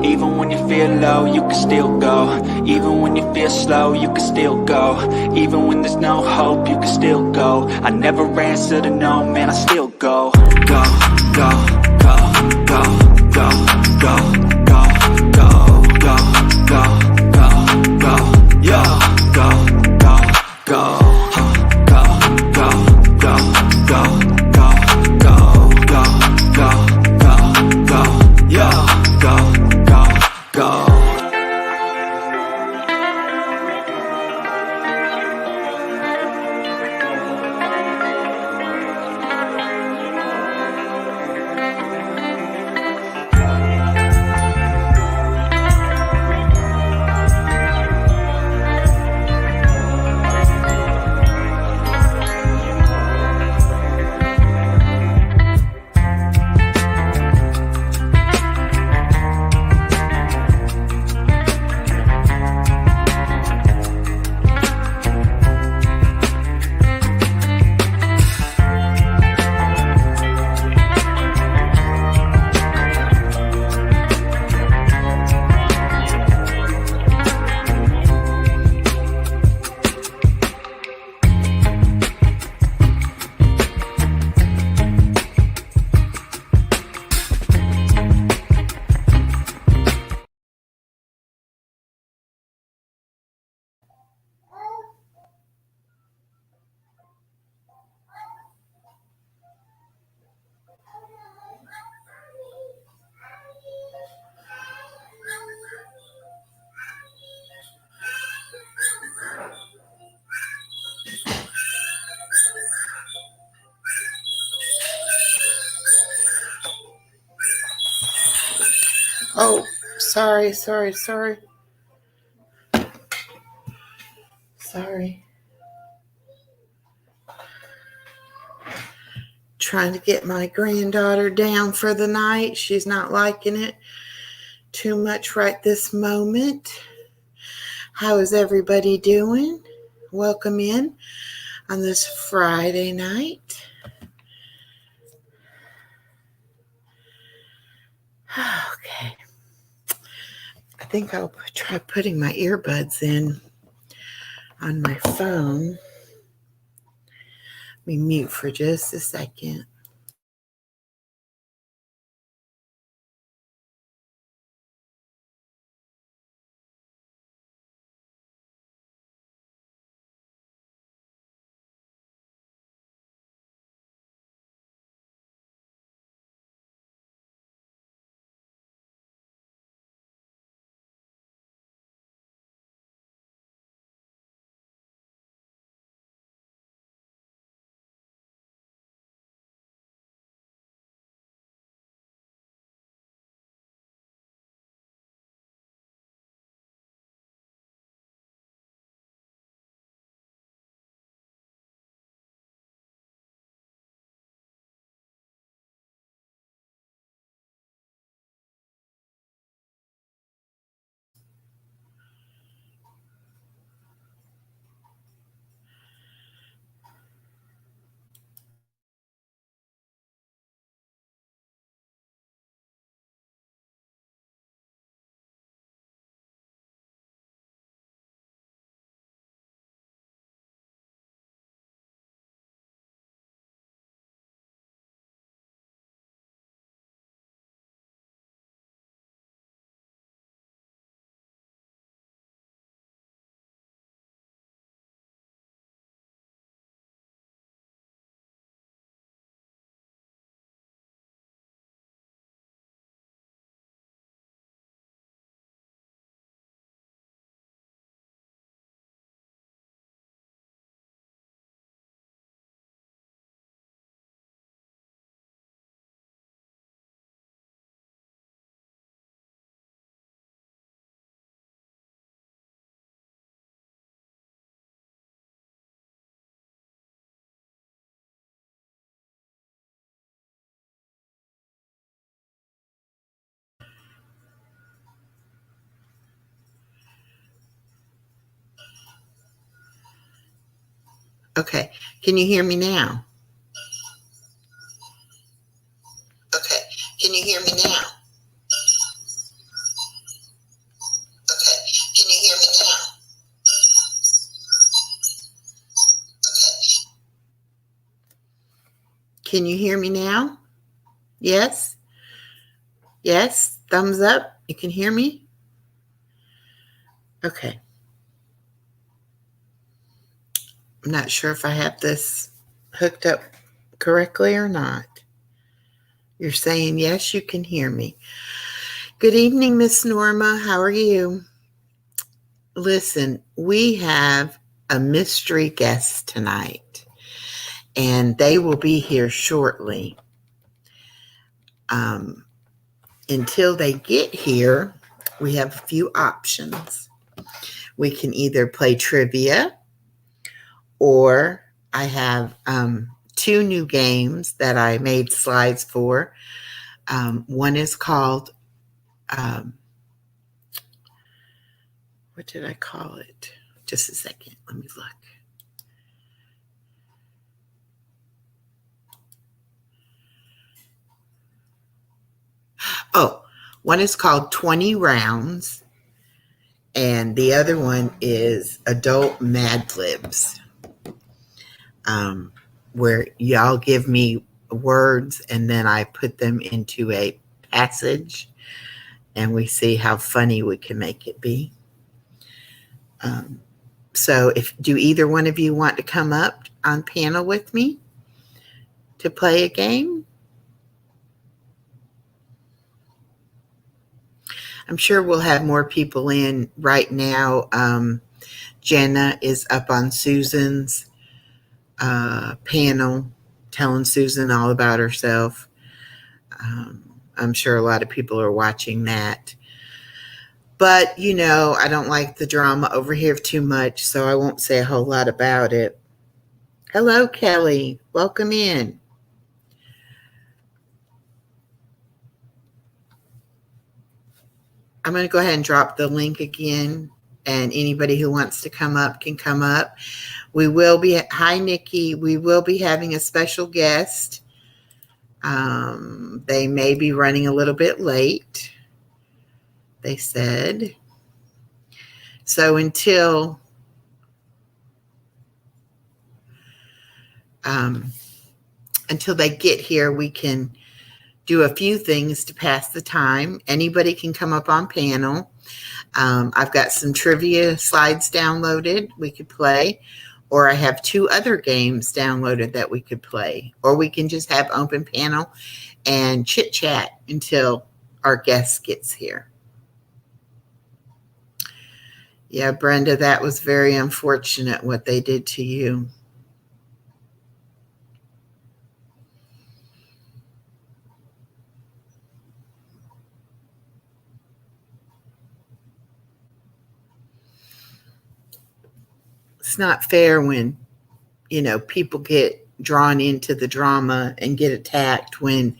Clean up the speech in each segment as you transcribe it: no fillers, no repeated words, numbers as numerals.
Even when you feel low, you can still go. Even when you feel slow, you can still go. Even when there's no hope, you can still go. I never answer to no, man, I still go. Go, go, go, go, go, go, go, go, go, go, go, go, yo, go, go, go, go, go, go, go, go, go, go, go, go, yo, go, go. Oh, sorry. Trying to get my granddaughter down for the night. She's not liking it too much right this moment. How is everybody doing? Welcome in on this Friday night. Okay. I think I'll try putting my earbuds in on my phone. Let me mute for just a second. Okay. Can you hear me now? Okay. Can you hear me now? Okay. Can you hear me now? Can you hear me now? Yes? Yes? Thumbs up? You can hear me? Okay. I'm not sure if I have this hooked up correctly or not. You're saying yes, you can hear me. Good evening, Miss Norma. How are you? Listen, we have a mystery guest tonight, and they will be here shortly. Until they get here, we have a few options. We can either play trivia, or I have two new games that I made slides for. One is called, what did I call it? Just a second. Let me look. Oh, one is called 20 Rounds, and the other one is Adult Mad Libs, where y'all give me words and then I put them into a passage and we see how funny we can make it be. So do either one of you want to come up on panel with me to play a game? I'm sure we'll have more people in right now. Jenna is up on Susan's panel, telling Susan all about herself. I'm sure a lot of people are watching that. But, I don't like the drama over here too much, so I won't say a whole lot about it. Hello, Kelly. Welcome in. I'm going to go ahead and drop the link again, and anybody who wants to come up can come up. Hi, Nikki. We will be having a special guest. They may be running a little bit late, they said. So until they get here, we can do a few things to pass the time. Anybody can come up on panel. I've got some trivia slides downloaded we could play, or I have two other games downloaded that we could play, or we can just have open panel and chit chat until our guest gets here. Yeah, Brenda, that was very unfortunate what they did to you. It's not fair when, people get drawn into the drama and get attacked when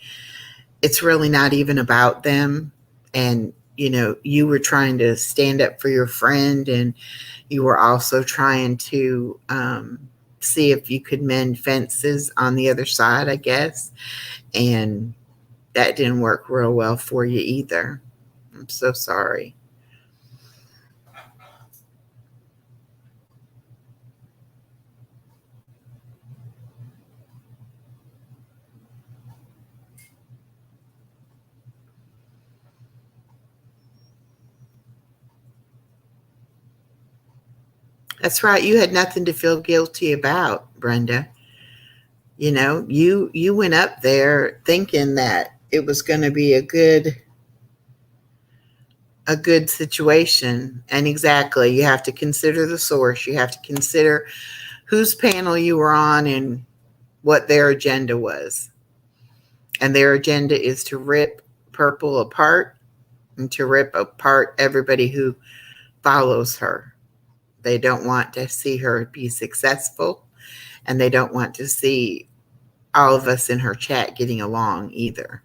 it's really not even about them. And, you were trying to stand up for your friend, and you were also trying to see if you could mend fences on the other side, I guess. And that didn't work real well for you either. I'm so sorry. That's right. You had nothing to feel guilty about, Brenda. You went up there thinking that it was going to be a good situation. And exactly, you have to consider the source. You have to consider whose panel you were on and what their agenda was. And their agenda is to rip Purple apart and to rip apart everybody who follows her. They don't want to see her be successful, and they don't want to see all of us in her chat getting along either.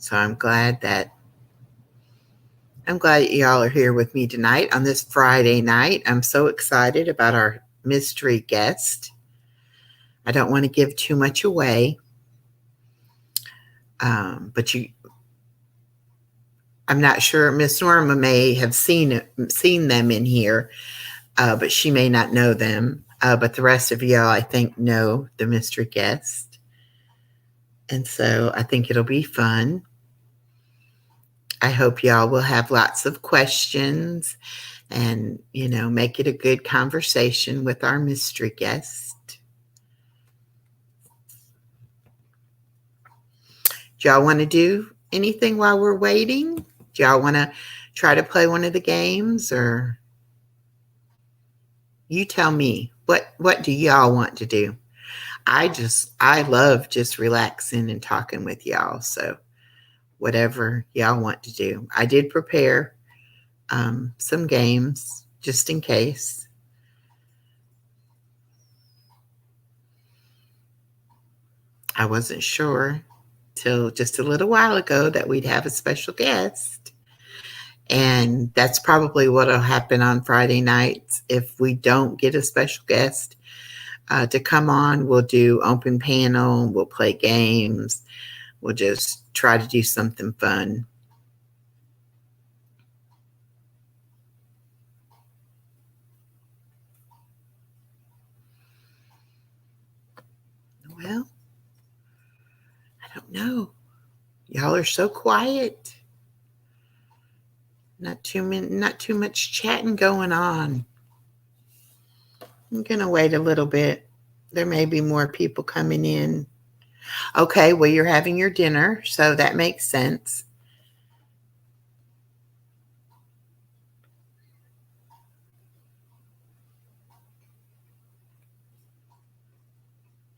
So I'm glad that y'all are here with me tonight on this Friday night. I'm so excited about our mystery guest. I don't want to give too much away, but I'm not sure. Miss Norma may have seen them in here, but she may not know them. But the rest of y'all, I think, know the mystery guest. And so I think it'll be fun. I hope y'all will have lots of questions and, make it a good conversation with our mystery guest. Do y'all want to do anything while we're waiting? Do y'all want to try to play one of the games, or you tell me, what do y'all want to do? I love just relaxing and talking with y'all. So whatever y'all want to do. I did prepare some games just in case. I wasn't sure till just a little while ago that we'd have a special guest. And that's probably what will happen on Friday nights. If we don't get a special guest to come on, we'll do open panel, we'll play games, we'll just try to do something fun. Well, I don't know. Y'all are so quiet. Not too much chatting going on. I'm gonna wait a little bit. There may be more people coming in. Okay, well, you're having your dinner, so that makes sense.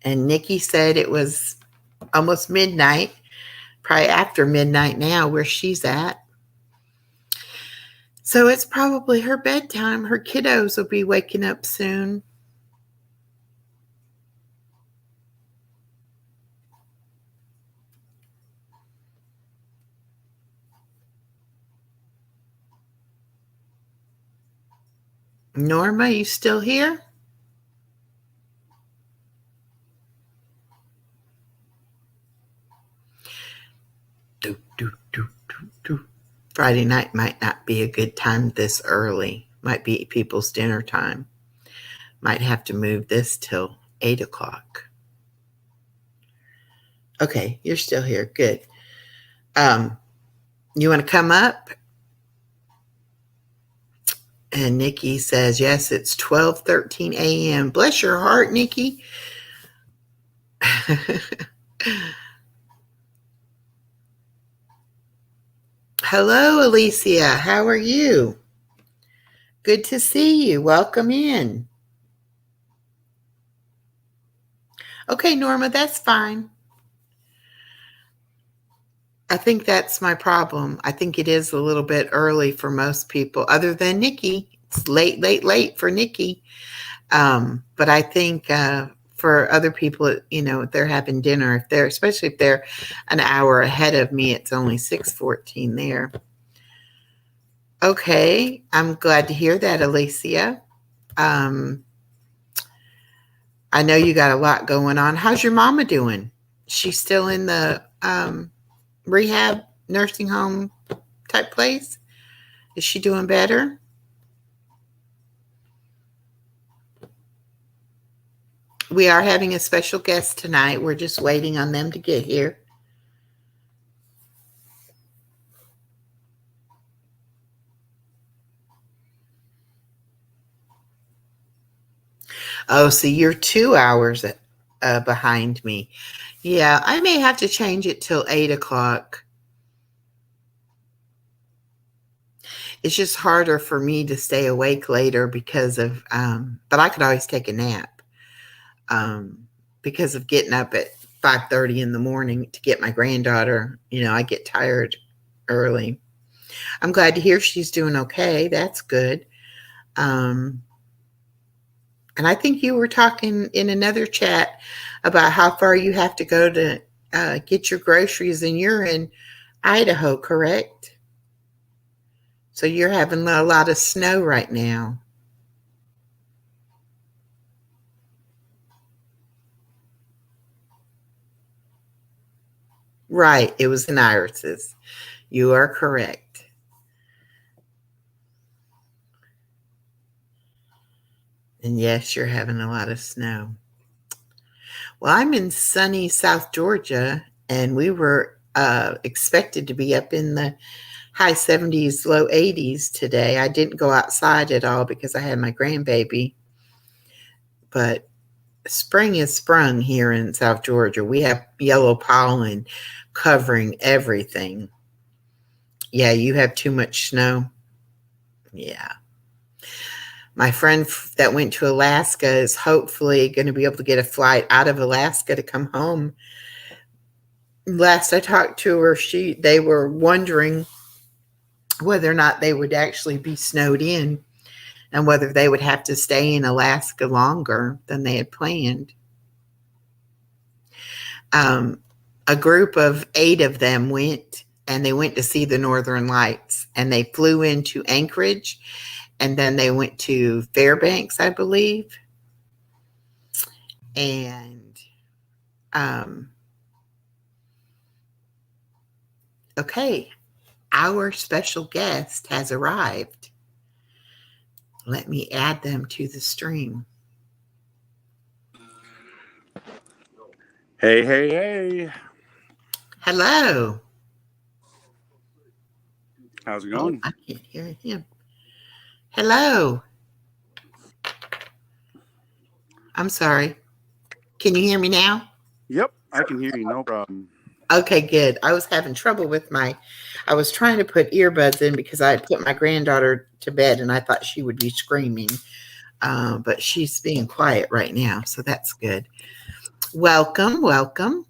And Nikki said it was almost midnight, probably after midnight now where she's at. So it's probably her bedtime. Her kiddos will be waking up soon. Norma, you still here? Friday night might not be a good time this early. Might be people's dinner time. Might have to move this till 8 o'clock. Okay, you're still here. Good. You want to come up? And Nikki says, yes, it's 12:13 a.m. Bless your heart, Nikki. Hello, Alicia. How are you? Good to see you. Welcome in. Okay, Norma, that's fine. I think that's my problem. I think it is a little bit early for most people, other than Nikki. It's late for Nikki. But I think for other people, if they're having dinner, especially if they're an hour ahead of me, it's only 6:14 there. Okay, I'm glad to hear that, Alicia. I know you got a lot going on. How's your mama doing? She's still in the rehab nursing home type place? Is she doing better? We are having a special guest tonight. We're just waiting on them to get here. Oh, so you're 2 hours behind me. Yeah, I may have to change it till 8 o'clock. It's just harder for me to stay awake later because of, but I could always take a nap because of getting up at 5:30 in the morning to get my granddaughter. I get tired early. I'm glad to hear she's doing okay. That's good. And I think you were talking in another chat about how far you have to go to get your groceries, and you're in Idaho, correct? So you're having a lot of snow right now. Right, it was in irises. You are correct. And yes, you're having a lot of snow. Well, I'm in sunny South Georgia, and we were expected to be up in the high 70s, low 80s today. I didn't go outside at all because I had my grandbaby, but spring is sprung here in South Georgia. We have yellow pollen covering everything. Yeah, you have too much snow. Yeah. My friend that went to Alaska is hopefully going to be able to get a flight out of Alaska to come home. Last I talked to her, they were wondering whether or not they would actually be snowed in and whether they would have to stay in Alaska longer than they had planned. A group of 8 of them went, and they went to see the Northern Lights, and they flew into Anchorage, and then they went to Fairbanks, I believe. And okay, our special guest has arrived. Let me add them to the stream. Hey, hey, hey. Hello. How's it going? Oh, I can't hear him. Hello. I'm sorry. Can you hear me now? Yep, I can hear you. No problem. Okay, good. I was having trouble with I was trying to put earbuds in because I had put my granddaughter to bed and I thought she would be screaming. But she's being quiet right now, so that's good. Welcome, welcome.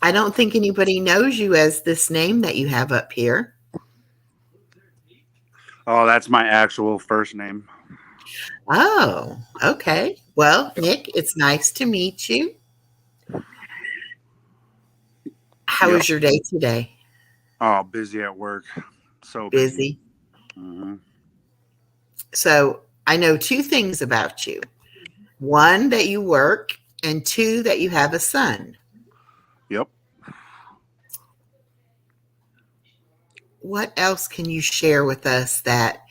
I don't think anybody knows you as this name that you have up here. Oh, that's my actual first name. Oh, okay. Well, Nick, it's nice to meet you. How was your day today? Oh, busy at work. So Busy. Mm-hmm. So I know 2 things about you. 1, that you work, and 2, that you have a son. Yep. What else can you share with us that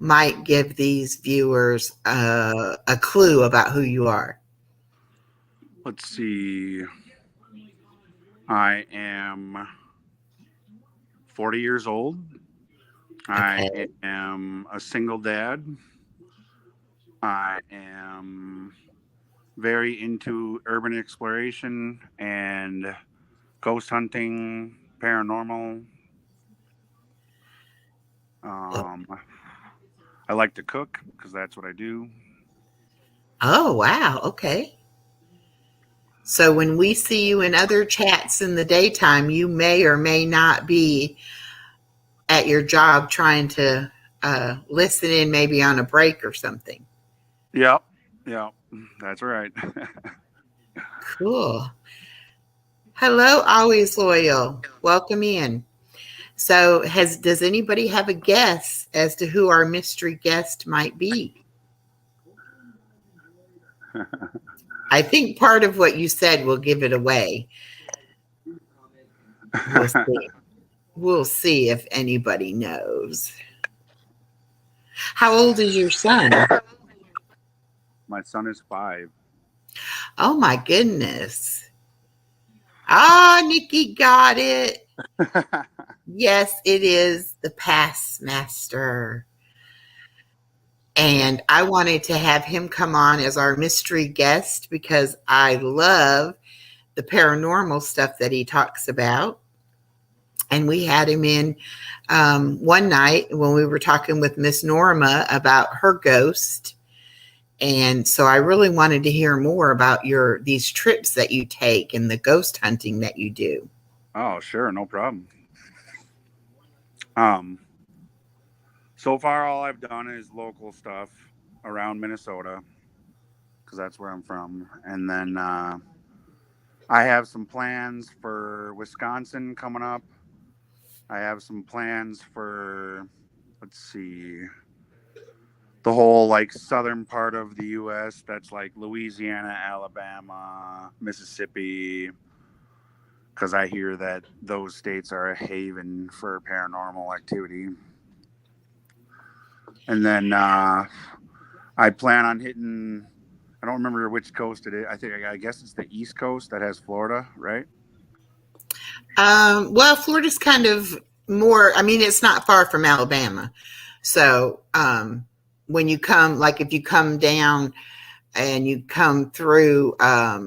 might give these viewers a clue about who you are? Let's see. I am 40 years old. Okay. I am a single dad. I am very into urban exploration and ghost hunting, paranormal. I like to cook because that's what I do. Oh, wow. Okay. So when we see you in other chats in the daytime, you may or may not be at your job trying to listen in, maybe on a break or something. Yep. That's right. Cool. Hello, Always Loyal. Welcome in. So does anybody have a guess as to who our mystery guest might be? I think part of what you said will give it away. We'll see. We'll see if anybody knows. How old is your son? My son is 5. Oh my goodness. Ah, Nikki got it. Yes, it is the Past Master. And I wanted to have him come on as our mystery guest because I love the paranormal stuff that he talks about. And we had him in one night when we were talking with Miss Norma about her ghost. And so I really wanted to hear more about these trips that you take and the ghost hunting that you do. Oh, sure, no problem. So far all I've done is local stuff around Minnesota because that's where I'm from. And then I have some plans for Wisconsin coming up. I have some plans for, let's see, the whole like southern part of the U.S. That's like Louisiana, Alabama, Mississippi, because I hear that those states are a haven for paranormal activity. And then I plan on hitting. I don't remember which coast it is. I guess it's the East Coast that has Florida, right? Well, Florida's kind of more, I mean, it's not far from Alabama. So, when you come, like if you come down and you come through,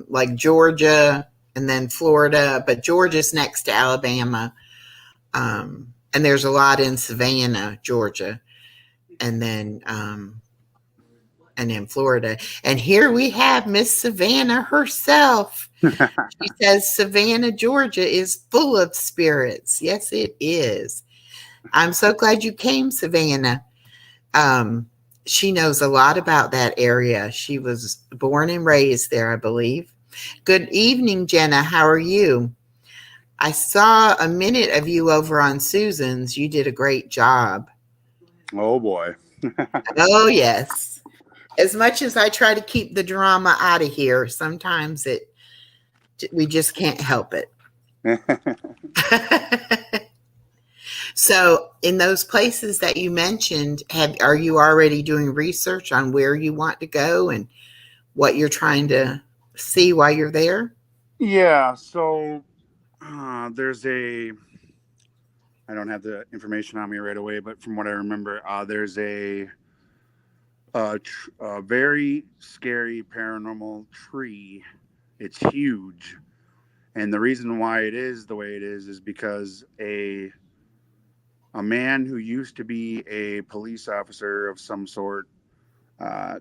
like Georgia and then Florida, but Georgia's next to Alabama. And there's a lot in Savannah, Georgia, and then Florida. And here we have Miss Savannah herself. She says Savannah, Georgia is full of spirits. Yes, it is. I'm so glad you came, Savannah. She knows a lot about that area. She was born and raised there, I believe. Good evening, Jenna. How are you? I saw a minute of you over on Susan's. You did a great job. Oh, boy. Oh, yes. As much as I try to keep the drama out of here, sometimes we just can't help it. So in those places that you mentioned, are you already doing research on where you want to go and what you're trying to see while you're there? Yeah. So there's I don't have the information on me right away, but from what I remember, there's a very scary paranormal tree. It's huge. And the reason why it is the way it is because a man who used to be a police officer of some sort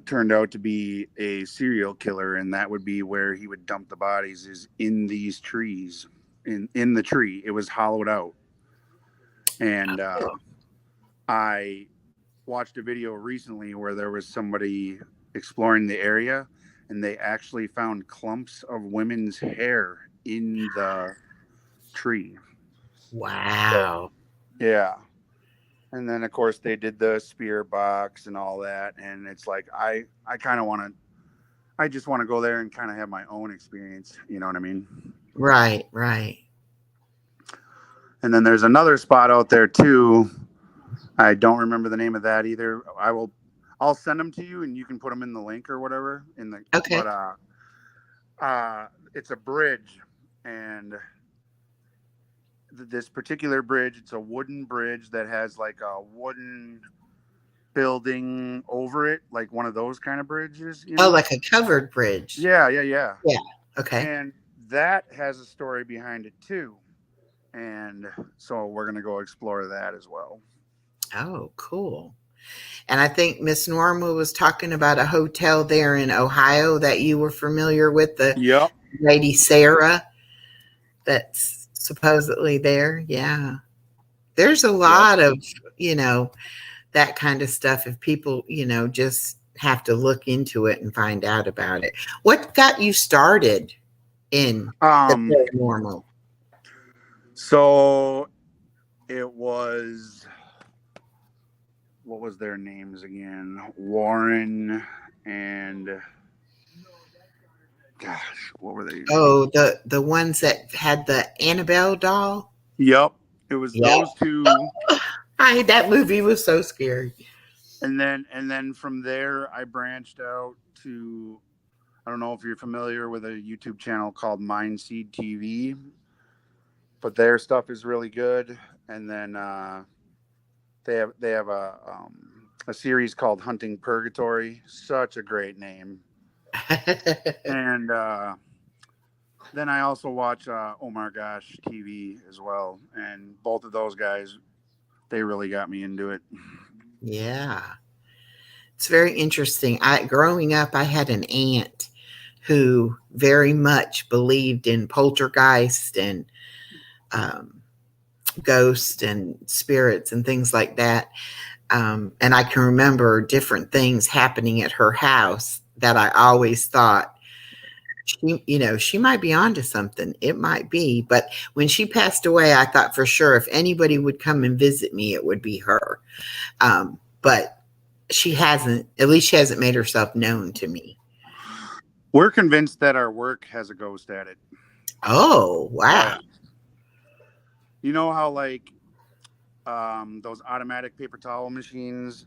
turned out to be a serial killer, and that would be where he would dump the bodies, is in these trees. In the tree, it was hollowed out. And I watched a video recently where there was somebody exploring the area, and they actually found clumps of women's hair in the tree. Wow. Yeah. And then of course they did the spear box and all that, and it's like I just want to go there and kind of have my own experience, you know what I mean? Right. And then there's another spot out there too. I don't remember the name of that either. I'll send them to you and you can put them in the link or whatever Okay. But it's a bridge, and this particular bridge, it's a wooden bridge that has like a wooden building over it, like one of those kind of bridges, you know? Oh, like a covered bridge. Yeah. Okay. And that has a story behind it too, and so we're gonna go explore that as well. Oh, cool. And I think Miss Norma was talking about a hotel there in Ohio that you were familiar with, the Yep. Lady Sarah that's supposedly there. Yeah. There's a lot of, that kind of stuff if people, just have to look into it and find out about it. What got you started in the paranormal? So it was, what was their names again? Warren and, gosh, what were they? Oh, the ones that had the Annabelle doll? Yep. It was those two. That movie was so scary. And then from there I branched out to, I don't know if you're familiar with a YouTube channel called Mindseed TV, but their stuff is really good. And then they have a series called Hunting Purgatory, such a great name. And then I also watch Oh My Gosh TV as well, and both of those guys, they really got me into it. Yeah. It's very interesting. Growing up, I had an aunt who very much believed in poltergeist and ghosts and spirits and things like that. And I can remember different things happening at her house that I always thought she might be onto something. It might be. But when she passed away, I thought for sure if anybody would come and visit me, it would be her. But she hasn't, at least she hasn't made herself known to me. We're convinced that our work has a ghost at it. Oh, wow. Yeah. You know how like those automatic paper towel machines,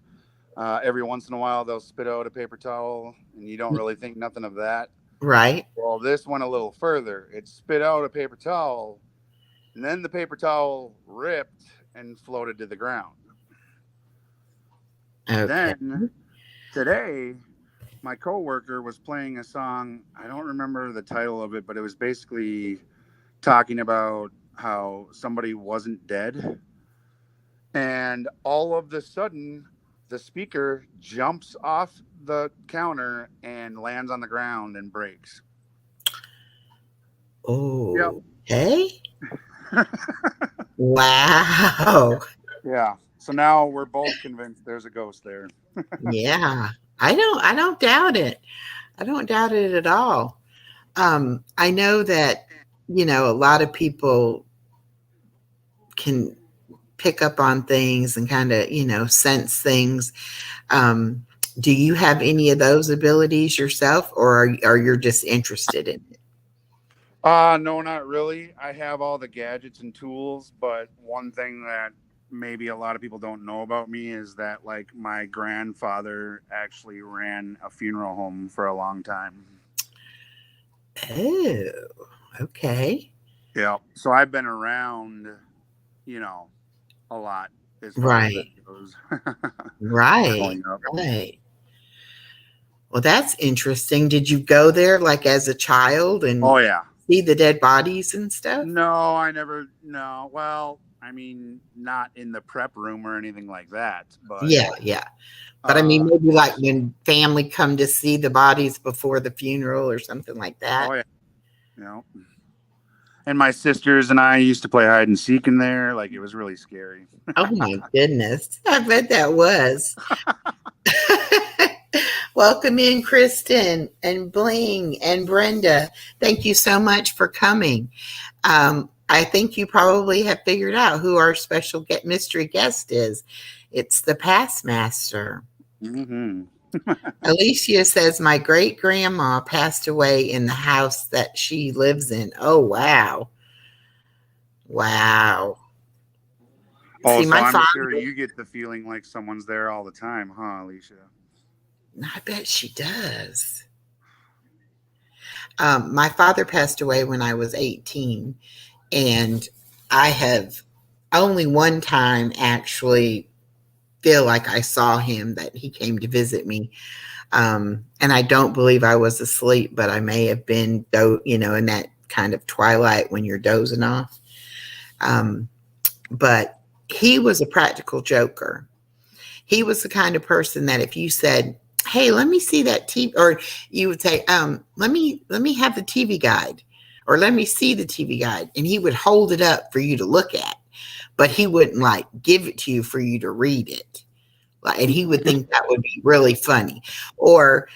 every once in a while they'll spit out a paper towel and you don't really think nothing of that. Right. Well, this went a little further. It spit out a paper towel and then the paper towel ripped and floated to the ground. Okay. Then today, my coworker was playing a song. I don't remember the title of it, but it was basically talking about how somebody wasn't dead. And all of a sudden, the speaker jumps off the counter and lands on the ground and breaks. Oh, Yep. okay. Wow. Yeah. So now we're both convinced there's a ghost there. Yeah. I don't doubt it. I don't doubt it at all. I know that, a lot of people can pick up on things and kind of, sense things. Do you have any of those abilities yourself, or are you just interested in it? No, not really. I have all the gadgets and tools, but one thing that maybe a lot of people don't know about me is that like my grandfather actually ran a funeral home for a long time. Oh, okay. Yeah. So I've been around, a lot as far Right. as that goes. Right. Growing up. Right. Well, that's interesting. Did you go there like as a child and Oh yeah. see the dead bodies and stuff? No, I never. No. Well, I mean, not in the prep room or anything like that. But Yeah. But I mean, maybe like when family come to see the bodies before the funeral or something like that. Oh yeah. And my sisters and I used to play hide and seek in there. Like it was really scary. Oh my goodness. I bet that was. Welcome in, Kristen and Bling and Brenda. Thank you so much for coming. I think you probably have figured out who our special mystery guest is. It's the Past Master. Mm-hmm. Alicia says, my great grandma passed away in the house that she lives in. Oh, wow. Wow. Oh, See, so my I'm father, sure you get the feeling like someone's there all the time, huh, Alicia? I bet she does. My father passed away when I was 18, and I have only one time actually feel like I saw him, that he came to visit me. And I don't believe I was asleep, but I may have been, in that kind of twilight when you're dozing off. But he was a practical joker. He was the kind of person that if you said, hey, let me see that TV, or you would say, let me have the TV guide, or let me see the TV guide. And he would hold it up for you to look at, but he wouldn't like give it to you for you to read it. And he would think that would be really funny. Or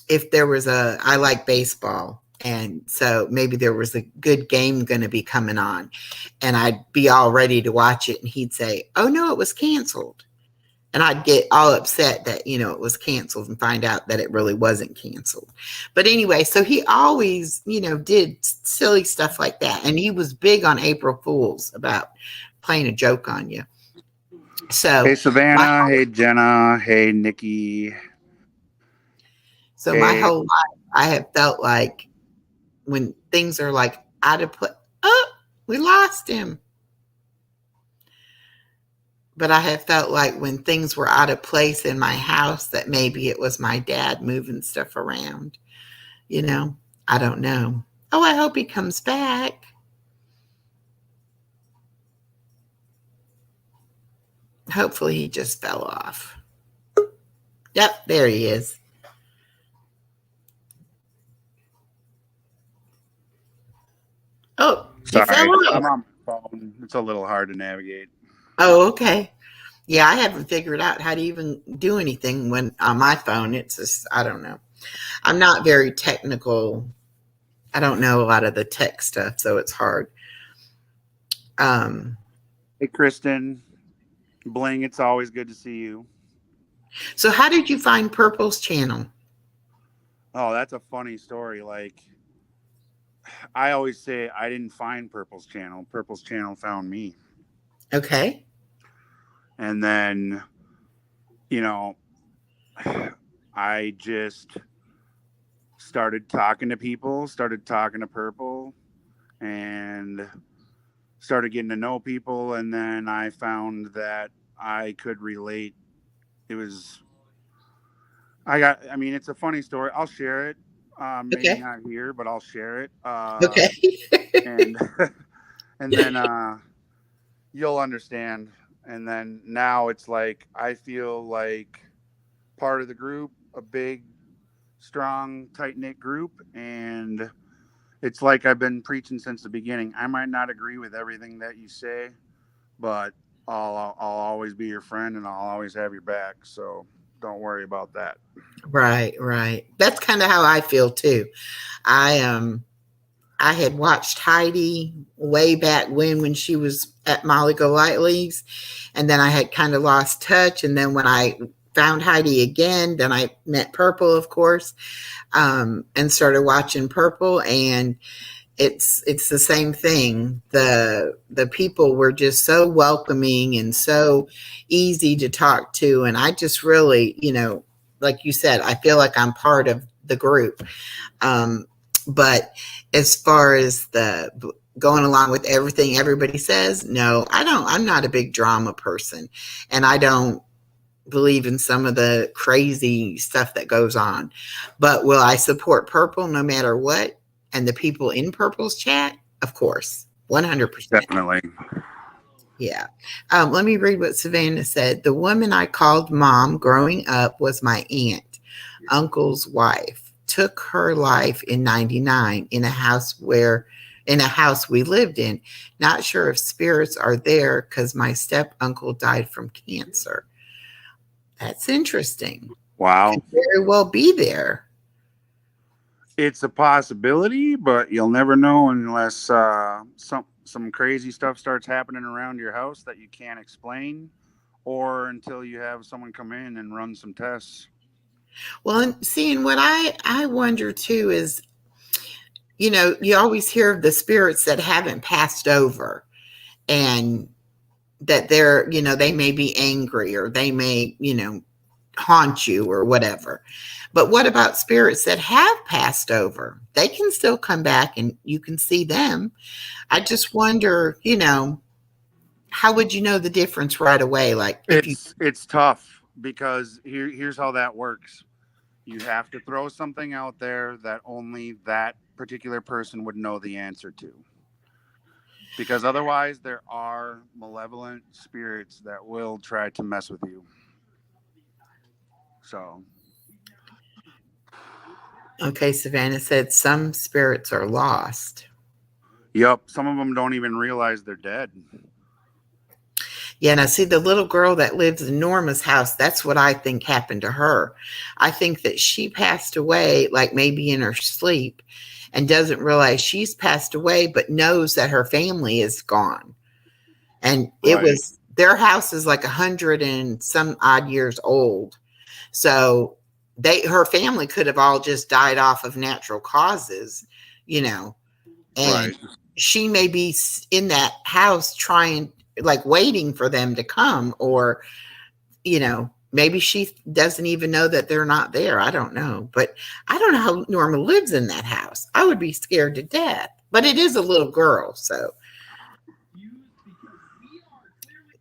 if there was I like baseball, and so maybe there was a good game going to be coming on, and I'd be all ready to watch it, and he'd say, oh no, it was canceled. And I'd get all upset that, it was canceled, and find out that it really wasn't canceled. But anyway, so he always, did silly stuff like that. And he was big on April Fools, about playing a joke on you. So hey, Savannah. Hey, Jenna. Hey, Nikki. So my whole life, I have felt like when things are like out of place, we lost him. But I have felt like when things were out of place in my house, that maybe it was my dad moving stuff around. I don't know. Oh, I hope he comes back. Hopefully he just fell off. Yep, there he is. Oh, sorry, fell off. I'm on my phone. It's a little hard to navigate. Oh, okay. Yeah, I haven't figured out how to even do anything when on my phone. It's just, I don't know. I'm not very technical. I don't know a lot of the tech stuff, so it's hard. Um, Hey, Kristen, Bling, it's always good to see you. so how did you find Purple's channel? Oh, that's a funny story. Like, I always say I didn't find Purple's channel. Purple's channel found me. Okay. And then, you know, I just started talking to people, started talking to Purple, and started getting to know people. And then I found that I could relate. It was, I mean, it's a funny story. I'll share it. Maybe Okay. not here, but I'll share it. Okay. And, and then, you'll understand. And then now it's like, I feel like part of the group, a big, strong, tight knit group. And it's like I've been preaching since the beginning. I might not agree with everything that you say, but I'll always be your friend and I'll always have your back. So don't worry about that. Right, right. That's kind of how I feel too. I had watched Heidi way back when she was at Molly Golightly's, and then I had kind of lost touch. And then when I found Heidi again, then I met Purple, of course, and started watching Purple. And it's the same thing. The people were just so welcoming and so easy to talk to, and I just really, like you said, I feel like I'm part of the group. But as far as the going along with everything everybody says, no, I don't. I'm not a big drama person, and I don't believe in some of the crazy stuff that goes on. But will I support Purple no matter what? And the people in Purple's chat, of course, 100%. Definitely. Yeah. Let me read what Savannah said. The woman I called mom growing up was my aunt, uncle's wife. Took her life in 99 in a house we lived in. Not sure if spirits are there because my step uncle died from cancer. That's interesting. Wow. Could very well be there. It's a possibility, but you'll never know unless some crazy stuff starts happening around your house that you can't explain, or until you have someone come in and run some tests. Well, and seeing what I wonder too is, you always hear of the spirits that haven't passed over, and that they may be angry, or they may, haunt you or whatever. But what about spirits that have passed over? They can still come back and you can see them. I just wonder, how would you know the difference right away? Like It's tough because here's how that works. You have to throw something out there that only that particular person would know the answer to. Because otherwise there are malevolent spirits that will try to mess with you. So Okay, Savannah said some spirits are lost. yep, some of them don't even realize they're dead. Yeah, and I see the little girl that lives in Norma's house. That's what I think happened to her. I think that she passed away, like maybe in her sleep, and doesn't realize she's passed away, but knows that her family is gone. And it was their house is like 100 and some odd years old. So her family could have all just died off of natural causes, and she may be in that house trying, like waiting for them to come, or, maybe she doesn't even know that they're not there. I don't know. But I don't know how Norma lives in that house. I would be scared to death. But it is a little girl, so.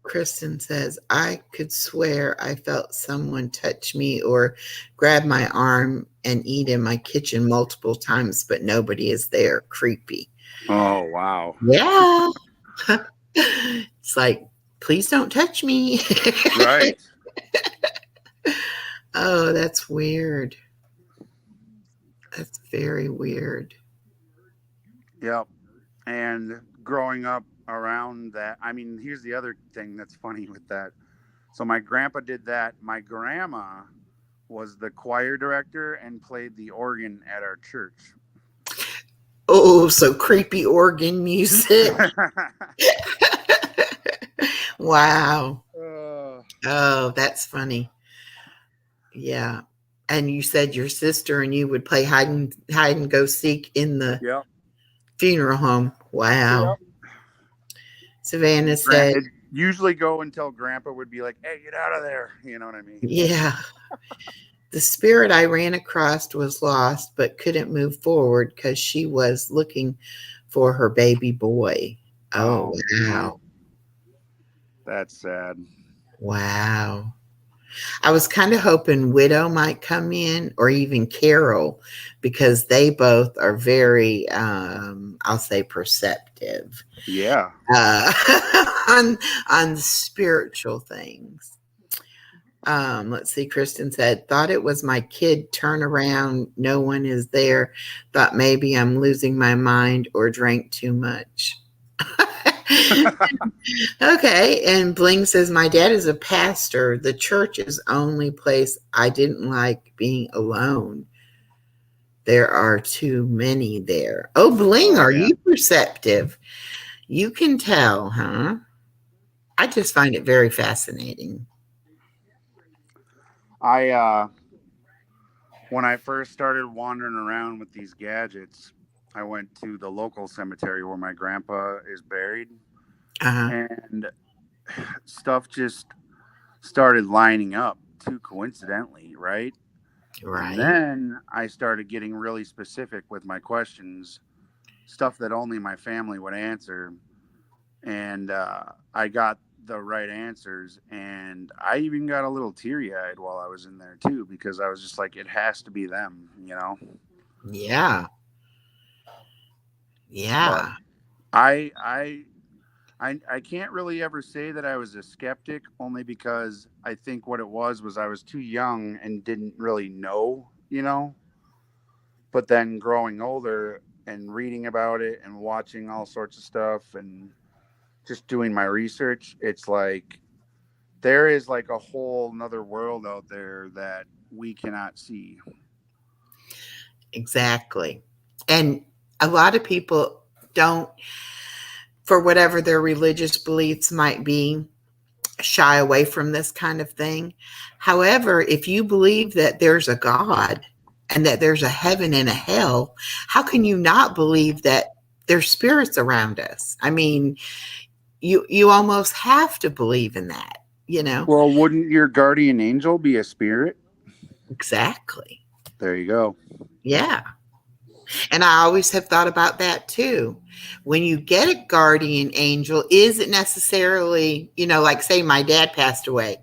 Kristen says, I could swear I felt someone touch me or grab my arm and eat in my kitchen multiple times, but nobody is there. Creepy. Oh, wow. Yeah. It's like, please don't touch me. Right. Oh, that's weird. That's very weird. Yep. And growing up around that, I mean, here's the other thing that's funny with that. So my grandpa did that. My grandma was the choir director and played the organ at our church. Oh, so creepy organ music. Wow. Oh, that's funny. Yeah. And you said your sister and you would play hide and go seek in the Yep. funeral home. Wow. Yep. Savannah said, It'd usually go until Grandpa would be like, "Hey, get out of there." You know what I mean? yeah. The spirit I ran across was lost but couldn't move forward because she was looking for her baby boy. Oh, wow. That's sad. Wow. I was kind of hoping Widow might come in or even Carol because they both are very, I'll say, perceptive Yeah. on spiritual things. Let's see. Kristen said, thought it was my kid. Turn around. No one is there. Thought maybe I'm losing my mind or drank too much. Okay. And Bling says, my dad is a pastor. The church is only place I didn't like being alone. There are too many there. Oh, Bling, are you perceptive? You can tell, huh? I just find it very fascinating. When I first started wandering around with these gadgets, I went to the local cemetery where my grandpa is buried, and stuff just started lining up too coincidentally, right? Right. And then I started getting really specific with my questions, stuff that only my family would answer. And I got the right answers. And I even got a little teary eyed while I was in there, too, because I was just like, it has to be them, you know? Yeah. Yeah. But I can't really ever say that I was a skeptic, only because I think what it was I was too young and didn't really know, you know? But then growing older and reading about it and watching all sorts of stuff and just doing my research, it's like there is like a whole nother world out there that we cannot see. Exactly. And a lot of people don't, for whatever their religious beliefs might be, shy away from this kind of thing. However, if you believe that there's a God and that there's a heaven and a hell, how can you not believe that there's spirits around us? I mean, you almost have to believe in that, you know? Well, wouldn't your guardian angel be a spirit? Exactly. There you go. Yeah. And I always have thought about that too. When you get a guardian angel, is it necessarily, like say my dad passed away,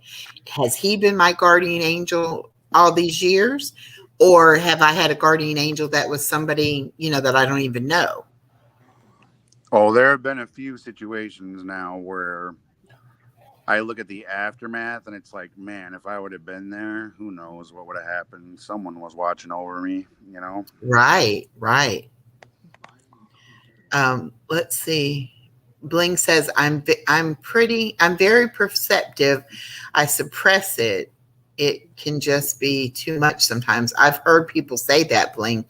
has he been my guardian angel all these years? Or have I had a guardian angel that was somebody, that I don't even know? Oh, there have been a few situations now where I look at the aftermath and it's like, man, if I would have been there, who knows what would have happened? Someone was watching over me, you know? Right. Let's see. Bling says, I'm very perceptive. I suppress it. It can just be too much sometimes. I've heard people say that, Bling.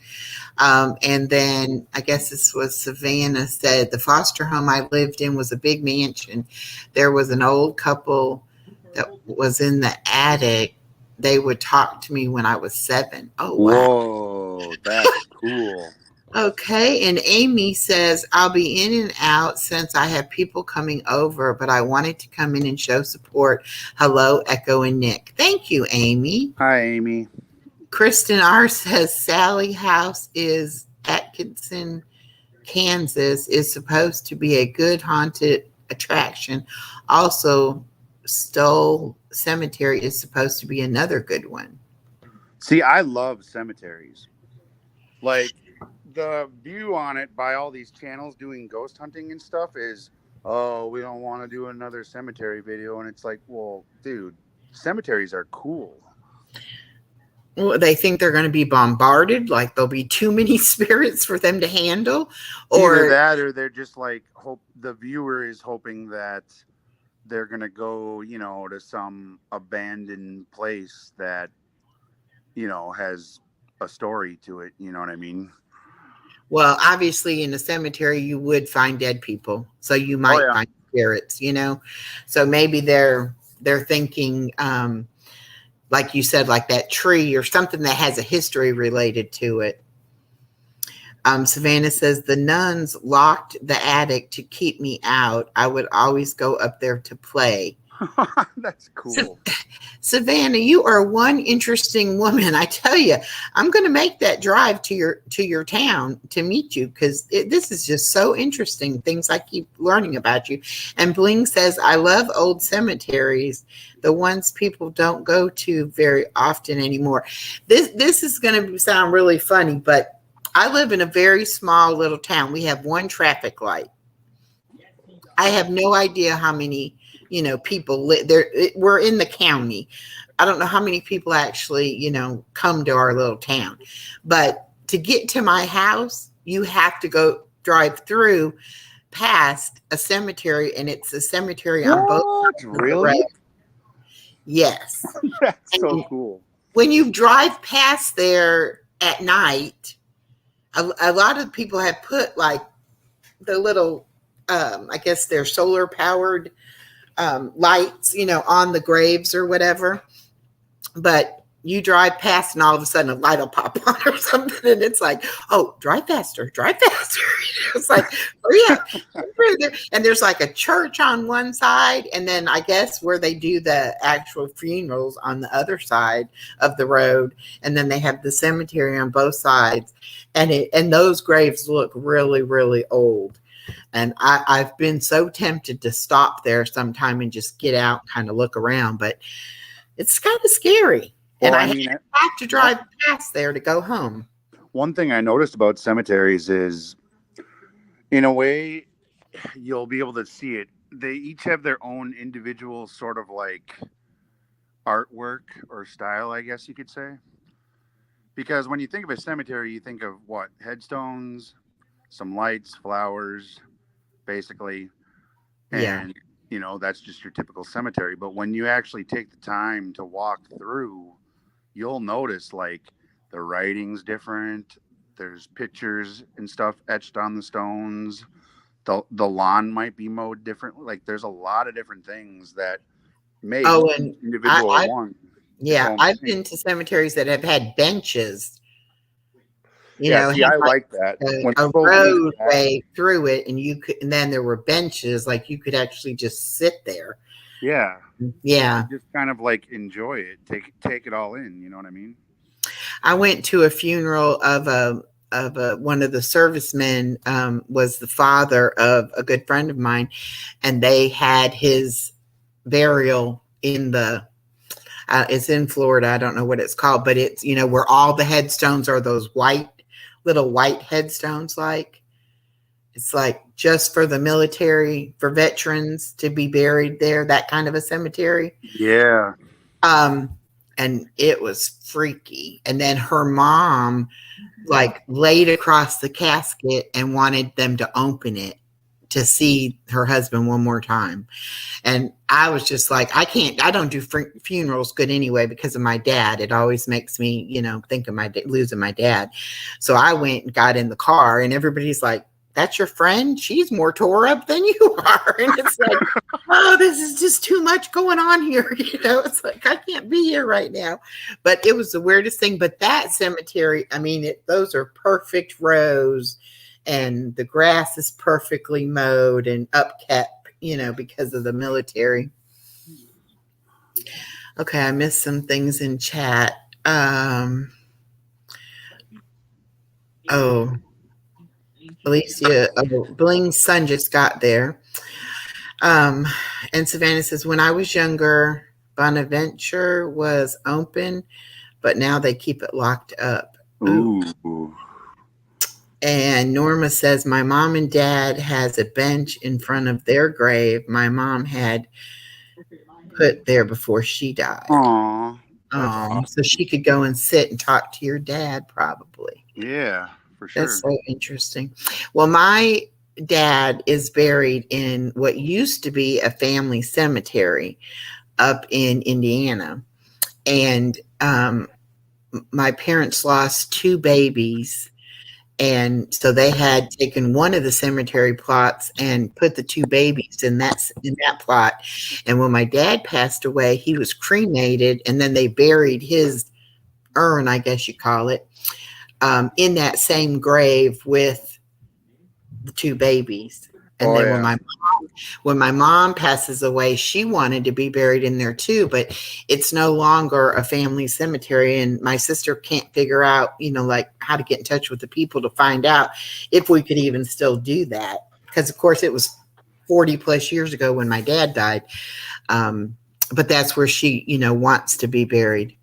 And then I guess this was Savannah said, the foster home I lived in was a big mansion. There was an old couple that was in the attic. They would talk to me when I was 7. Oh, wow. Whoa, that's cool. Okay. And Amy says, I'll be in and out since I have people coming over, but I wanted to come in and show support. Hello, Echo and Nick. Thank you, Amy. Hi, Amy. Kristen R says Sally House is Atkinson, Kansas, is supposed to be a good haunted attraction. Also, Stoll Cemetery is supposed to be another good one. See, I love cemeteries. Like, the view on it by all these channels doing ghost hunting and stuff is, oh, we don't want to do another cemetery video. And it's like, well, dude, cemeteries are cool. Well, they think they're going to be bombarded, like there'll be too many spirits for them to handle, or either that, or they're just like, hope the viewer is hoping that they're going to go, to some abandoned place that has a story to it. You know what I mean? Well, obviously, in a cemetery, you would find dead people, so you Oh might yeah. find spirits. So maybe they're thinking, like you said, like that tree or something that has a history related to it. Savannah says the nuns locked the attic to keep me out. I would always go up there to play. That's cool. Savannah, you are one interesting woman. I tell you, I'm going to make that drive to your town to meet you because this is just so interesting. Things I keep learning about you. And Bling says, I love old cemeteries, the ones people don't go to very often anymore. This is going to sound really funny, but I live in a very small little town. We have one traffic light. I have no idea how many people live there. We're in the county. I don't know how many people actually, come to our little town, but to get to my house, you have to drive through past a cemetery, and it's a cemetery on both sides of the road. Yes. That's so cool. When you drive past there at night, a lot of people have put like the little, I guess they're solar powered lights, on the graves or whatever. But you drive past and all of a sudden a light will pop on or something. And it's like, oh, drive faster. It's like, oh yeah. And there's like a church on one side. And then I guess where they do the actual funerals on the other side of the road. And then they have the cemetery on both sides. And those graves look really, really old. And I've been so tempted to stop there sometime and just get out and kind of look around, but it's kind of scary. Well, and I have to drive past there to go home. One thing I noticed about cemeteries is, in a way, you'll be able to see it. They each have their own individual sort of like artwork or style, I guess you could say. Because when you think of a cemetery, you think of what? Headstones, some lights, flowers, basically. And, that's just your typical cemetery. But when you actually take the time to walk through, you'll notice like the writing's different. There's pictures and stuff etched on the stones. The lawn might be mowed differently. Like there's a lot of different things that make individual one. Yeah, I've been to cemeteries that have had benches. I like that. A roadway through it, and then there were benches, like you could actually just sit there. Yeah. Yeah. Just kind of like enjoy it. Take it all in. You know what I mean? I went to a funeral of one of the servicemen, was the father of a good friend of mine, and they had his burial in the it's in Florida. I don't know what it's called, but it's, where all the headstones are those little white headstones. Like it's like just for the military, for veterans to be buried there, that kind of a cemetery. Yeah. And it was freaky. And then her mom like laid across the casket and wanted them to open it to see her husband one more time. And I was just like, I don't do funerals good anyway because of my dad. It always makes me, think of losing my dad. So I went and got in the car, and everybody's like, that's your friend? She's more tore up than you are. And it's like, oh, this is just too much going on here. It's like, I can't be here right now. But it was the weirdest thing. But that cemetery, I mean, those are perfect rows, and the grass is perfectly mowed and upkept, because of the military. Okay, I missed some things in chat. Alicia, Bling's son just got there. And Savannah says, when I was younger, Bonaventure was open, but now they keep it locked up. Ooh. And Norma says, my mom and dad has a bench in front of their grave my mom had put there before she died. Aww. So she could go and sit and talk to your dad, probably. Yeah, for sure. That's so interesting. Well, my dad is buried in what used to be a family cemetery up in Indiana. And my parents lost two babies. And so they had taken one of the cemetery plots and put the two babies in that plot. And when my dad passed away, he was cremated, and then they buried his urn, I guess you call it, in that same grave with the two babies. And Oh then yeah. when my mom passes away, she wanted to be buried in there too, but it's no longer a family cemetery. And my sister can't figure out, like how to get in touch with the people to find out if we could even still do that. Because of course it was 40 plus years ago when my dad died. But that's where she, wants to be buried.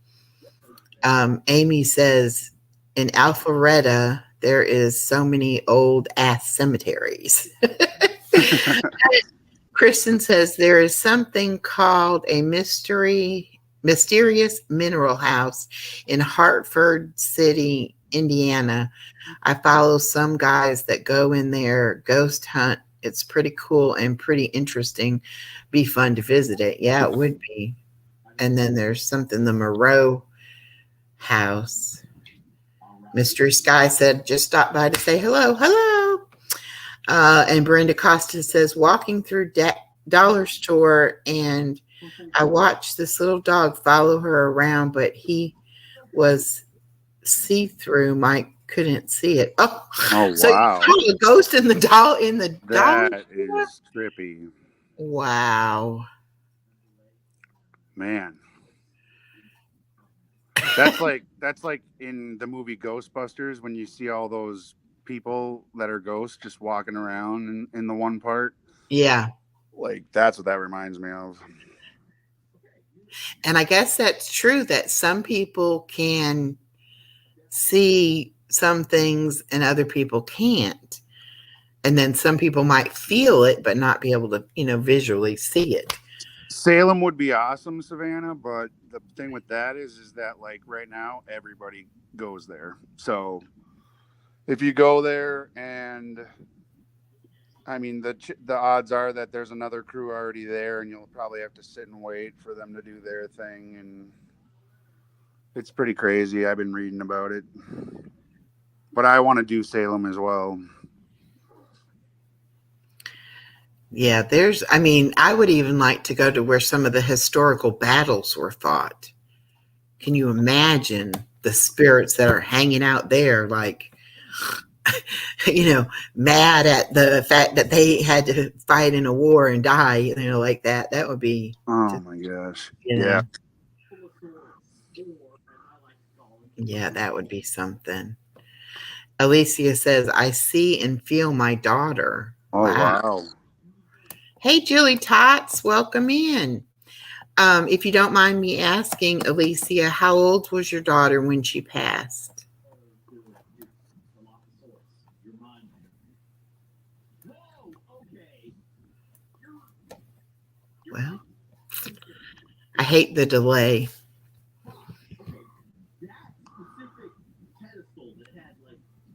Amy says in Alpharetta, there is so many old ass cemeteries. Kristen says there is something called a mysterious mineral house in Hartford City, Indiana. I follow some guys that go in there, ghost hunt. It's pretty cool and pretty interesting. Be fun to visit it. Yeah, it would be. And then there's something, the Moreau house. Mystery Sky said, just stop by to say hello. Hello. And Brenda Costa says, walking through dollar store, and I watched this little dog follow her around, but he was see-through. Mike couldn't see it. Oh so wow. you saw a ghost in the dollar That is trippy. Wow. Man. That's like in the movie Ghostbusters when you see all those people that are ghosts just walking around in the one part. Yeah. Like that's what that reminds me of. And I guess that's true that some people can see some things and other people can't. And then some people might feel it but not be able to, visually see it. Salem would be awesome, Savannah, but the thing with that is that like right now everybody goes there. So if you go there, and I mean the odds are that there's another crew already there, and you'll probably have to sit and wait for them to do their thing, and it's pretty crazy. I've been reading about it, but I want to do Salem as well. Yeah, I would even like to go to where some of the historical battles were fought. Can you imagine the spirits that are hanging out there, like, mad at the fact that they had to fight in a war and die, like that? That would be. Oh my gosh. Yeah. Yeah, that would be something. Alicia says, I see and feel my daughter. Oh, wow. Hey, Julie Tots, welcome in. If you don't mind me asking, Alicia, how old was your daughter when she passed? Well, I hate the delay.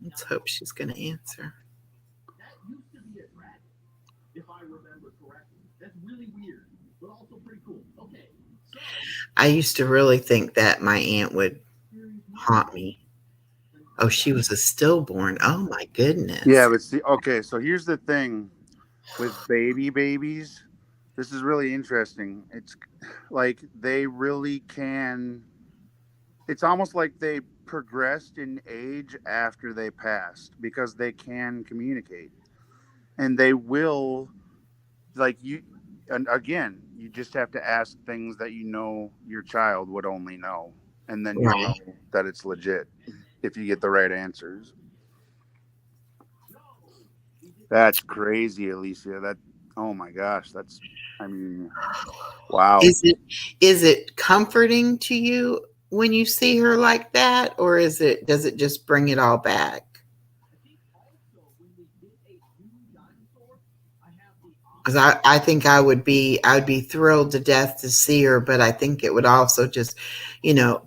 Let's hope she's going to answer. I used to really think that my aunt would haunt me. Oh, she was a stillborn. Oh my goodness. Yeah, but see, okay, so here's the thing with babies. This is really interesting. It's like they really can. It's almost like they progressed in age after they passed because they can communicate, and they will, like you. And again, you just have to ask things that your child would only know, and then you know that it's legit if you get the right answers. That's crazy, Alicia. Oh my gosh, wow. Is it comforting to you when you see her like that, or does it just bring it all back? Because I think I'd be thrilled to death to see her, but I think it would also just,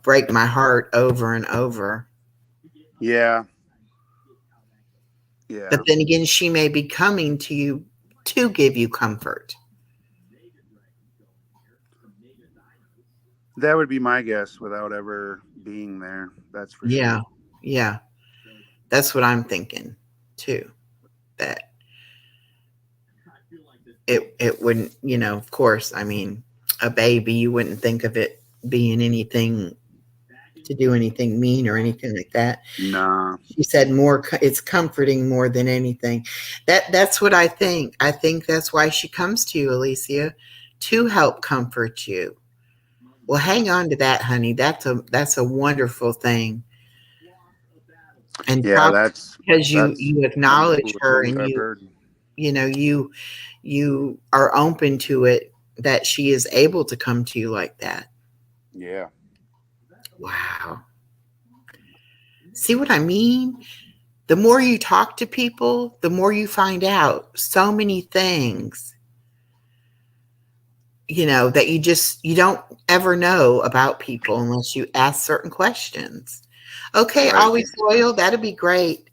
break my heart over and over. Yeah. But then again, she may be coming to you to give you comfort. That would be my guess without ever being there. That's for Yeah. sure. Yeah. That's what I'm thinking too. That it wouldn't, of course, I mean, a baby, you wouldn't think of it being anything to do anything mean or anything like that. Nah. She said it's comforting more than anything. That's what I think. I think that's why she comes to you, Alicia, to help comfort you. Well, hang on to that, honey. That's a wonderful thing. And Yeah, probably because you that's you one of the acknowledge coolest her things and I've heard. you are open to it, that she is able to come to you like that. Yeah. Wow. See what I mean? The more you talk to people, the more you find out so many things, that you don't ever know about people unless you ask certain questions. Okay, Right. always loyal. That'd be great.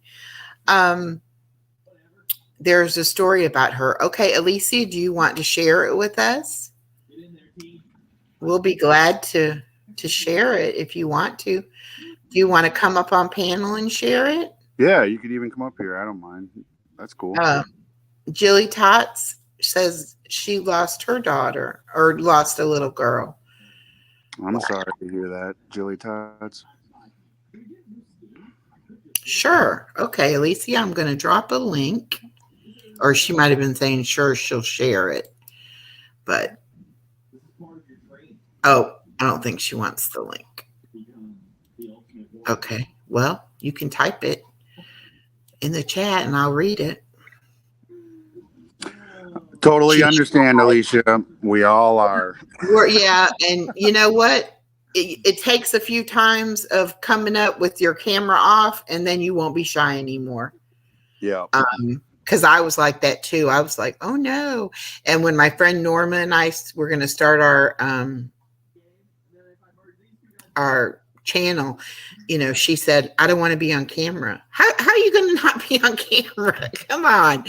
There's a story about her. Okay, Alicia, do you want to share it with us? We'll be glad to share it if you want to. Do you want to come up on panel and share it? Yeah, you could even come up here. I don't mind. That's cool. Jilly Tots says she lost her daughter or lost a little girl. I'm sorry to hear that, Jilly Tots. Sure. Okay, Alicia, I'm going to drop a link. Or she might have been saying, sure, she'll share it. But, I don't think she wants the link. Okay, well, you can type it in the chat and I'll read it. Totally understand, Alicia. We all are. Yeah, and you know what? It takes a few times of coming up with your camera off, and then you won't be shy anymore. Yeah. Because I was like that too. I was like, oh no. And when my friend Norma and I were going to start our channel, she said, I don't want to be on camera. How are you going to not be on camera? Come on.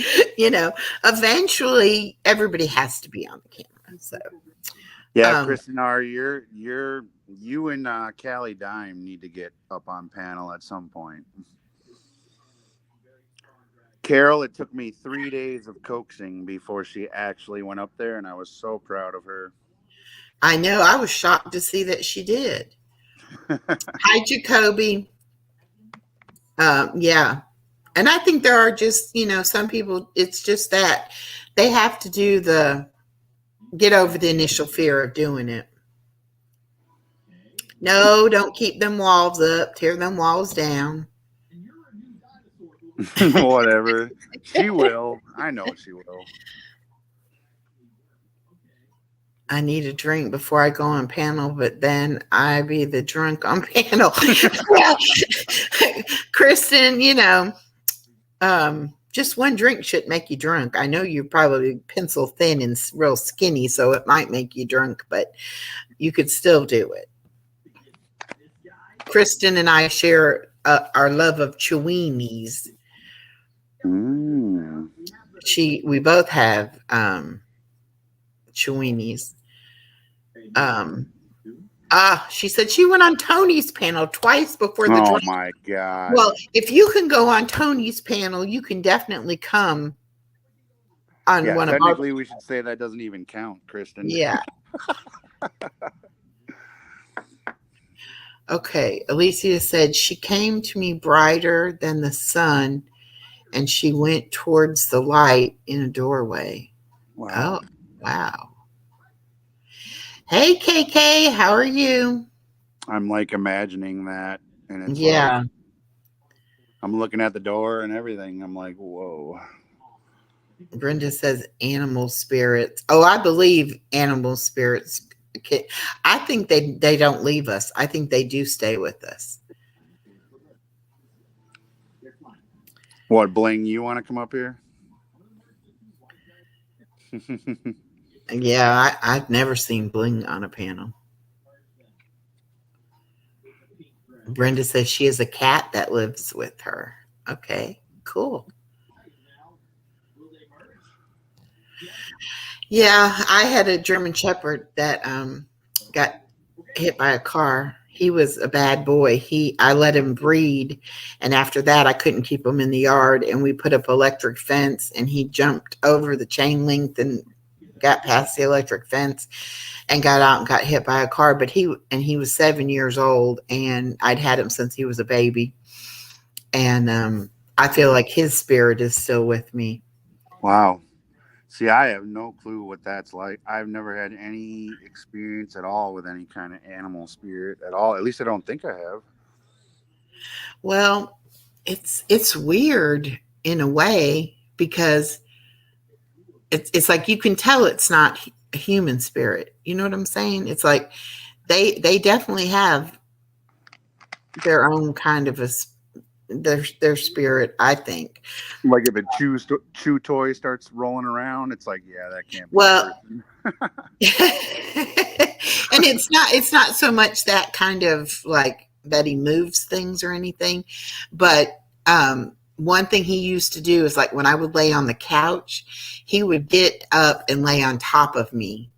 Eventually everybody has to be on the camera. So yeah, Kristen R, you and Callie Dime need to get up on panel at some point. Carol, it took me 3 days of coaxing before she actually went up there, and I was so proud of her. I know. I was shocked to see that she did. Hi, Jacoby. Yeah. And I think there are just, some people, it's just that they have to get over the initial fear of doing it. No, don't keep them walls up. Tear them walls down. Whatever. She will. I know she will. I need a drink before I go on panel, but then I be the drunk on panel. Kristen, just one drink shouldn't make you drunk. I know you're probably pencil thin and real skinny, so it might make you drunk, but you could still do it. Kristen and I share our love of Cheweenies. We both have Cheweenies. She said she went on Tony's panel twice before the Oh my God. Well, if you can go on Tony's panel, you can definitely come on one of our. Technically, we should say that doesn't even count, Kristen. Yeah. Okay. Alicia said she came to me brighter than the sun, and she went towards the light in a doorway. Wow. Oh, wow. Hey, KK, how are you? I'm like imagining that, and it's yeah. like, I'm looking at the door and everything. I'm like, whoa. Brenda says animal spirits. Oh, I believe animal spirits. I think they don't leave us. I think they do stay with us. What, Bling, you want to come up here? Yeah, I've never seen Bling on a panel. Brenda says she has a cat that lives with her. Okay, cool. Yeah, I had a German Shepherd that got hit by a car. He was a bad boy. I let him breed, and after that I couldn't keep him in the yard, and we put up electric fence, and he jumped over the chain link and got past the electric fence and got out and got hit by a car. But he was 7 years old, and I'd had him since he was a baby. And I feel like his spirit is still with me. Wow. See, I have no clue what that's like. I've never had any experience at all with any kind of animal spirit at all. At least I don't think I have. Well, it's weird in a way, because it's like you can tell it's not a human spirit. You know what I'm saying? It's like they definitely have their own kind of their spirit, I think. Like if a chew toy starts rolling around, it's like, yeah, that can't be. Well, and it's not so much that kind of like that he moves things or anything, but one thing he used to do is, like, when I would lay on the couch, he would get up and lay on top of me,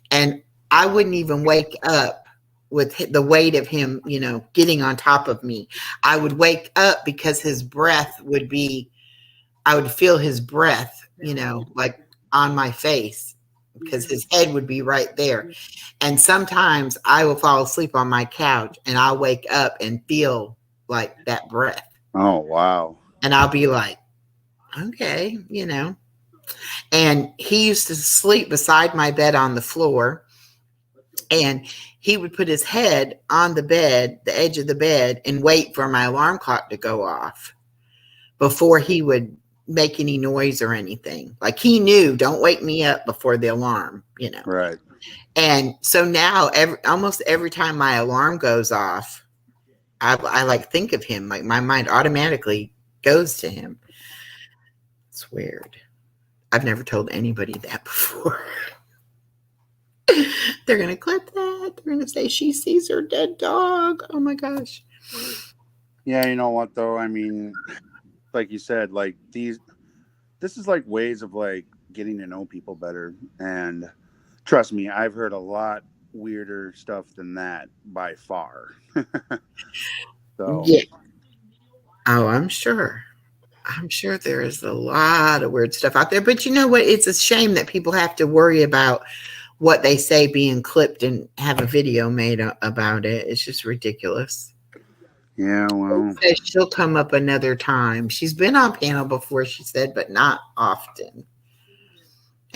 and I wouldn't even wake up with the weight of him, getting on top of me. I would wake up because I would feel his breath, like on my face, because his head would be right there. And sometimes I will fall asleep on my couch and I'll wake up and feel like that breath. Oh, wow. And I'll be like, okay, And he used to sleep beside my bed on the floor, and he would put his head on the bed, the edge of the bed, and wait for my alarm clock to go off before he would make any noise or anything. Like, he knew, don't wake me up before the alarm, Right. And so now almost every time my alarm goes off, I like think of him. Like, my mind automatically goes to him. It's weird. I've never told anybody that before. They're going to clip that. They're going to say she sees her dead dog. Oh my gosh. Yeah, you know what though? I mean, like you said, like this is like ways of like getting to know people better. And trust me, I've heard a lot weirder stuff than that by far. So yeah. Oh, I'm sure there is a lot of weird stuff out there. But you know what? It's a shame that people have to worry about what they say being clipped and have a video made about it. It's just ridiculous. Yeah, well, she'll come up another time. She's been on panel before, she said, but not often.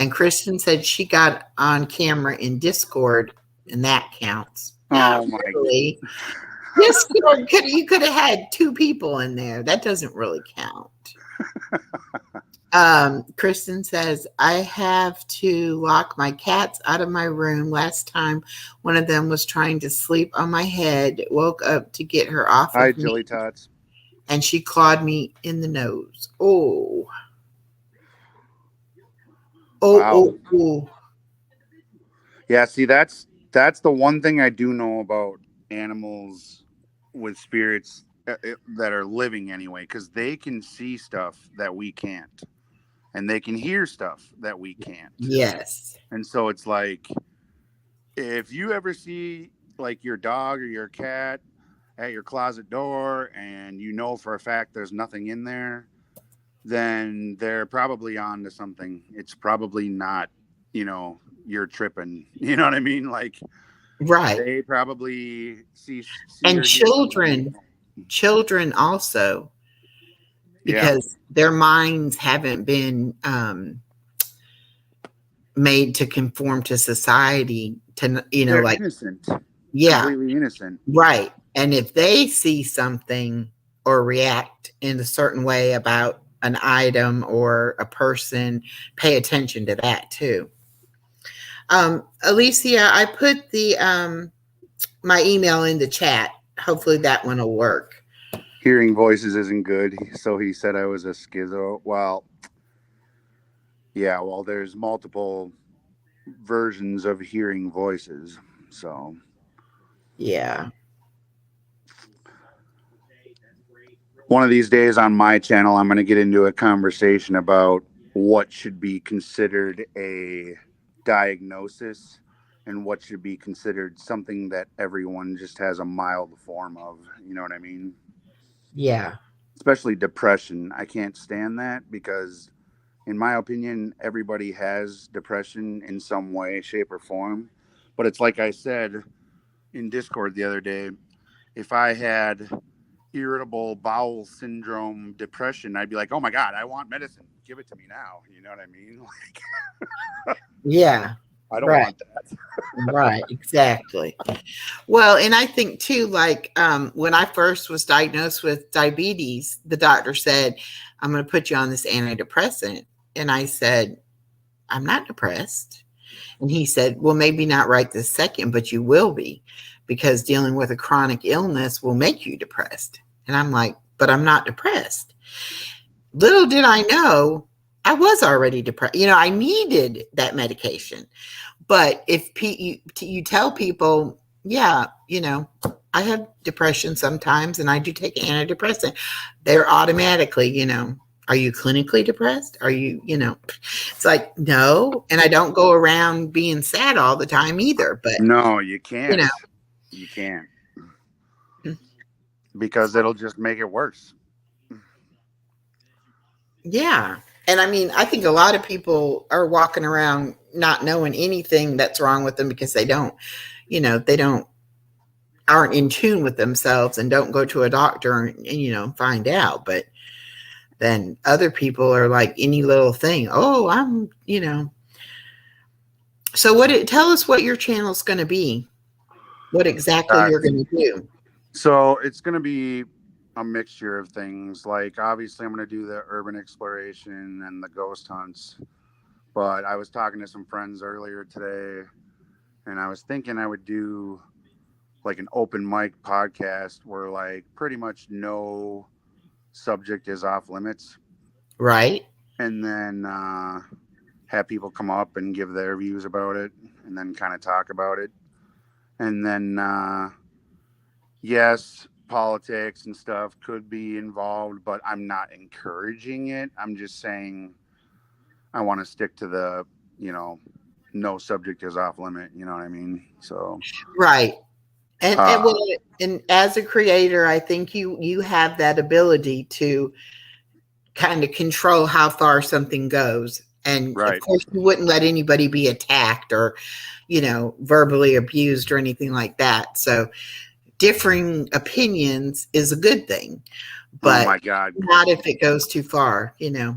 And Kristen said she got on camera in Discord, and that counts. Oh my really. Discord, you could have had 2 people in there. That doesn't really count. Kristen says, I have to lock my cats out of my room. Last time, one of them was trying to sleep on my head. Woke up to get her off Hi, of Jilly me, Tots. and she clawed me in the nose. Oh. Wow. Oh. Yeah, see, that's the one thing I do know about animals with spirits that are living anyway, because they can see stuff that we can't, and they can hear stuff that we can't. Yes. And so it's like, if you ever see like your dog or your cat at your closet door and you know for a fact there's nothing in there, then they're probably on to something. It's probably not, you're tripping. You know what I mean? Like, right. They probably see and children also, because their minds haven't been made to conform to society, to they're like innocent. Completely innocent. Right. And if they see something or react in a certain way about an item or a person, pay attention to that too. Alicia, I put the my email in the chat. Hopefully that one will work. Hearing voices isn't good, so he said I was a schizo. Well, yeah, well, there's multiple versions of hearing voices, so yeah. One of these days on my channel, I'm going to get into a conversation about what should be considered a diagnosis and what should be considered something that everyone just has a mild form of. You know what I mean? Yeah. Especially depression. I can't stand that because, in my opinion, everybody has depression in some way, shape, or form. But it's like I said in Discord the other day, if I had irritable bowel syndrome depression, I'd be like, oh my God, I want medicine. Give it to me now. You know what I mean? Like, Yeah. I don't Right. want that. Right. Exactly. Well, and I think too, like when I first was diagnosed with diabetes, the doctor said, I'm going to put you on this antidepressant. And I said, I'm not depressed. And he said, well, maybe not right this second, but you will be, because dealing with a chronic illness will make you depressed. And I'm like, but I'm not depressed. Little did I know I was already depressed. You know, I needed that medication. But if you tell people, yeah, you know, I have depression sometimes and I do take antidepressant, they're automatically, you know, are you clinically depressed? Are you, you know, it's like, no. And I don't go around being sad all the time either. But, No, you you can't. know, You can't. Because it'll just make it worse. yeah. And I mean, I think a lot of people are walking around not knowing anything that's wrong with them because they don't, you know, they don't aren't in tune with themselves and don't go to a doctor and you know find out. But then other people are like any little thing, oh, I'm, you know. So tell us what your channel's going to be, what exactly you're going to do. So it's going to be a mixture of things. Like, obviously, I'm going to do the urban exploration and the ghost hunts. But I was talking to some friends earlier today, and I was thinking I would do like an open mic podcast where, like, pretty much no subject is off limits. Right. And then have people come up and give their views about it and then kind of talk about it. And then, yes, politics and stuff could be involved, but I'm not encouraging it. I'm just saying I want to stick to the, you know, no subject is off limit. You know what I mean? So, Right. And well, and as a creator, I think you have that ability to kind of control how far something goes. And of right. course, you wouldn't let anybody be attacked or, you know, verbally abused or anything like that. So differing opinions is a good thing, Oh but my God. not if it goes too far, you know.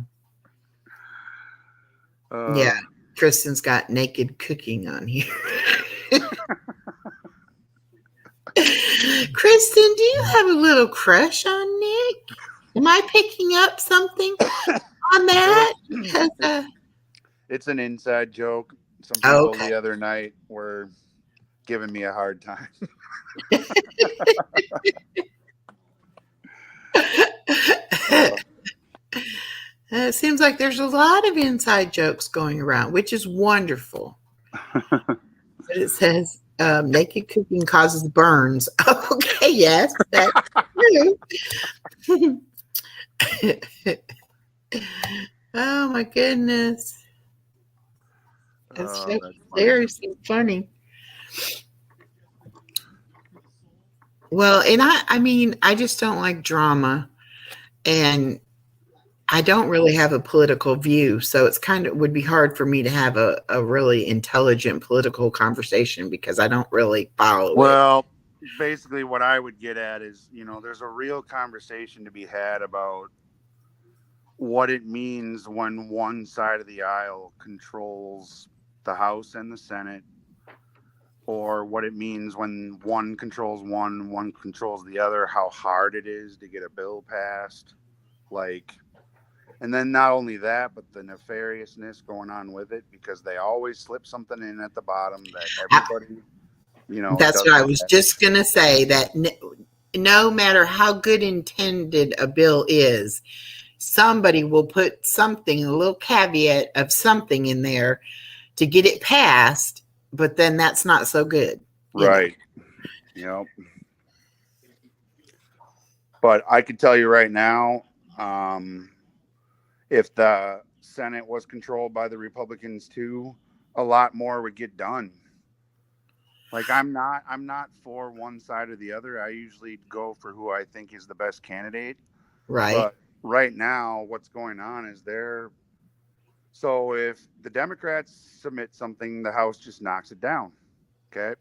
Yeah. Kristen's got naked cooking on here. Kristen, do you have a little crush on Nick? Am I picking up something on that? Because, It's an inside joke. Some people okay. the other night were giving me a hard time. It seems like there's a lot of inside jokes going around, which is wonderful. But it says naked cooking causes burns. Okay, yes, that's true. Oh my goodness. It's so seriously funny. Well, and I mean, I just don't like drama, and I don't really have a political view, so it's kind of would be hard for me to have a really intelligent political conversation because I don't really follow it. Well, basically what I would get at is, you know, there's a real conversation to be had about what it means when one side of the aisle controls the House and the Senate, or what it means when one controls one controls the other, how hard it is to get a bill passed. Like, and then not only that, but the nefariousness going on with it, because they always slip something in at the bottom that everybody, you know. That's what I was just going to say, that no matter how good intended a bill is, somebody will put something, a little caveat of something in there to get it passed, but then that's not so good. Right. Yep. But I can tell you right now, if the Senate was controlled by the Republicans too, a lot more would get done. Like I'm not for one side or the other. I usually go for who I think is the best candidate. Right. But right now, what's going on is so if the Democrats submit something, the House just knocks it down. Okay.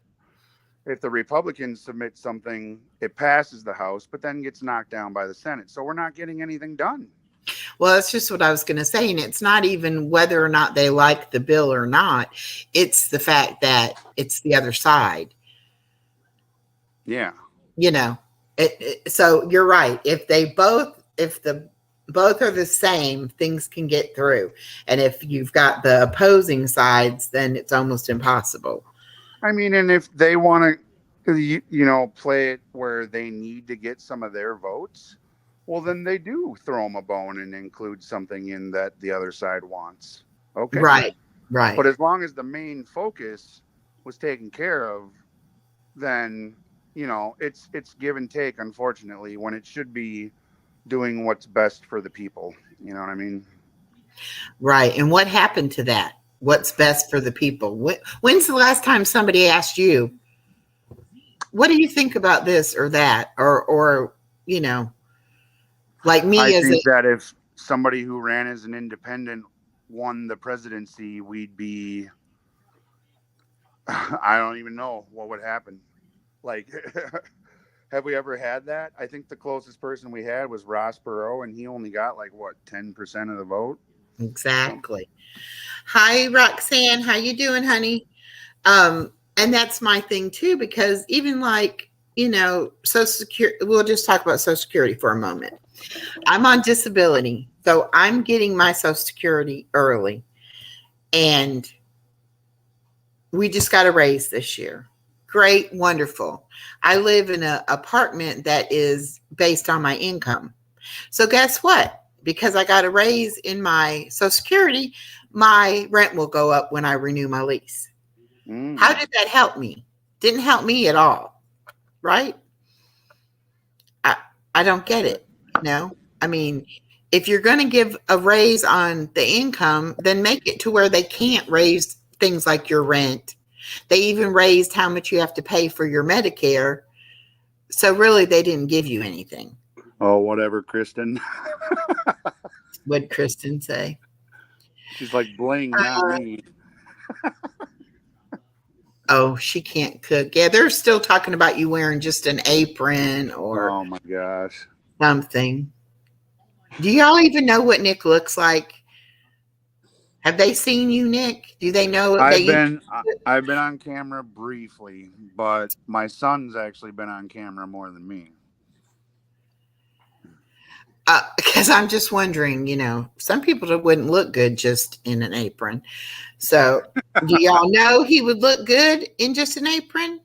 If the Republicans submit something, it passes the House, but then gets knocked down by the Senate. So we're not getting anything done. Well, that's just what I was going to say. And it's not even whether or not they like the bill or not. It's the fact that it's the other side. Yeah. So you're right. If the both are the same, things can get through. And if you've got the opposing sides, then it's almost impossible. I mean, and if they want to, play it where they need to get some of their votes, well, then they do throw them a bone and include something in that the other side wants. Okay. Right. Right. But as long as the main focus was taken care of, then, it's give and take, unfortunately, when it should be doing what's best for the people. You know what I mean? Right. And what happened to that? What's best for the people? When's the last time somebody asked you, what do you think about this or that? Or like me I as think that if somebody who ran as an independent won the presidency, we'd be, I don't even know what would happen. Like, have we ever had that? I think the closest person we had was Ross Perot, and he only got 10% of the vote. Exactly. Hi, Roxanne. How you doing, honey? And that's my thing too, because even Social Security, we'll just talk about Social Security for a moment. I'm on disability, so I'm getting my Social Security early, and we just got a raise this year. Great, wonderful. I live in an apartment that is based on my income. So guess what? Because I got a raise in my Social Security, my rent will go up when I renew my lease. How did that help me? Didn't help me at all, right? I don't get it. I mean, if you're going to give a raise on the income, then make it to where they can't raise things like your rent. They even raised how much you have to pay for your Medicare. So really, they didn't give you anything. Oh, whatever, Kristen. What'd Kristen say? She's like, bling, not me. Oh, she can't cook. Yeah, they're still talking about you wearing just an apron or Oh, my gosh. something. Do y'all even know what Nick looks like? Have they seen you, Nick? Do they know? I've been on camera briefly, but my son's actually been on camera more than me. Because I'm just wondering, some people wouldn't look good just in an apron. So do y'all know he would look good in just an apron?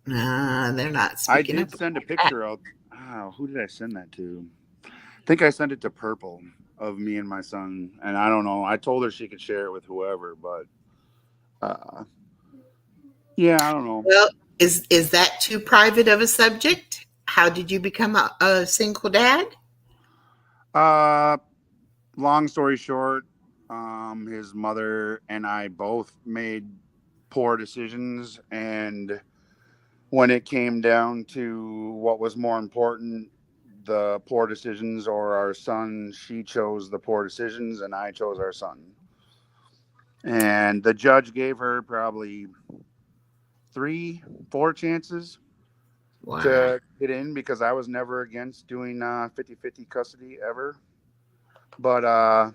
They're not speaking. I did send a picture out. Oh, who did I send that to? I think I sent it to Purple of me and my son. And I don't know. I told her she could share it with whoever, but yeah, I don't know. Well, is that too private of a subject? How did you become a single dad? Long story short, his mother and I both made poor decisions, and when it came down to what was more important, the poor decisions or our son, she chose the poor decisions and I chose our son. And the judge gave her probably 3-4 chances to get in, because I was never against doing 50-50 custody ever. But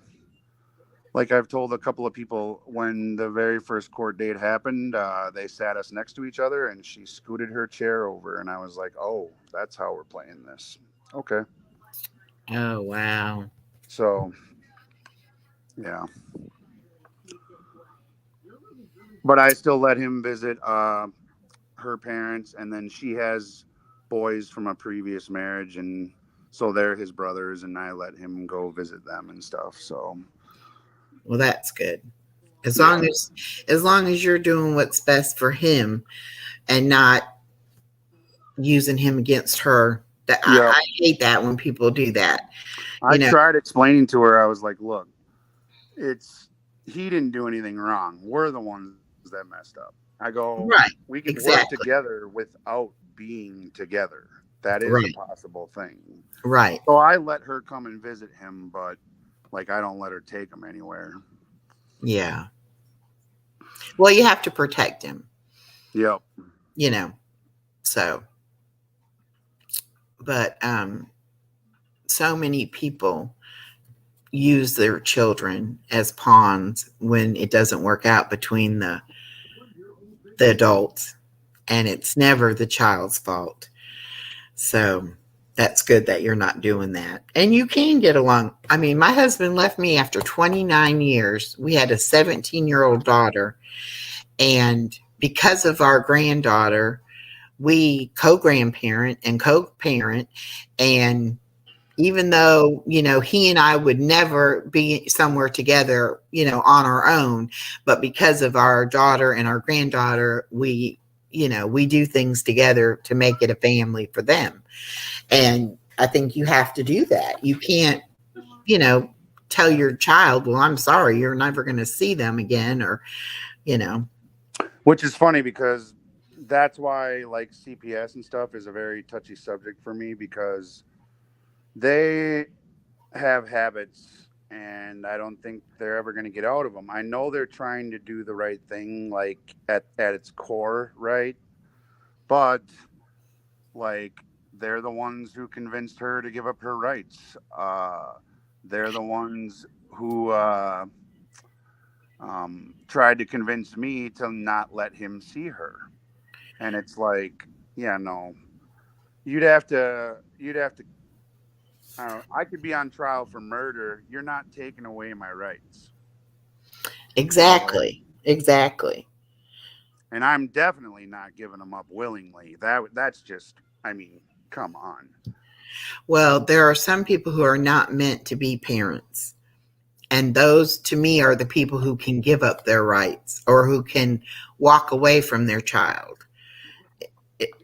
like I've told a couple of people, when the very first court date happened, they sat us next to each other and she scooted her chair over, and I was like, oh, that's how we're playing this. Okay. Oh, wow. So, yeah. But I still let him visit her parents, and then she has boys from a previous marriage, and so they're his brothers, and I let him go visit them and stuff. So, well, that's good. As long as you're doing what's best for him and not using him against her. I hate that when people do that. I tried explaining to her. I was like, look, he didn't do anything wrong. We're the ones that messed up. I go, Right. we can work Exactly. together without being together. That is a Right. possible thing. Right. So I let her come and visit him, but like I don't let her take him anywhere. Yeah. Well, you have to protect him, Yep. you know. So, but so many people use their children as pawns when it doesn't work out between the adults, and it's never the child's fault. So that's good that you're not doing that. And you can get along. I mean, my husband left me after 29 years. We had a 17-year-old daughter, and because of our granddaughter, we co-grandparent and co-parent. And even though, he and I would never be somewhere together, on our own, but because of our daughter and our granddaughter, we do things together to make it a family for them. And I think you have to do that. You can't, tell your child, well, I'm sorry, you're never going to see them again, or, Which is funny because that's why like CPS and stuff is a very touchy subject for me, because they have habits and I don't think they're ever going to get out of them. I know they're trying to do the right thing, like at its core, right? But like they're the ones who convinced her to give up her rights. They're the ones who tried to convince me to not let him see her. And it's like, yeah, no, you'd have to I could be on trial for murder. You're not taking away my rights. exactly. Exactly. And I'm definitely not giving them up willingly. That's just, I mean, come on. Well, there are some people who are not meant to be parents. And those, to me, are the people who can give up their rights or who can walk away from their child.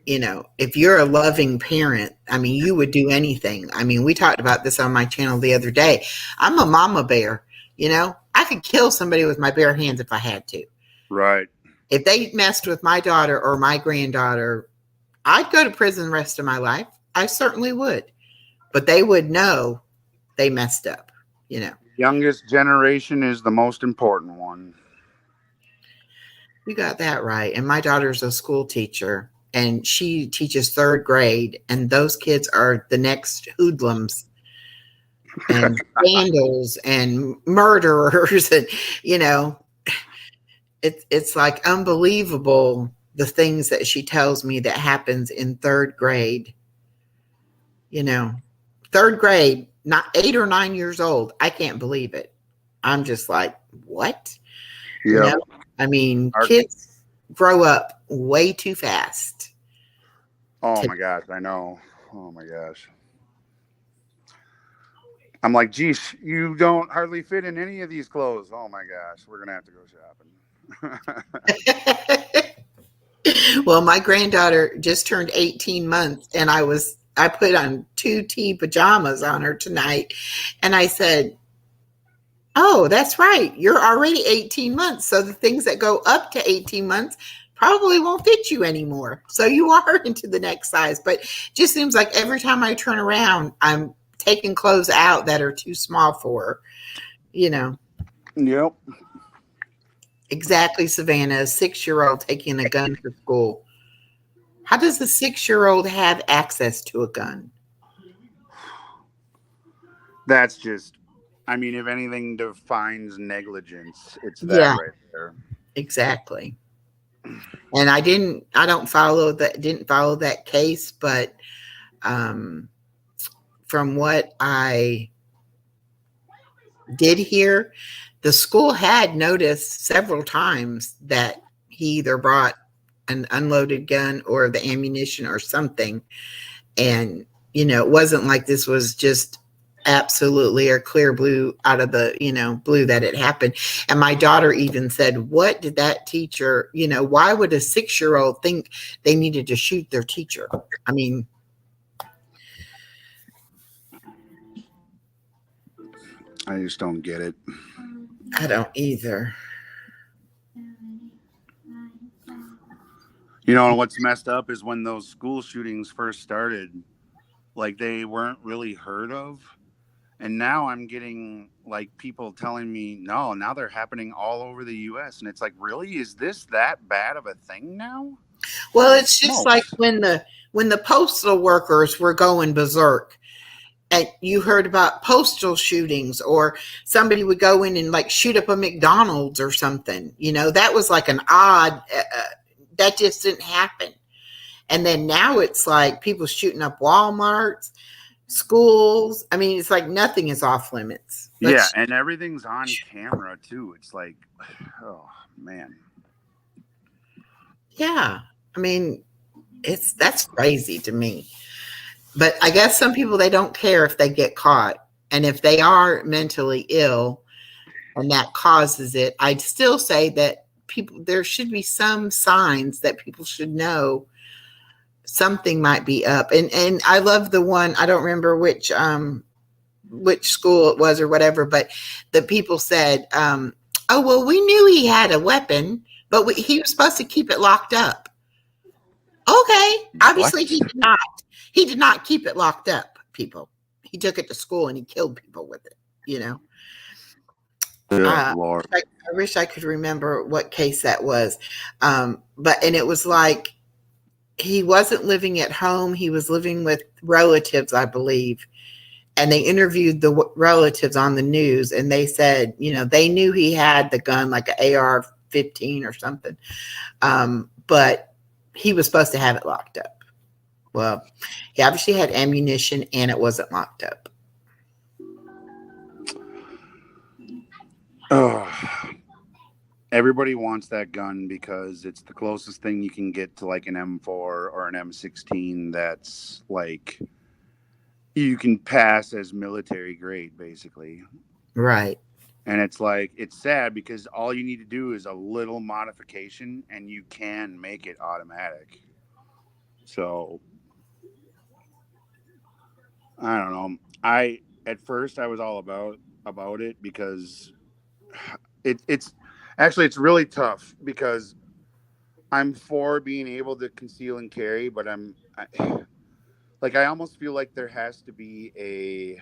If you're a loving parent, I mean, you would do anything. I mean, we talked about this on my channel the other day. I'm a mama bear. I could kill somebody with my bare hands if I had to. Right. If they messed with my daughter or my granddaughter, I'd go to prison the rest of my life. I certainly would. But they would know they messed up. Youngest generation is the most important one. You got that right. And my daughter's a school teacher, and she teaches third grade, and those kids are the next hoodlums and vandals and murderers. And, it's like unbelievable the things that she tells me that happens in third grade. Third grade, not 8 or 9 years old. I can't believe it. I'm just like, what? Yeah. I mean, kids grow up way too fast. Oh my gosh, I know. Oh my gosh. I'm like, geez, you don't hardly fit in any of these clothes. Oh my gosh, we're gonna have to go shopping. Well, my granddaughter just turned 18 months, and I put on 2 tea pajamas on her tonight, and I said, oh, that's right, you're already 18 months, so the things that go up to 18 months probably won't fit you anymore. So you are into the next size. But just seems like every time I turn around, I'm taking clothes out that are too small for her. Yep. Exactly, Savannah, a 6-year-old taking a gun to school. How does a 6-year-old have access to a gun? That's just, I mean, if anything defines negligence, it's that right there. Exactly. And didn't follow that case, but from what I did hear, the school had noticed several times that he either brought an unloaded gun or the ammunition or something. And, it wasn't like this was just absolutely a clear blue out of the, blue that it happened. And my daughter even said, what did that teacher, why would a 6-year-old think they needed to shoot their teacher? I mean, I just don't get it. I don't either. You know, what's messed up is when those school shootings first started, like they weren't really heard of. And now I'm getting like people telling me, no, now they're happening all over the US. And it's like, really? Is this that bad of a thing now? Well, it's just like Smokes. when the postal workers were going berserk, and you heard about postal shootings, or somebody would go in and like shoot up a McDonald's or something. That was like an odd. That just didn't happen. And then now it's like people shooting up Walmarts, schools. I mean, it's like nothing is off limits. Yeah, and everything's on camera too. It's like, oh man. Yeah. I mean, that's crazy to me. But I guess some people, they don't care if they get caught. And if they are mentally ill and that causes it, I'd still say that there should be some signs that people should know something might be up. And I love the one, I don't remember which school it was or whatever, but the people said, oh, well, we knew he had a weapon, but he was supposed to keep it locked up. Okay. Obviously he did not. He did not keep it locked up, people. He took it to school and he killed people with it, Lord. I wish I could remember what case that was. And it was like, he wasn't living at home. He was living with relatives, I believe. And they interviewed the relatives on the news, and they said, they knew he had the gun, like an AR-15 or something. But he was supposed to have it locked up. Well, he obviously had ammunition and it wasn't locked up. Oh, everybody wants that gun because it's the closest thing you can get to like an M4 or an M16 that's like you can pass as military grade, basically. Right. And it's like, it's sad because all you need to do is a little modification and you can make it automatic. So I don't know. At first I was all about it because it's actually, it's really tough because I'm for being able to conceal and carry, but I almost feel like there has to be a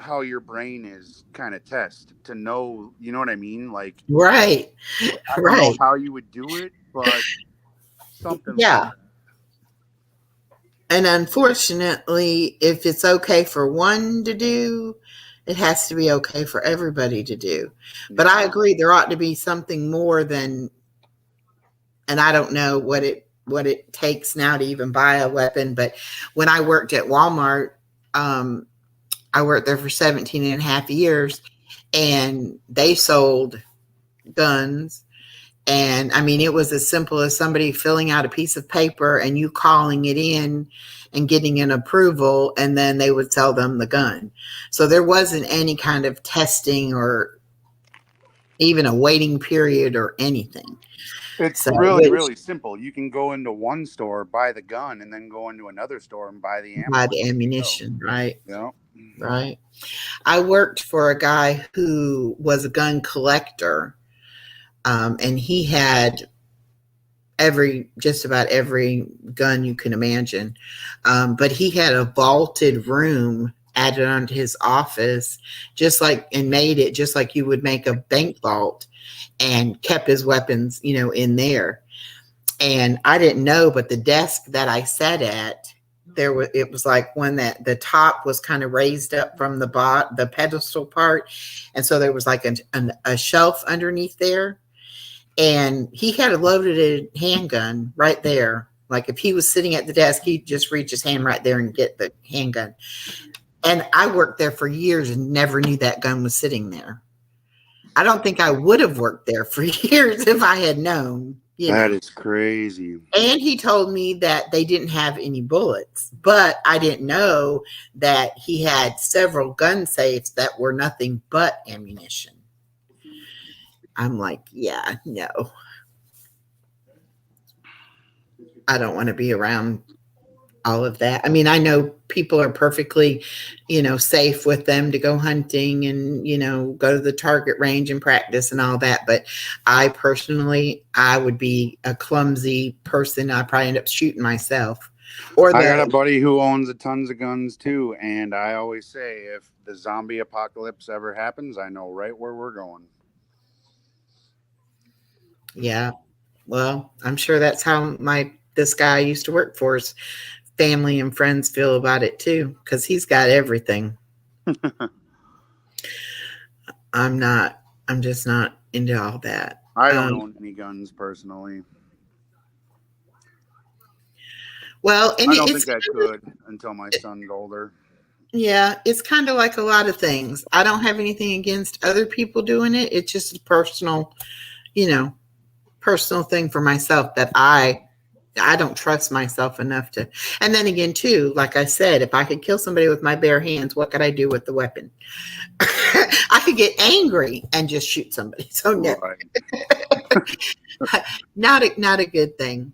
how your brain is kind of test to know, you know what I mean? Like, right. I don't know how you would do it, but something. Yeah. Like, and unfortunately, if it's okay for one to do, it has to be okay for everybody to do. But I agree, there ought to be something more than, and I don't know what it takes now to even buy a weapon. But when I worked at Walmart, I worked there for 17 and a half years, and they sold guns. And I mean, it was as simple as somebody filling out a piece of paper and you calling it in and getting an approval, and then they would sell them the gun. So there wasn't any kind of testing or even a waiting period or anything. It's really simple. You can go into one store, buy the gun, and then go into another store and buy the ammo. Buy the ammunition, right? Yeah. Right. I worked for a guy who was a gun collector. And he had just about every gun you can imagine. But he had a vaulted room added onto his office, and made it just like you would make a bank vault, and kept his weapons, in there. And I didn't know, but the desk that I sat at, it was like one that the top was kind of raised up from the pedestal part. And so there was like a shelf underneath there. And he had a loaded handgun right there. Like if he was sitting at the desk, he'd just reach his hand right there and get the handgun. And I worked there for years and never knew that gun was sitting there. I don't think I would have worked there for years if I had known. That is crazy. And he told me that they didn't have any bullets, but I didn't know that he had several gun safes that were nothing but ammunition. I'm like, yeah, no. I don't want to be around all of that. I mean, I know people are perfectly, safe with them to go hunting and, go to the target range and practice and all that. But I personally, I would be a clumsy person. I'd probably end up shooting myself. Or I got a buddy who owns a tons of guns too, and I always say if the zombie apocalypse ever happens, I know right where we're going. Yeah. Well, I'm sure that's how this guy I used to work for's family and friends feel about it too, because he's got everything. I'm just not into all that. I don't own any guns personally. Well, and I don't think I could until my son's older. Yeah, it's kind of like a lot of things. I don't have anything against other people doing it. It's just a personal thing for myself that I don't trust myself enough to. And then again, too, like I said, if I could kill somebody with my bare hands, what could I do with the weapon? I could get angry and just shoot somebody. So no, not a good thing.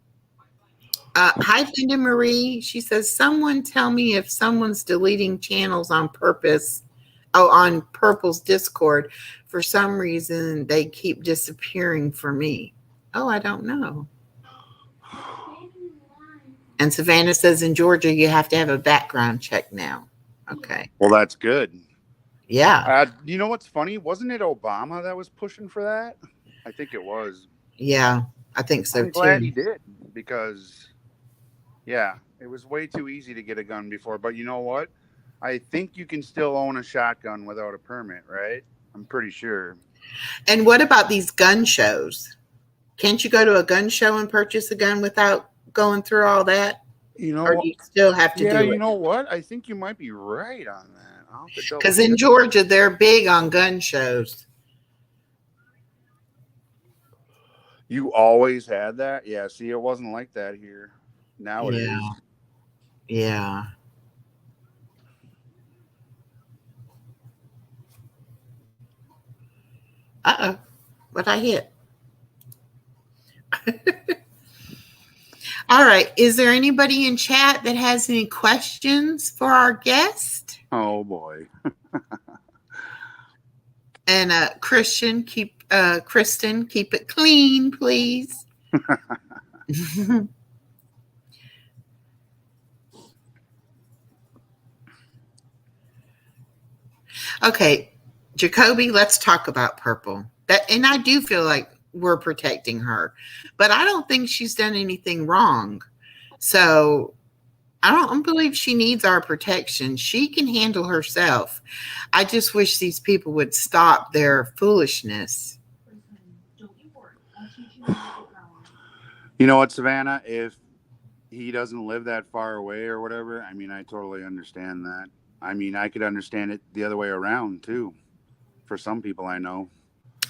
Hi, Linda Marie. She says, someone tell me if someone's deleting channels on purpose. Oh, on Purple's Discord. For some reason, they keep disappearing for me. Oh, I don't know. And Savannah says in Georgia, you have to have a background check now. Okay. Well, that's good. Yeah. You know what's funny? Wasn't it Obama that was pushing for that? I think it was. Yeah, I think so I'm glad too. he did because, yeah, it was way too easy to get a gun before. But you know what? I think you can still own a shotgun without a permit, right? I'm pretty sure. And what about these gun shows? Can't you go to a gun show and purchase a gun without going through all that? Or do you still have to do it? Yeah, you know what? I think you might be right on that. Because in Georgia, they're big on gun shows. You always had that? Yeah, see, it wasn't like that here. Now it is. Yeah. Uh-oh. What I hit? All right. Is there anybody in chat that has any questions for our guest? Oh, boy. And Kristen, keep it clean, please. Okay, Jacoby, let's talk about Purple. And I do feel like we're protecting her, but I don't think she's done anything wrong. So I don't believe she needs our protection. She can handle herself. I just wish these people would stop their foolishness. You know what, Savannah? If he doesn't live that far away or whatever, I mean, I totally understand that. I mean, I could understand it the other way around too. For some people I know.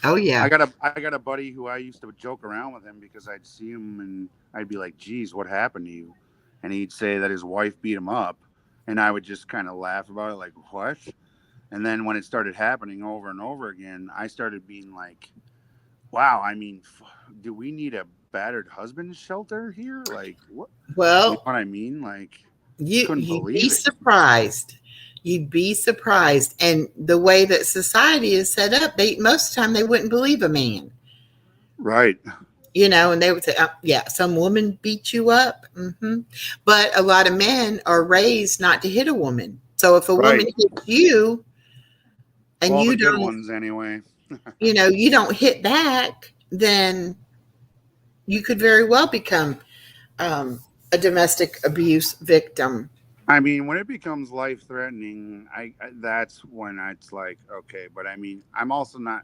Oh yeah. I got a buddy who I used to joke around with him because I'd see him and I'd be like, "Geez, what happened to you?" And he'd say that his wife beat him up, and I would just kind of laugh about it, like, "What?" And then when it started happening over and over again, I started being like, "Wow, I mean, do we need a battered husband shelter here? Like, what?" Well, you know what I mean? Like, you'd be surprised. You'd be surprised. And the way that society is set up, most of the time they wouldn't believe a man. Right. And they would say, yeah, some woman beat you up. Mm-hmm. But a lot of men are raised not to hit a woman. So if a woman hits you and you don't, good ones anyway. You don't hit back, then you could very well become a domestic abuse victim. I mean, when it becomes life-threatening, that's when it's like, okay. But I mean, I'm also not.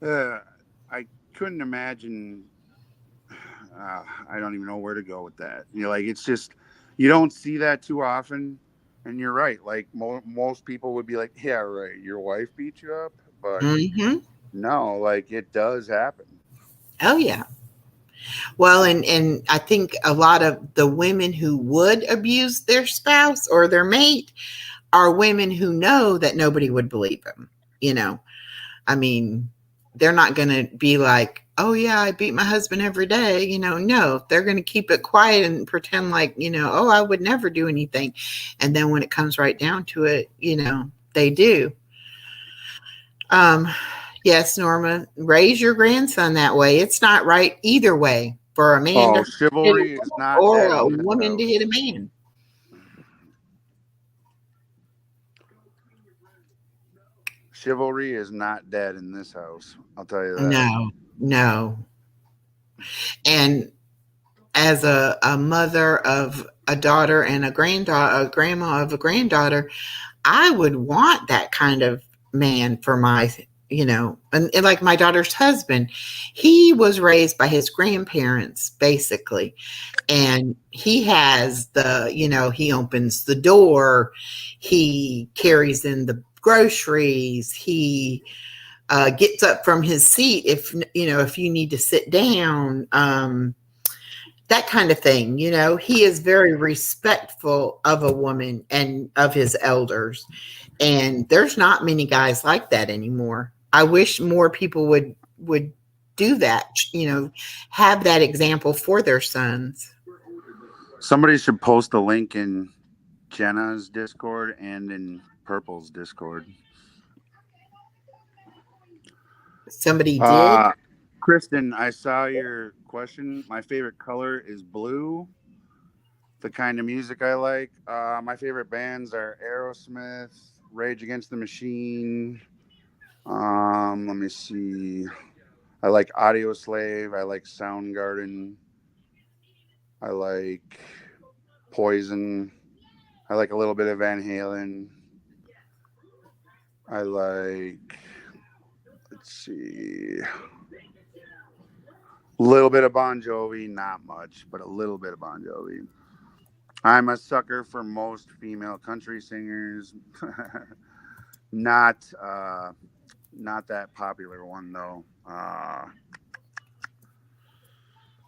I couldn't imagine. I don't even know where to go with that. Like it's just you don't see that too often, and you're right. Like most people would be like, "Yeah, right. Your wife beat you up," but no, like it does happen. Oh yeah. Well, and I think a lot of the women who would abuse their spouse or their mate are women who know that nobody would believe them. I mean, they're not going to be like, oh yeah, I beat my husband every day. No, they're going to keep it quiet and pretend like, oh, I would never do anything. And then when it comes right down to it, they do. Yes, Norma, raise your grandson that way. It's not right either way for a man to hit Chivalry a is woman not or dead a in this woman to house. hit a man. Chivalry is not dead in this house. I'll tell you that. No. And as a mother of a daughter and a granddaughter, a grandma of a granddaughter, I would want that kind of man for my, and like my daughter's husband, he was raised by his grandparents, basically. And he has he opens the door, he carries in the groceries, he gets up from his seat if you need to sit down, that kind of thing. He is very respectful of a woman and of his elders, and there's not many guys like that anymore. I wish more people would do that, have that example for their sons. Somebody should post a link in Jenna's Discord and in Purple's Discord. Somebody did. Kristen, I saw your question. My favorite color is blue. The kind of music I like. My favorite bands are Aerosmith, Rage Against the Machine. Let me see. I like Audioslave. I like Soundgarden. I like Poison. I like a little bit of Van Halen. I like, let's see, a little bit of Bon Jovi, not much, but a little bit of Bon Jovi. I'm a sucker for most female country singers. Not that popular one though.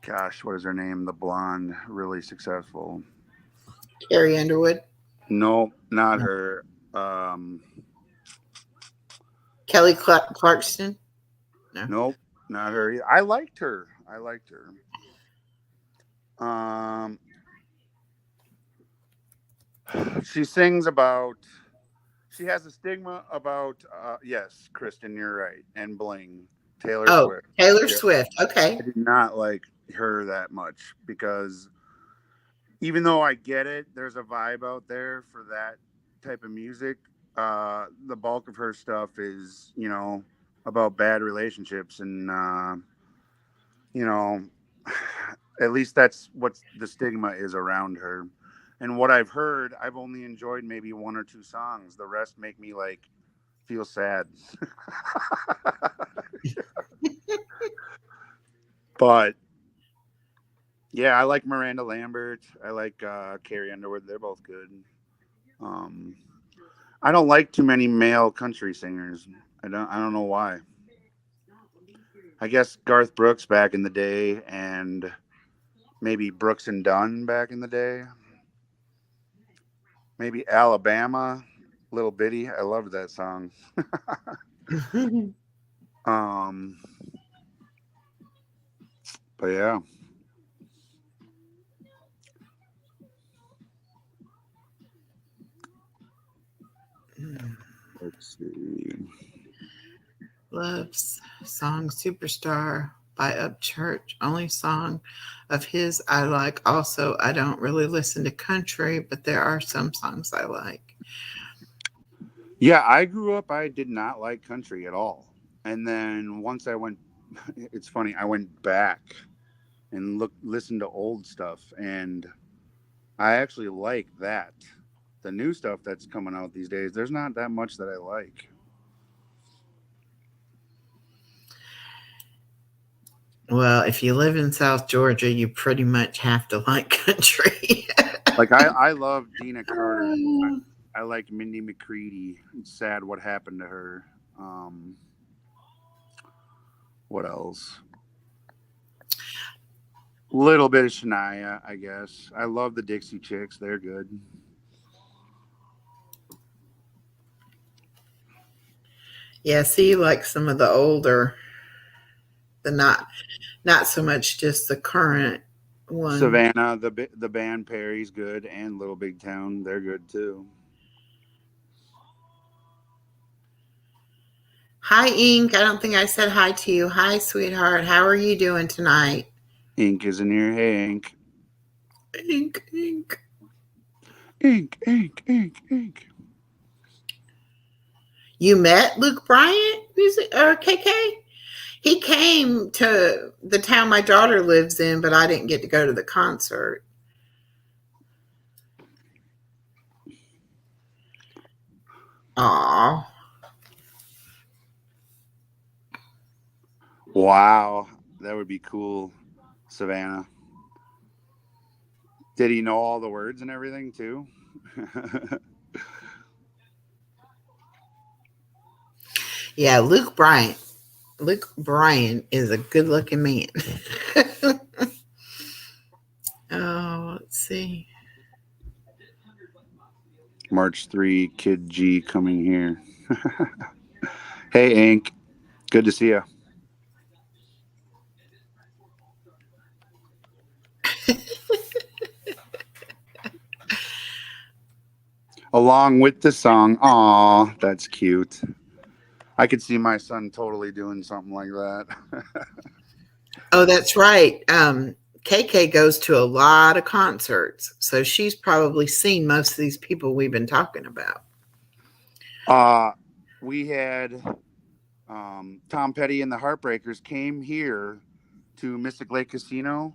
Gosh, what is her name? The blonde, really successful. Carrie Underwood. No, not her. Kelly Clarkson. No. Nope, not her. I liked her. She sings about. She has a stigma about. Yes, Kristen, you're right. And bling. Taylor Swift. Taylor Swift. Okay. I did not like her that much because even though I get it, there's a vibe out there for that type of music. The bulk of her stuff is, about bad relationships and, at least that's what the stigma is around her. And what I've heard, I've only enjoyed maybe one or two songs. The rest make me feel sad. But yeah, I like Miranda Lambert. I like Carrie Underwood. They're both good. I don't like too many male country singers. I don't know why. I guess Garth Brooks back in the day, and maybe Brooks and Dunn back in the day. Maybe Alabama, Little Bitty. I loved that song. But yeah. Let's see. Love's song Superstar by Upchurch. Only song of his I like. Also, I don't really listen to country, but there are some songs I like. Yeah, I grew up, I did not like country at all. And then once I went, it's funny, I went back and listened to old stuff, and I actually like that. The new stuff that's coming out these days, there's not that much that I like. Well, if you live in South Georgia, you pretty much have to like country. I love Dina Carter. I like Mindy McCready. It's sad what happened to her. What else? Little bit of Shania, I guess. I love the Dixie Chicks. They're good. Yeah, see, like some of the older The not so much just the current one. Savannah, the band Perry's good, and Little Big Town, they're good too. Hi, Ink. I don't think I said hi to you. Hi, sweetheart. How are you doing tonight? Ink is in here. Hey, Ink. Ink, Ink. Ink, Ink, Ink, Ink. You met Luke Bryant, or KK? He came to the town my daughter lives in, but I didn't get to go to the concert. Aw. Wow, that would be cool, Savannah. Did he know all the words and everything too? Yeah, Luke Bryant. Luke Bryan is a good-looking man. Oh, let's see. March 3, Kid G coming here. Hey, Ink. Good to see you. Along with the song. Aw, that's cute. I could see my son totally doing something like that. Oh, that's right. KK goes to a lot of concerts, so she's probably seen most of these people we've been talking about. We had Tom Petty and the Heartbreakers came here to Mystic Lake Casino,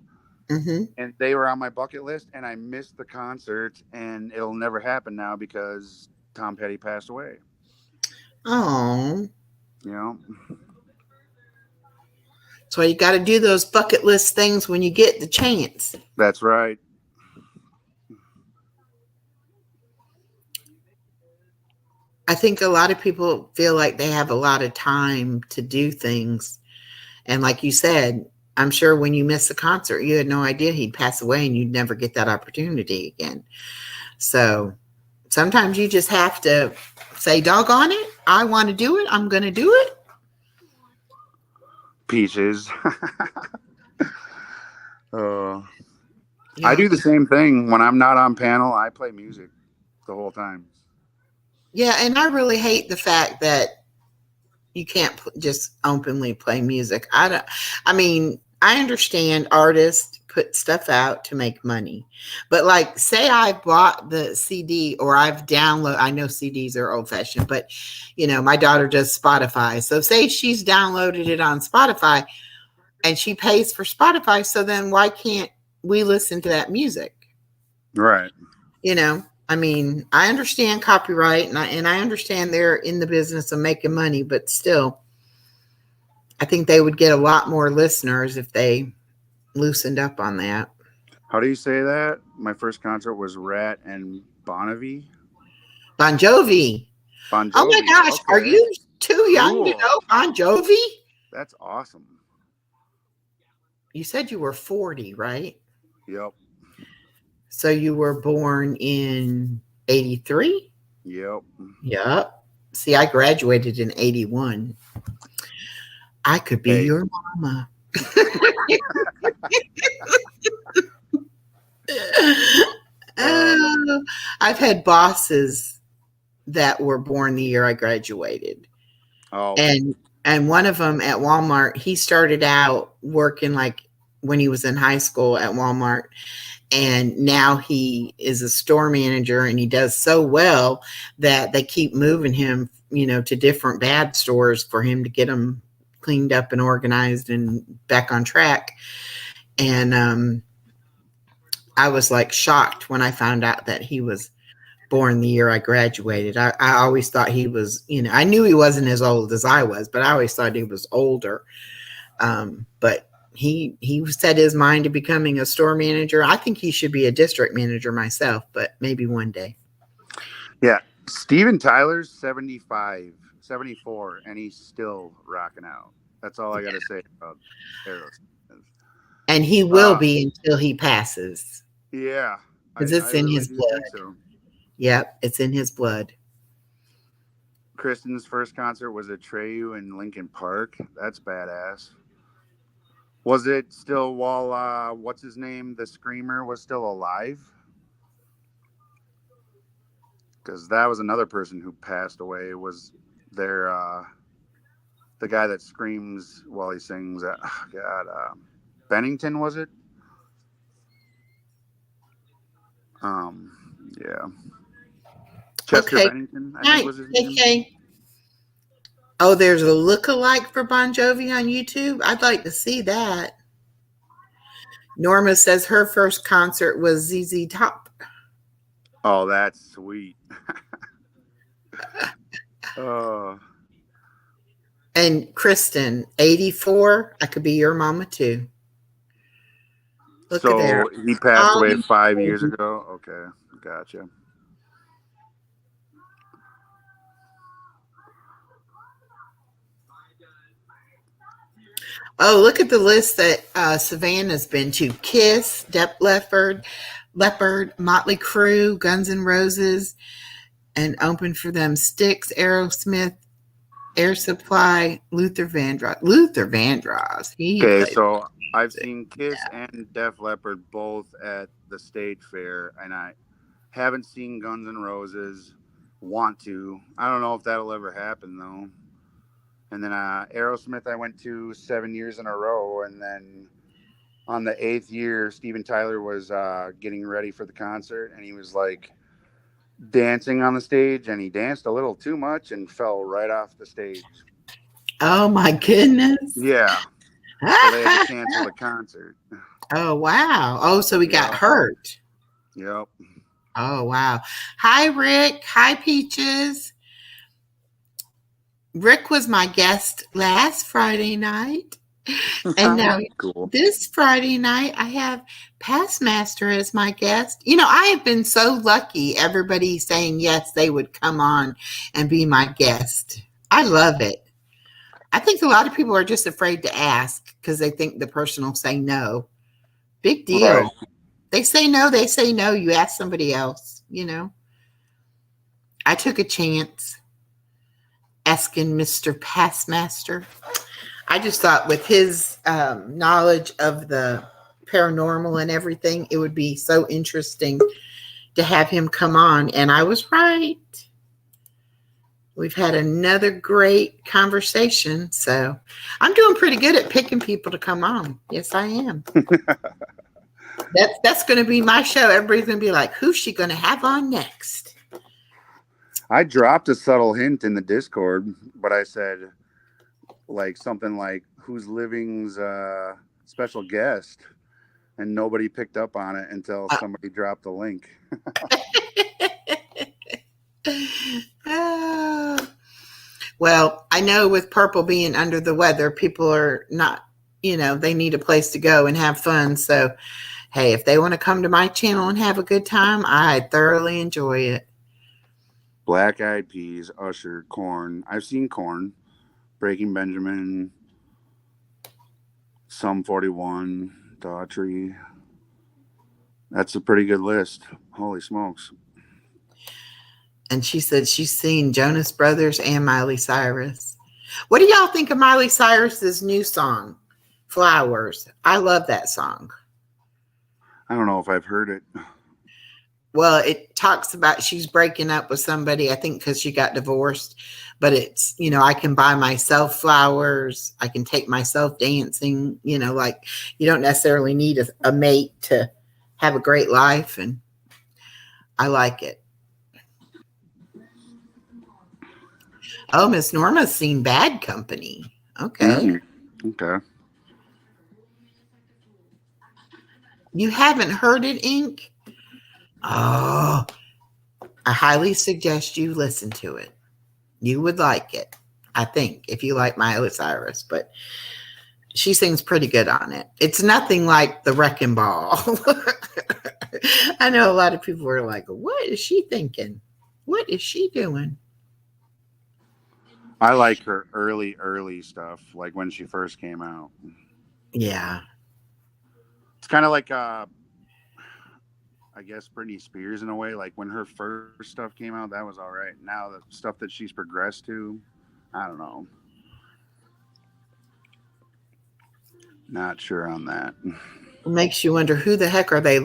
and they were on my bucket list, and I missed the concert, and it'll never happen now because Tom Petty passed away. Oh. You know? So you got to do those bucket list things when you get the chance. That's right. I think a lot of people feel like they have a lot of time to do things. And like you said, I'm sure when you missed the concert, you had no idea he'd pass away and you'd never get that opportunity again. So sometimes you just have to say, doggone it, I want to do it. I'm going to do it. Peaches. Yeah. I do the same thing. When I'm not on panel, I play music the whole time. Yeah, and I really hate the fact that you can't just openly play music. I understand artists put stuff out to make money, but like, say I bought the CD or I've downloaded. I know CDs are old fashioned, but my daughter does Spotify. So say she's downloaded it on Spotify, and she pays for Spotify. So then why can't we listen to that music? Right. I understand copyright and I understand they're in the business of making money, but still, I think they would get a lot more listeners if they loosened up on that. How do you say that? My first concert was Rat and Bon Jovi. Bon Jovi. Bon Jovi. Oh my gosh, okay. Are you too young to know Bon Jovi? That's awesome. You said you were 40, right? Yep. So you were born in 83? Yep. Yep. See, I graduated in 81. I could be your mama. I've had bosses that were born the year I graduated. Oh. And one of them at Walmart, he started out working like when he was in high school at Walmart. And now he is a store manager, and he does so well that they keep moving him, to different bad stores for him to get them cleaned up and organized and back on track. And I was like shocked when I found out that he was born the year I graduated. I always thought he was, I knew he wasn't as old as I was, but I always thought he was older. But he set his mind to becoming a store manager. I think he should be a district manager myself, but maybe one day. Yeah. Steven Tyler's 75, 74, and he's still rocking out. That's all I got to say about Aerosmith. And he will be until he passes. Yeah. Because it's in his blood. So. Yep, it's in his blood. Kristen's first concert was at Treyu in Lincoln Park. That's badass. Was it still while what's his name, the screamer, was still alive? Because that was another person who passed away. Was there the guy that screams while he sings? God, Bennington, was it? Yeah, Chester Okay. Bennington, I think Night, was his name. KK. Oh, there's a look-alike for Bon Jovi on YouTube. I'd like to see that. Norma says her first concert was ZZ Top. Oh, that's sweet. Oh. And Kristen, 84. I could be your mama too. Look at there. So he passed away 5 years ago. Okay, gotcha. Oh, look at the list that Savannah's been to: Kiss, Def Leppard, Motley Crue, Guns N' Roses, and open for them Styx, Aerosmith, Air Supply, Luther Vandross. Luther Vandross. Okay, so I've seen Kiss and Def Leppard both at the State Fair, and I haven't seen Guns N' Roses. Want to? I don't know if that'll ever happen though. And then Aerosmith, I went to 7 years in a row, and then on the 8th year, Steven Tyler was getting ready for the concert, and he was like dancing on the stage, and he danced a little too much and fell right off the stage. Oh my goodness. Yeah. So they had to cancel the concert. Oh wow. Oh, so he got hurt. Yep. Oh wow. Hi Rick. Hi Peaches. Rick was my guest last Friday night. And now cool. This Friday night, I have Passmaster as my guest. You know, I have been so lucky, everybody saying yes, they would come on and be my guest. I love it. I think a lot of people are just afraid to ask because they think the person will say no. Big deal. Right. They say no, they say no. You ask somebody else, you know. I took a chance asking Mr. Passmaster. I just thought with his knowledge of the paranormal and everything, it would be so interesting to have him come on. And I was right. We've had another great conversation. So I'm doing pretty good at picking people to come on. Yes, I am. That's going to be my show. Everybody's going to be like, who's she going to have on next? I dropped a subtle hint in the Discord, but I said like something like who's living's special guest, and nobody picked up on it until somebody dropped the link. Well, I know with Purple being under the weather, people are not, you know, they need a place to go and have fun. So, hey, if they want to come to my channel and have a good time, I thoroughly enjoy it. Black Eyed Peas, Usher, Korn. I've seen Korn, Breaking Benjamin, Sum 41, Daughtry. That's a pretty good list. Holy smokes. And she said she's seen Jonas Brothers and Miley Cyrus. What do y'all think of Miley Cyrus's new song, Flowers? I love that song. I don't know if I've heard it. Well, it talks about she's breaking up with somebody, I think because she got divorced. But it's, you know, I can buy myself flowers. I can take myself dancing. You know, like you don't necessarily need a mate to have a great life. And I like it. Oh, Miss Norma's seen Bad Company. Okay. Okay. You haven't heard it, Ink? Oh, I highly suggest you listen to it. You would like it, I think, if you like Miley Cyrus, but she sings pretty good on it. It's nothing like the Wrecking Ball. I know a lot of people are like, what is she thinking? What is she doing? I like her early stuff, like when she first came out. Yeah. It's kind of like I guess Britney Spears in a way. Like when her first stuff came out, that was all right. Now the stuff that she's progressed to, I don't know. Not sure on that. It makes you wonder who the heck are they,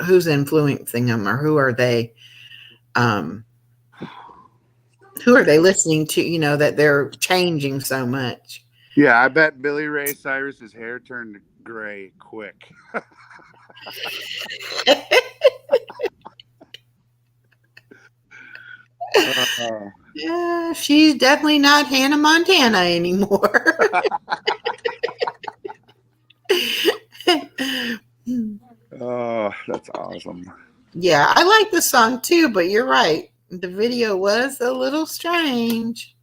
who's influencing them, or um who are they listening to, that they're changing so much. Yeah, I bet Billy Ray Cyrus's hair turned gray quick. Yeah, she's definitely not Hannah Montana anymore. Oh, that's awesome. Yeah, I like the song too, but you're right. The video was a little strange.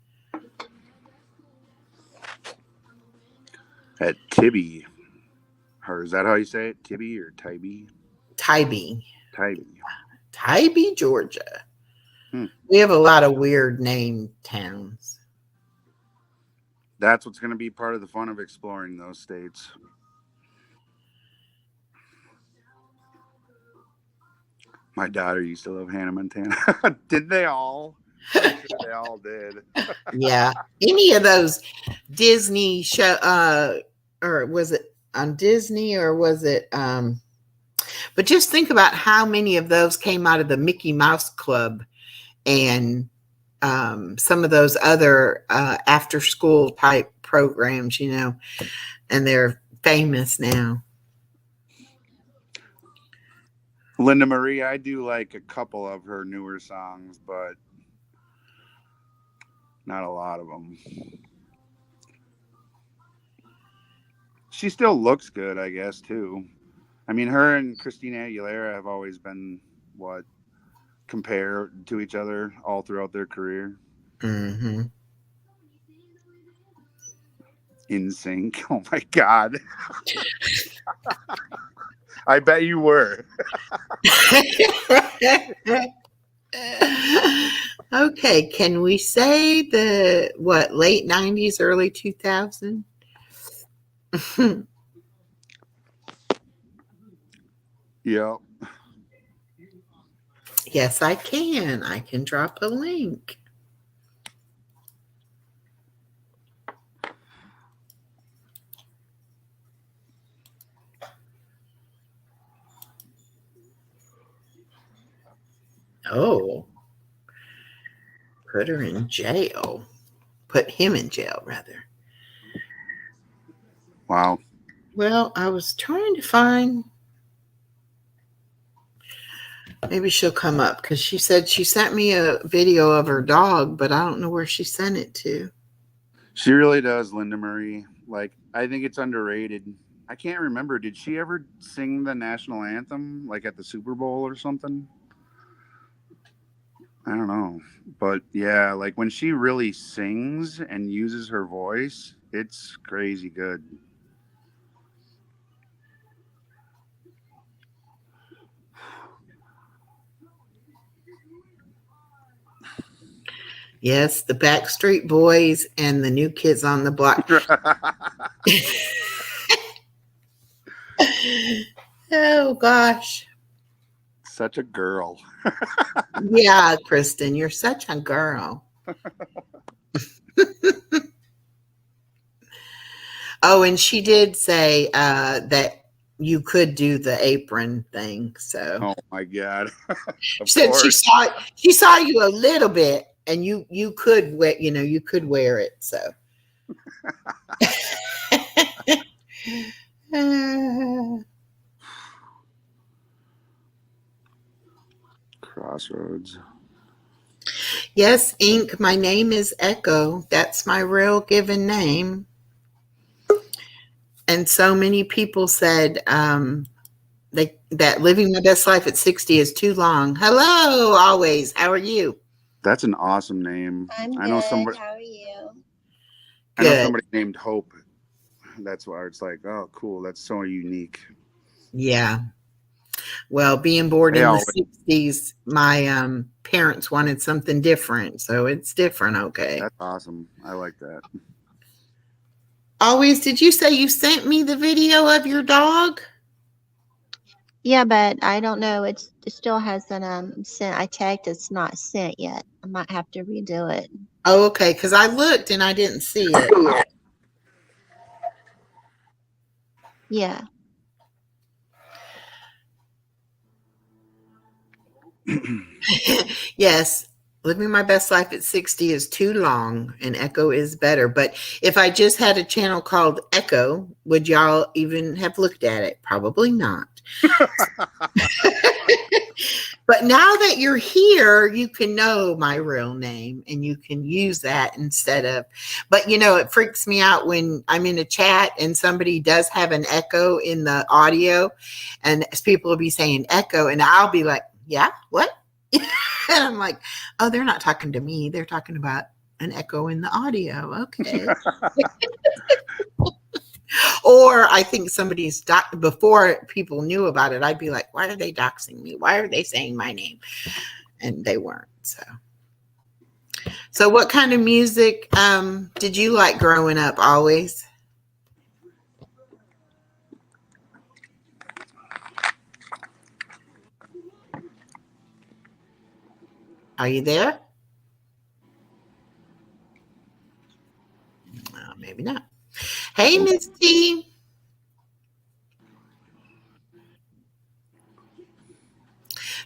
At Tibby. Or is that how you say it? Tibby or Tybee? Tybee. Tybee. Tybee, Georgia. We have a lot of weird named towns. That's what's going to be part of the fun of exploring those states. My daughter used to love Hannah Montana. Did they all? I'm sure they all did. Yeah. Any of those Disney show, or was it on Disney, or was it but just think about how many of those came out of the Mickey Mouse Club and some of those other after school type programs, and they're famous now. Linda Marie, I do like a couple of her newer songs, but not a lot of them. She still looks good, I guess, too. I mean, her and Christina Aguilera have always been compared to each other all throughout their career. Mm-hmm. In sync. Oh my God. I bet you were. Okay, can we say the late 90s, early 2000s? Yep. Yes, I can. I can drop a link. Oh, put her in jail. Put him in jail, rather. Wow. Well, I was trying to find. Maybe she'll come up, because she said she sent me a video of her dog, but I don't know where she sent it to. She really does, Linda Marie. Like, I think it's underrated. I can't remember. Did she ever sing the national anthem, like at the Super Bowl or something? I don't know. But yeah, like when she really sings and uses her voice, it's crazy good. Yes, the Backstreet Boys and the New Kids on the Block. Oh, gosh. Such a girl. Yeah, Kristen, you're such a girl. Oh, and she did say that you could do the apron thing. So, oh my God. she said she saw you a little bit, and you could wear, you could wear it. So, Crossroads. Yes, Ink. My name is Echo. That's my real given name. And so many people said that living my best life at 60 is too long. Hello, always. How are you? That's an awesome name. I'm good. I know somebody. How are you? I know Good. somebody named Hope. That's why it's like, oh, cool. That's so unique. Yeah. Well, being born They in always- the 60s, my parents wanted something different. So it's different. Okay. That's awesome. I like that. Always, did you say you sent me the video of your dog? Yeah, but I don't know. It still hasn't sent. I checked. It's not sent yet. I might have to redo it. Oh, okay. Because I looked and I didn't see it. Yeah. Yes, living my best life at 60 is too long and Echo is better. But if I just had a channel called Echo, would y'all even have looked at it? Probably not. But now that you're here, you can know my real name and you can use that instead of, but it freaks me out when I'm in a chat and somebody does have an echo in the audio and people will be saying echo and I'll be like, yeah, what? And I'm like, oh, they're not talking to me. They're talking about an echo in the audio. Okay. Or I think somebody's before people knew about it, I'd be like, why are they doxing me? Why are they saying my name? And they weren't. So what kind of music did you like growing up always? Are you there? Maybe not. Hey, Miss T.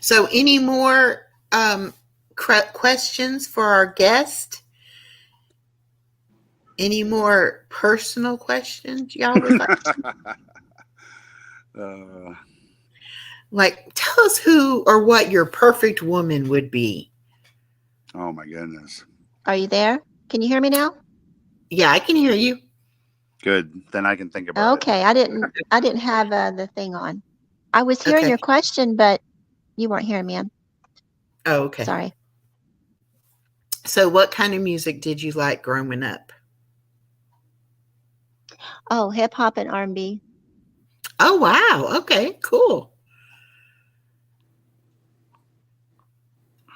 So any more questions for our guest? Any more personal questions y'all would like? Like, tell us who or what your perfect woman would be. Oh my goodness. Are you there? Can you hear me now? Yeah, I can hear you. Good. Then I can think about it. Okay, I didn't have the thing on. I was hearing your question, but you weren't hearing me. Oh, okay. Sorry. So what kind of music did you like growing up? Oh, hip hop and R&B. Oh, wow. Okay, cool.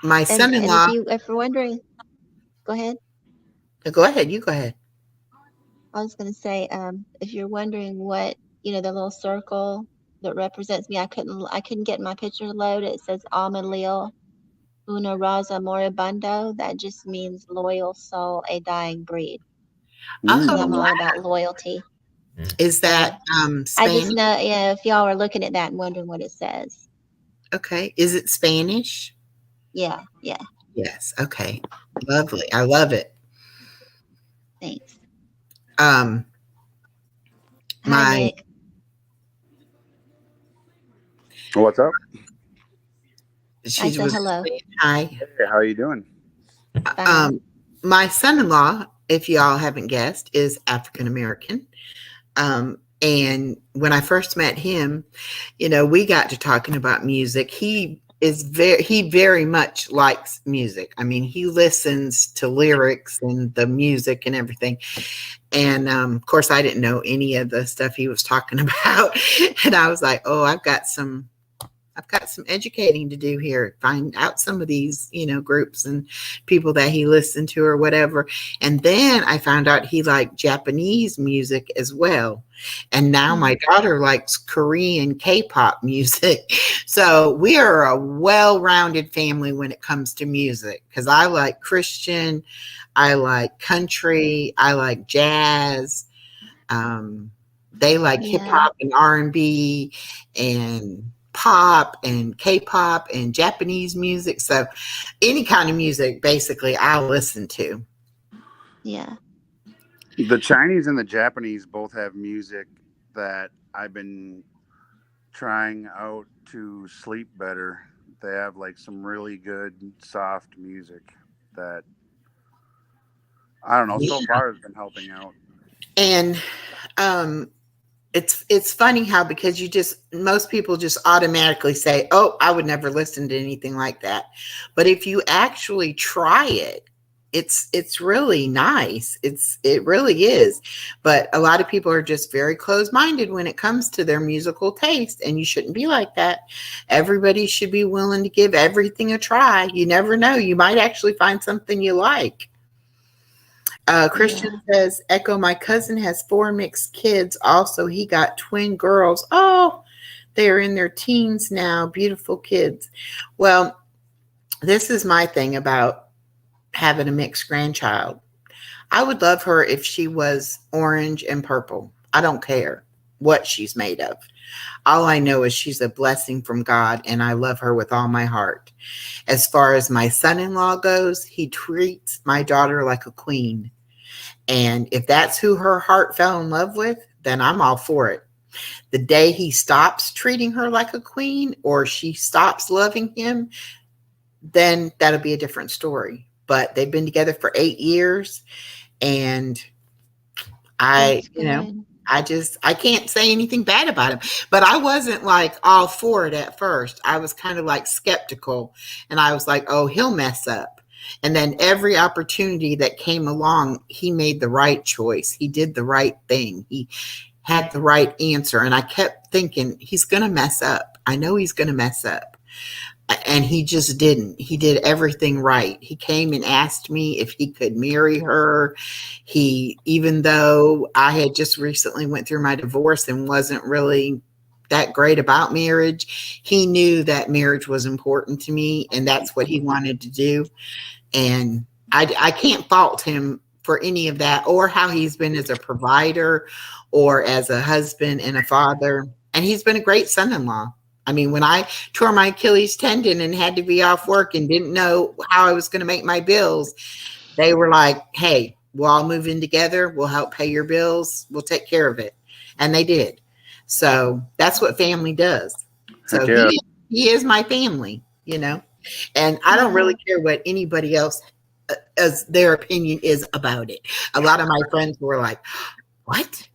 My son-in-law. And if you're wondering, go ahead. Go ahead. You go ahead. I was going to say, if you're wondering what, the little circle that represents me, I couldn't get my picture to load. It says Alma Leo Una Raza Moribundo. That just means loyal soul, a dying breed. Oh, I'm all about loyalty. Is that Spanish? I just know, if y'all are looking at that and wondering what it says. Okay. Is it Spanish? Yeah. Yes. Okay. Lovely. I love it. Thanks. Hi, Nick. What's up? I said hello. Hi. Hey, how are you doing? My son-in-law, if y'all haven't guessed, is African American. And when I first met him, we got to talking about music. He very much likes music. I mean, he listens to lyrics and the music and everything. And of course, I didn't know any of the stuff he was talking about. And I was like, oh, I've got some educating to do here. Find out some of these, groups and people that he listened to or whatever. And then I found out he liked Japanese music as well. And now my daughter likes Korean K-pop music. So we are a well-rounded family when it comes to music, because I like Christian, I like country, I like jazz. They like hip-hop and R&B and pop and K-pop and Japanese music. So any kind of music, basically, I'll listen to. Yeah. The Chinese and the Japanese both have music that I've been trying out to sleep better. They have like some really good soft music that, I don't know, so far has been helping out. And it's funny how, because most people just automatically say, oh, I would never listen to anything like that. But if you actually try it, it's really nice. It really is. But a lot of people are just very closed-minded when it comes to their musical taste, and you shouldn't be like that. Everybody should be willing to give everything a try. You never know. You might actually find something you like. Christian says, Echo, my cousin has 4 mixed kids. Also, he got twin girls. Oh, they're in their teens now. Beautiful kids. Well, this is my thing about having a mixed grandchild. I would love her if she was orange and purple. I don't care. what she's made of. All I know is she's a blessing from God, and I love her with all my heart. As far as my son-in-law goes, he treats my daughter like a queen. And if that's who her heart fell in love with, then I'm all for it. The day he stops treating her like a queen or she stops loving him, then that'll be a different story. But they've been together for 8 years, and I can't say anything bad about him. But I wasn't like all for it at first. I was kind of like skeptical, and I was like, oh, he'll mess up. And then every opportunity that came along, he made the right choice. He did the right thing. He had the right answer. And I kept thinking, he's going to mess up. I know he's going to mess up. And he just didn't. He did everything right. He came and asked me if he could marry her. Even though I had just recently went through my divorce and wasn't really that great about marriage, he knew that marriage was important to me, and that's what he wanted to do. And I can't fault him for any of that, or how he's been as a provider or as a husband and a father. And he's been a great son-in-law. I mean, when I tore my Achilles tendon and had to be off work and didn't know how I was going to make my bills, they were like, hey, we'll all move in together. We'll help pay your bills. We'll take care of it. And they did. So that's what family does. So yeah. he is my family, and I don't really care what anybody else as their opinion is about it. A lot of my friends were like, what?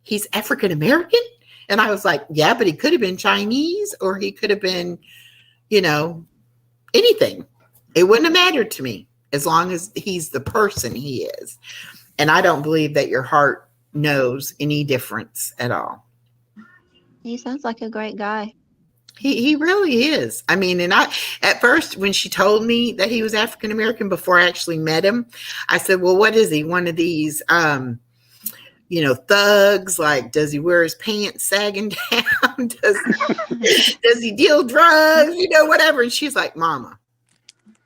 He's African American? And I was like, yeah, but he could have been Chinese, or he could have been, anything. It wouldn't have mattered to me as long as he's the person he is. And I don't believe that your heart knows any difference at all. He sounds like a great guy. He really is. I mean, and at first, when she told me that he was African American before I actually met him, I said, well, what is he? One of these thugs? Like, does he wear his pants sagging down? Does he deal drugs? Whatever. And she's like, Mama,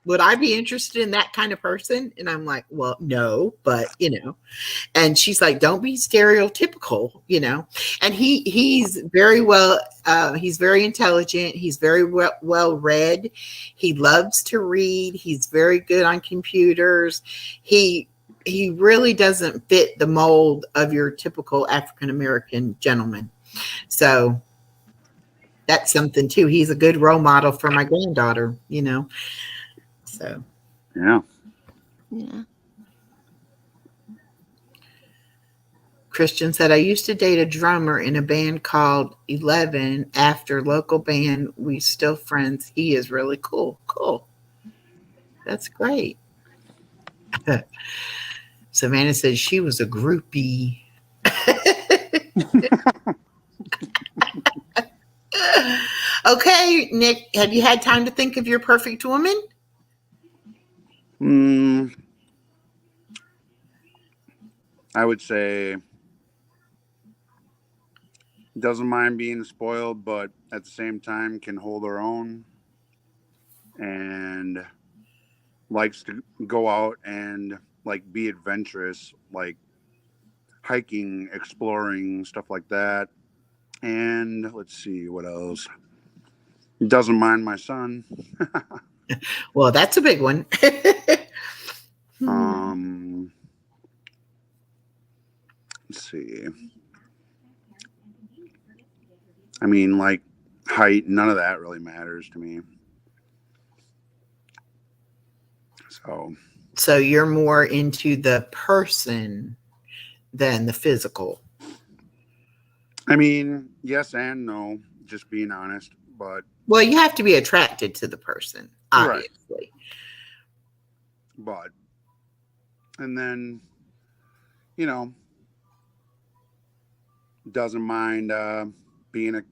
would I be interested in that kind of person? And I'm like, well, no, but and she's like, don't be stereotypical, and he's very well, he's very intelligent. He's very well read. He loves to read. He's very good on computers. He really doesn't fit the mold of your typical African-American gentleman. So that's something too. He's a good role model for my granddaughter, So, yeah. Christian said, I used to date a drummer in a band called 11. After local band, we still friends. He is really cool. Cool. That's great. Savannah said she was a groupie. Okay, Nick, have you had time to think of your perfect woman? I would say doesn't mind being spoiled, but at the same time can hold her own and likes to go out and be adventurous, like hiking, exploring, stuff like that. And let's see what else. Doesn't mind my son. Well, that's a big one. Let's see. I mean, height, none of that really matters to me. So you're more into the person than the physical. I mean, yes and no, just being honest, but well, you have to be attracted to the person, obviously. Right. But and then doesn't mind being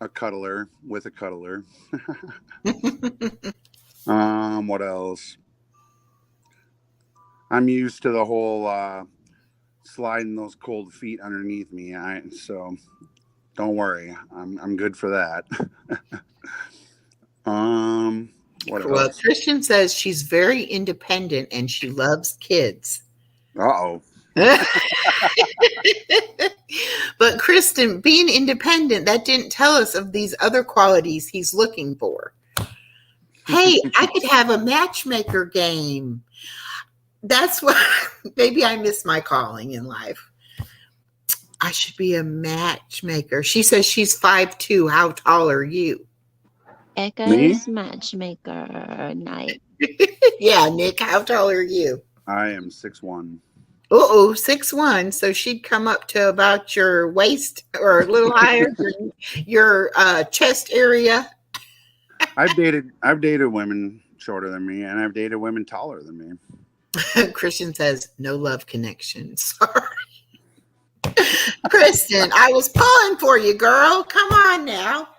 a cuddler with a cuddler. What else? I'm used to the whole sliding those cold feet underneath me. So don't worry, I'm good for that. What well, else? Christian says she's very independent and she loves kids. Uh-oh. But Kristen, being independent, that didn't tell us of these other qualities he's looking for. Hey, I could have a matchmaker game. That's what maybe I miss my calling in life. I should be a matchmaker. She says she's 5'2". How tall are you? Echoes matchmaker night. Yeah, Nick, how tall are you? I am 6'1". 6'1". So she'd come up to about your waist or a little higher than your chest area. I've dated women shorter than me, and I've dated women taller than me. Christian says, no love connection. Sorry. Kristen, I was pulling for you, girl. Come on now.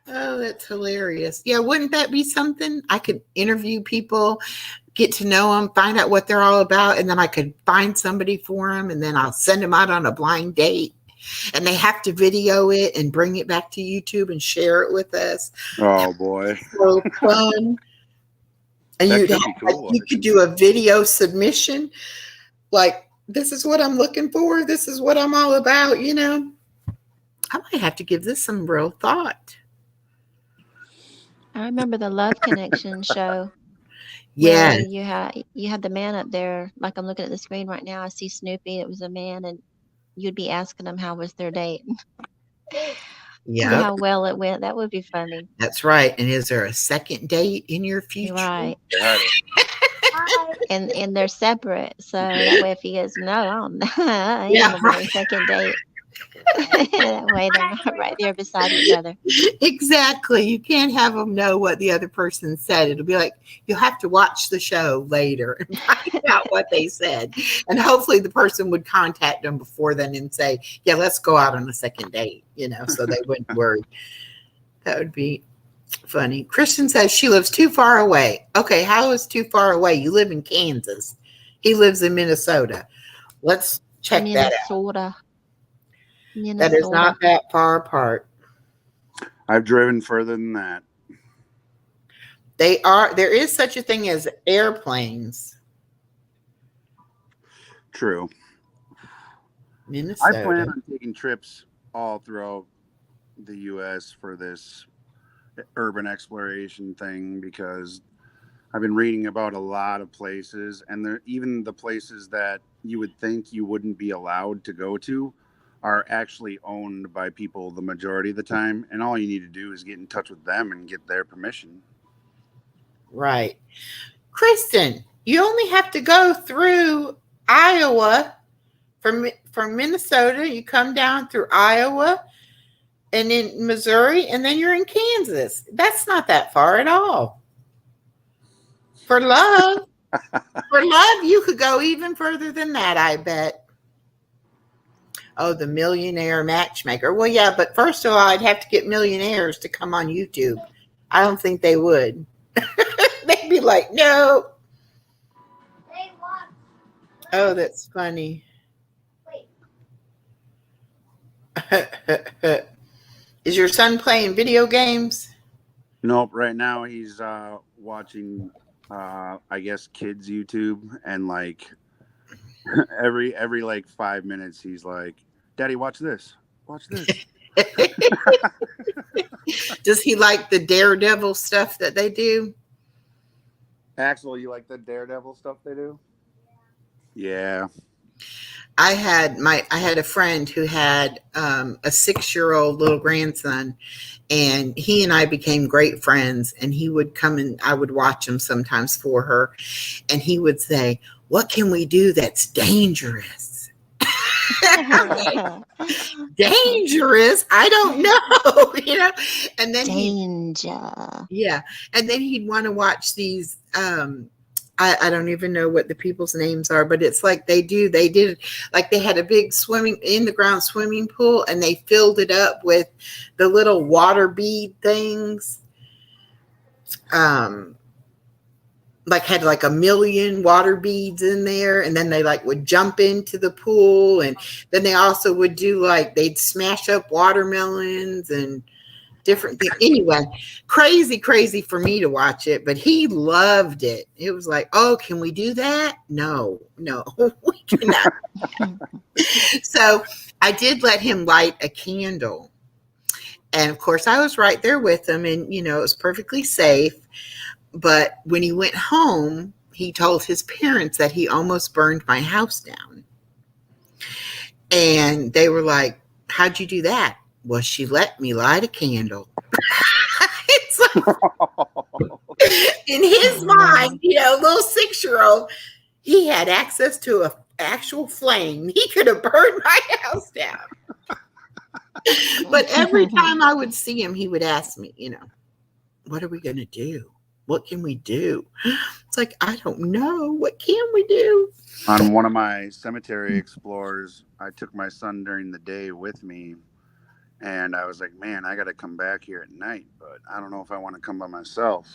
Oh, that's hilarious. Yeah, wouldn't that be something? I could interview people, get to know them, find out what they're all about, and then I could find somebody for them, and then I'll send them out on a blind date. And they have to video it and bring it back to YouTube and share it with us. Oh, boy. So fun. And you could do a video submission. Like, this is what I'm looking for. This is what I'm all about, you know. I might have to give this some real thought. I remember the Love Connection show. Yeah. You had the man up there. Like I'm looking at the screen right now. I see Snoopy. It was a man, and you'd be asking them how was their date. Yeah. How well it went. That would be funny. That's right. And is there a second date in your future? Right. And they're separate. So that way if he goes, no, I don't know. I ain't gonna have a second date. That way they're not right there beside each other. Exactly. You can't have them know what the other person said. It'll be like, you'll have to watch the show later and find out what they said. And hopefully the person would contact them before then and say, yeah, let's go out on a second date, you know, so they wouldn't worry. That would be funny. Kristen says she lives too far away. Okay, how is too far away? You live in Kansas. He lives in Minnesota. Let's check that out. That is not that far apart. I've driven further than that. There is such a thing as airplanes. True. Minnesota. I plan on taking trips all throughout the U.S. for this urban exploration thing because I've been reading about a lot of places, and even the places that you would think you wouldn't be allowed to go to are actually owned by people the majority of the time, and all you need to do is get in touch with them and get their permission. Right. Kristen, you only have to go through Iowa from Minnesota. You come down through Iowa and in Missouri, and then you're in Kansas. That's not that far at all. For love, you could go even further than that, I bet. Oh, the millionaire matchmaker. Well, yeah, but first of all, I'd have to get millionaires to come on YouTube. I don't think they would. They'd be like, no. Oh, that's funny. Is your son playing video games? Nope. Right now he's watching, I guess, kids YouTube, and like every like 5 minutes he's like, Daddy, watch this. Watch this. Does he like the Daredevil stuff that they do? Axel, you like the Daredevil stuff they do? Yeah. I had a friend who had a 6-year-old little grandson, and he and I became great friends, and he would come and I would watch him sometimes for her, and he would say, what can we do that's dangerous? Dangerous? I don't know, you know. And then and then he'd want to watch these I don't even know what the people's names are, but it's like they did like they had a big in the ground swimming pool, and they filled it up with the little water bead things. Like had like 1 million water beads in there, and then they like would jump into the pool, and then they also would do like they'd smash up watermelons, and different things. Anyway, crazy for me to watch it, but he loved it. It was like, oh, can we do that? No, we cannot. So I did let him light a candle. And of course, I was right there with him, and it was perfectly safe. But when he went home, he told his parents that he almost burned my house down. And they were like, how'd you do that? Well, she let me light a candle. It's like, in his mind, little 6-year-old, he had access to an actual flame. He could have burned my house down. But every time I would see him, he would ask me, what are we going to do? What can we do? It's like, I don't know. What can we do? On one of my cemetery explorers, I took my son during the day with me, and I was like, man, I got to come back here at night, but I don't know if I want to come by myself.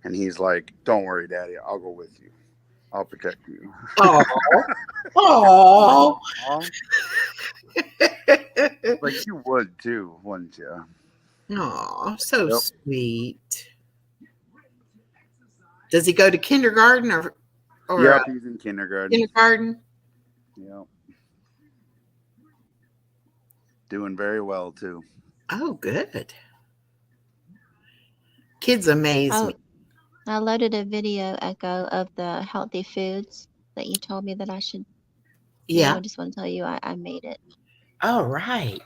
And he's like, don't worry, Daddy, I'll go with you. I'll protect you. Oh. Like you would too, wouldn't you? Oh, so sweet. Does he go to kindergarten or yep, he's in kindergarten. Kindergarten? Yep. Doing very well too. Oh, good. Kids amaze me. I loaded a video, Echo, of the healthy foods that you told me that I should. Yeah. I just want to tell you I made it. Oh, right.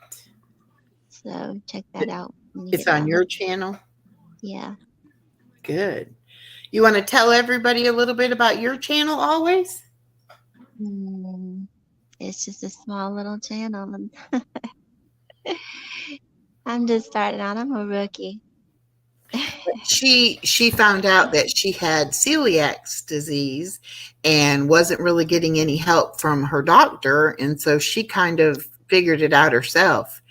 So check that out. It's on your channel? Yeah. Good. You want to tell everybody a little bit about your channel always? It's just a small little channel. I'm just starting out. I'm a rookie. She found out that she had celiac disease and wasn't really getting any help from her doctor. And so she kind of figured it out herself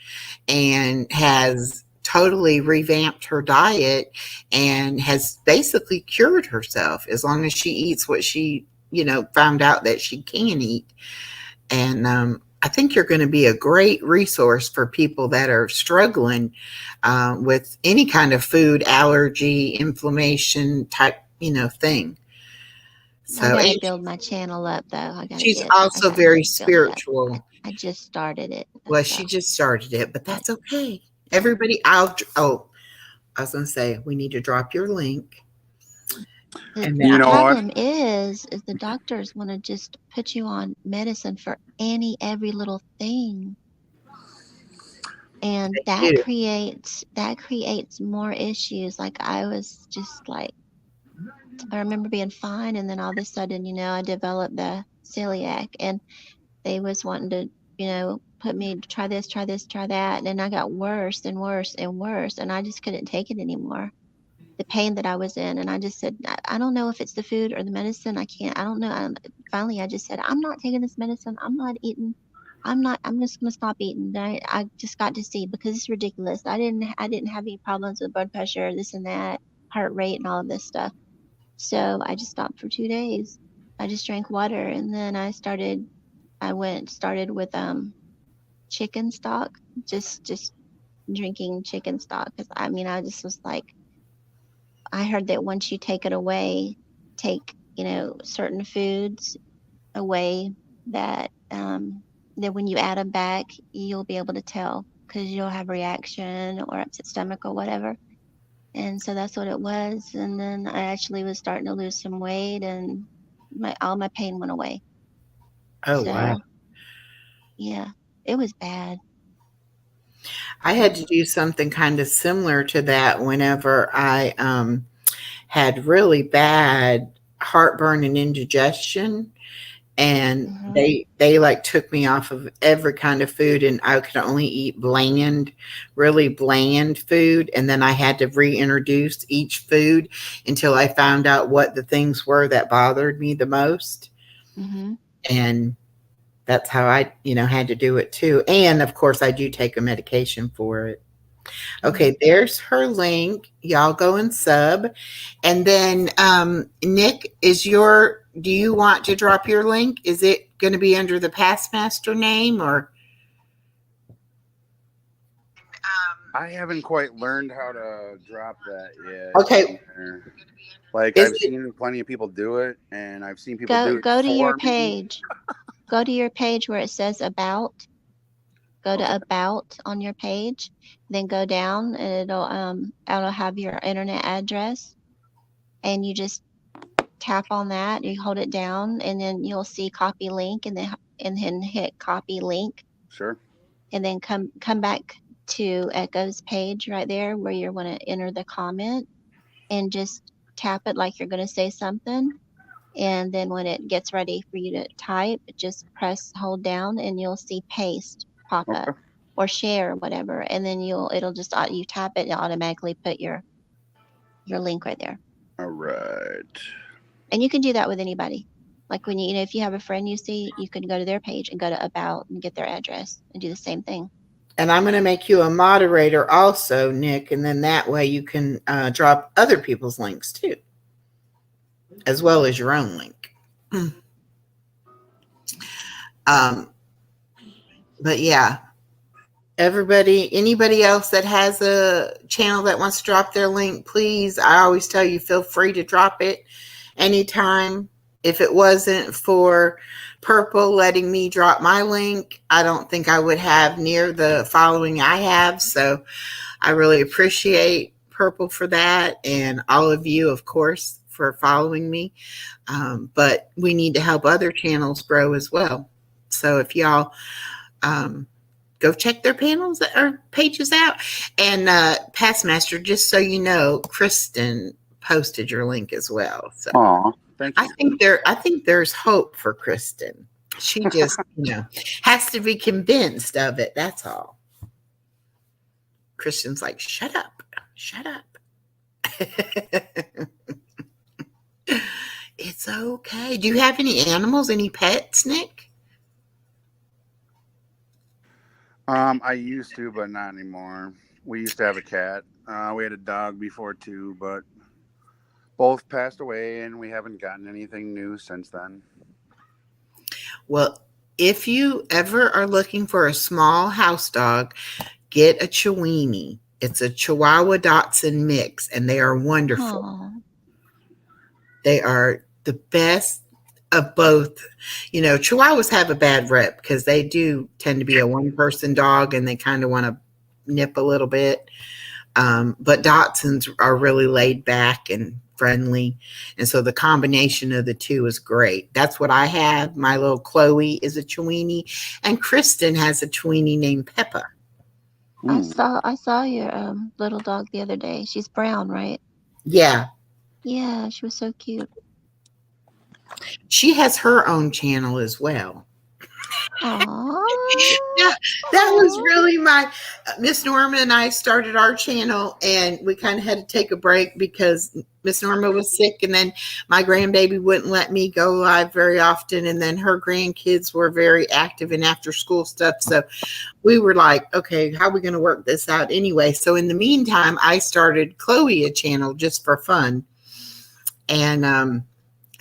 and has totally revamped her diet and has basically cured herself as long as she eats what she, found out that she can eat. And I think you're going to be a great resource for people that are struggling with any kind of food allergy, inflammation type, thing. So I got to build my channel up, though. She's also very spiritual. I just started it. Well, she just started it, but that's okay. Everybody, I was going to say, we need to drop your link. The problem is the doctors want to just put you on medicine for every little thing. And that creates more issues. Like I was just like, I remember being fine, and then all of a sudden, I developed the celiac, and they was wanting to, put me to try this, try that, and then I got worse and worse and worse, and I just couldn't take it anymore. The pain that I was in, and I just said, I don't know if it's the food or the medicine. I don't know. Finally, I just said, I'm not taking this medicine. I'm not eating. I'm just going to stop eating. I just got to see, because it's ridiculous. I didn't have any problems with blood pressure, this and that, heart rate, and all of this stuff. So I just stopped for 2 days. I just drank water, and then I started with chicken stock, just drinking chicken stock, because I just was like, I heard that once you take it away, certain foods away, that when you add them back, you'll be able to tell, because you'll have reaction or upset stomach or whatever. And so that's what it was. And then I actually was starting to lose some weight, and all my pain went away. Oh, wow. Yeah, it was bad. I had to do something kind of similar to that whenever I had really bad heartburn and indigestion, and they like took me off of every kind of food, and I could only eat really bland food, and then I had to reintroduce each food until I found out what the things were that bothered me the most. And that's how I, had to do it too. And of course, I do take a medication for it. Okay, there's her link. Y'all go and sub. And then, Nick, do you want to drop your link? Is it going to be under the Past Master name or? I haven't quite learned how to drop that yet. Okay. Either. Like Is I've it seen plenty of people do it, and I've seen people Go do it go to your for me. page. Go to your page where it says about. Go to Okay. about on your page, then go down and it'll have your internet address, and you just tap on that, you hold it down, and then you'll see copy link, and then hit copy link, Sure. and then come back to Echo's page right there where you want to enter the comment, and just tap it like you're going to say something. And then when it gets ready for you to type, just hold down, and you'll see paste pop up, Okay. or share, whatever. And then it'll just, you tap it and automatically put your link right there. All right. And you can do that with anybody. Like when if you have a friend you see, you can go to their page and go to about and get their address and do the same thing. and I'm going to make you a moderator also, Nick, and then that way you can drop other people's links too, as well as your own link. But yeah, anybody else that has a channel that wants to drop their link, please, I always tell you, feel free to drop it anytime. If it wasn't for Purple letting me drop my link, I don't think I would have near the following I have. So I really appreciate Purple for that, and all of you, of course, for following me. But we need to help other channels grow as well. So if y'all go check their panels or pages out. And Passmaster, just so you know, Kristen posted your link as well. So Aw, thank you. I think there's hope for Kristen. She just, has to be convinced of it. That's all. Kristen's like, shut up. It's okay. Do you have any animals, any pets, Nick? I used to, but not anymore. We used to have a cat. We had a dog before too, but both passed away, and we haven't gotten anything new since then. Well, if you ever are looking for a small house dog, get a Chiweenie. It's a Chihuahua Dachshund mix, and they are wonderful. Aww. They are the best of both. Chihuahuas have a bad rep because they do tend to be a one-person dog, and they kind of want to nip a little bit. But Dachshunds are really laid back and friendly. And so the combination of the two is great. That's what I have. My little Chloe is a Chiweenie, and Kristen has a Chiweenie named Peppa. I saw your little dog the other day. She's brown, right? Yeah. Yeah, she was so cute. She has her own channel as well. Aww. Yeah, that was really Miss Norma and I started our channel, and we kind of had to take a break because Miss Norma was sick, and then my grandbaby wouldn't let me go live very often, and then her grandkids were very active in after school stuff. So we were like, okay, how are we going to work this out anyway? So in the meantime, I started Chloe a channel just for fun. And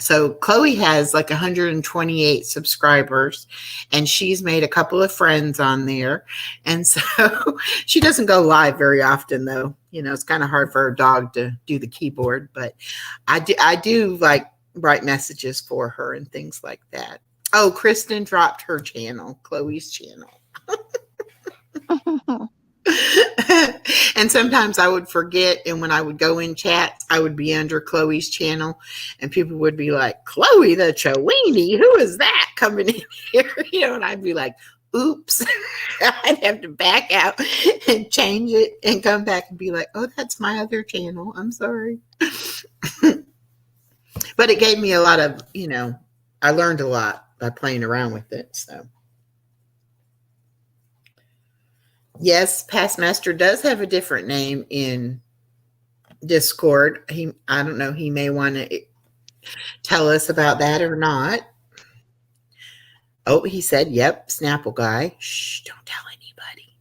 so Chloe has like 128 subscribers, and she's made a couple of friends on there. And so she doesn't go live very often, though. It's kind of hard for a dog to do the keyboard, but I do like write messages for her and things like that. Oh, Kristen dropped her channel, Chloe's channel. And sometimes I would forget, and when I would go in chats, I would be under Chloe's channel, and people would be like, Chloe the Chiweenie, who is that coming in here? And I'd be like, oops. I'd have to back out and change it and come back and be like, oh, that's my other channel, I'm sorry. But it gave me a lot of, I learned a lot by playing around with it. So yes, Passmaster does have a different name in Discord. I don't know, he may want to tell us about that or not. Oh, he said, yep, Snapple guy. Shh, don't tell anybody.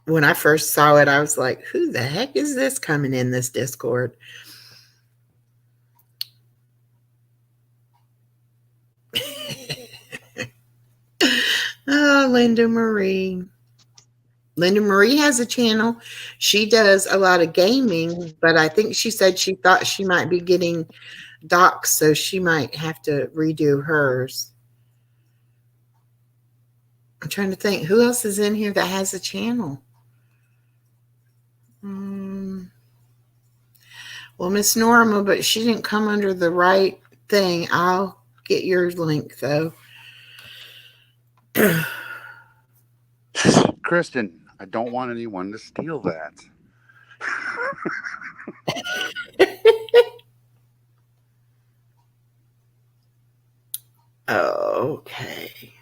When I first saw it, I was like, who the heck is this coming in this Discord? Oh, Linda Marie. Linda Marie has a channel. She does a lot of gaming, but I think she said she thought she might be getting doxxed, so she might have to redo hers. I'm trying to think who else is in here that has a channel. Well, Miss Norma, but she didn't come under the right thing. I'll get your link though. Kristen, I don't want anyone to steal that. Okay.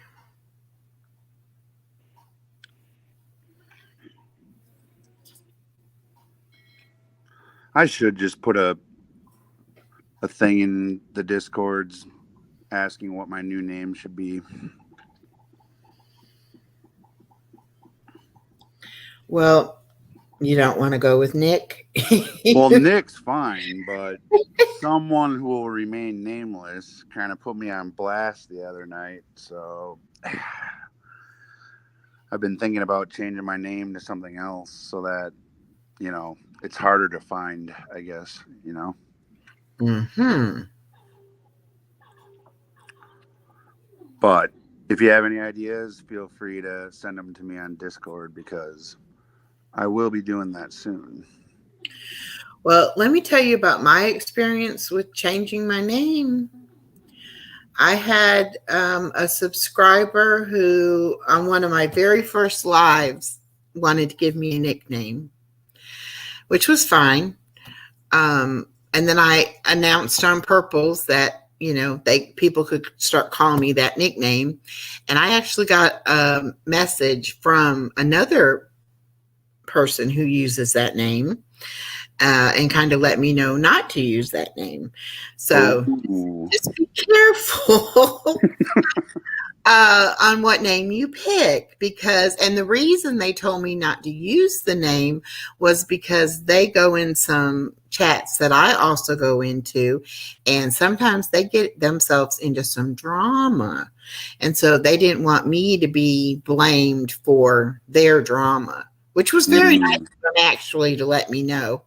I should just put a thing in the Discords asking what my new name should be. Well, you don't want to go with Nick? Well, Nick's fine, but someone who will remain nameless kind of put me on blast the other night. So I've been thinking about changing my name to something else so that, you know, it's harder to find, I guess, you know. Mm-hmm. But if you have any ideas, feel free to send them to me on Discord because I will be doing that soon. Well, let me tell you about my experience with changing my name. I had a subscriber who, on one of my very first lives, wanted to give me a nickname, which was fine. And then I announced on Purples that, you know, people could start calling me that nickname. And I actually got a message from another person who uses that name and kind of let me know not to use that name. So just be careful on what name you pick, because, and the reason they told me not to use the name was because they go in some chats that I also go into, and sometimes they get themselves into some drama. And so they didn't want me to be blamed for their drama, which was very nice of them actually to let me know.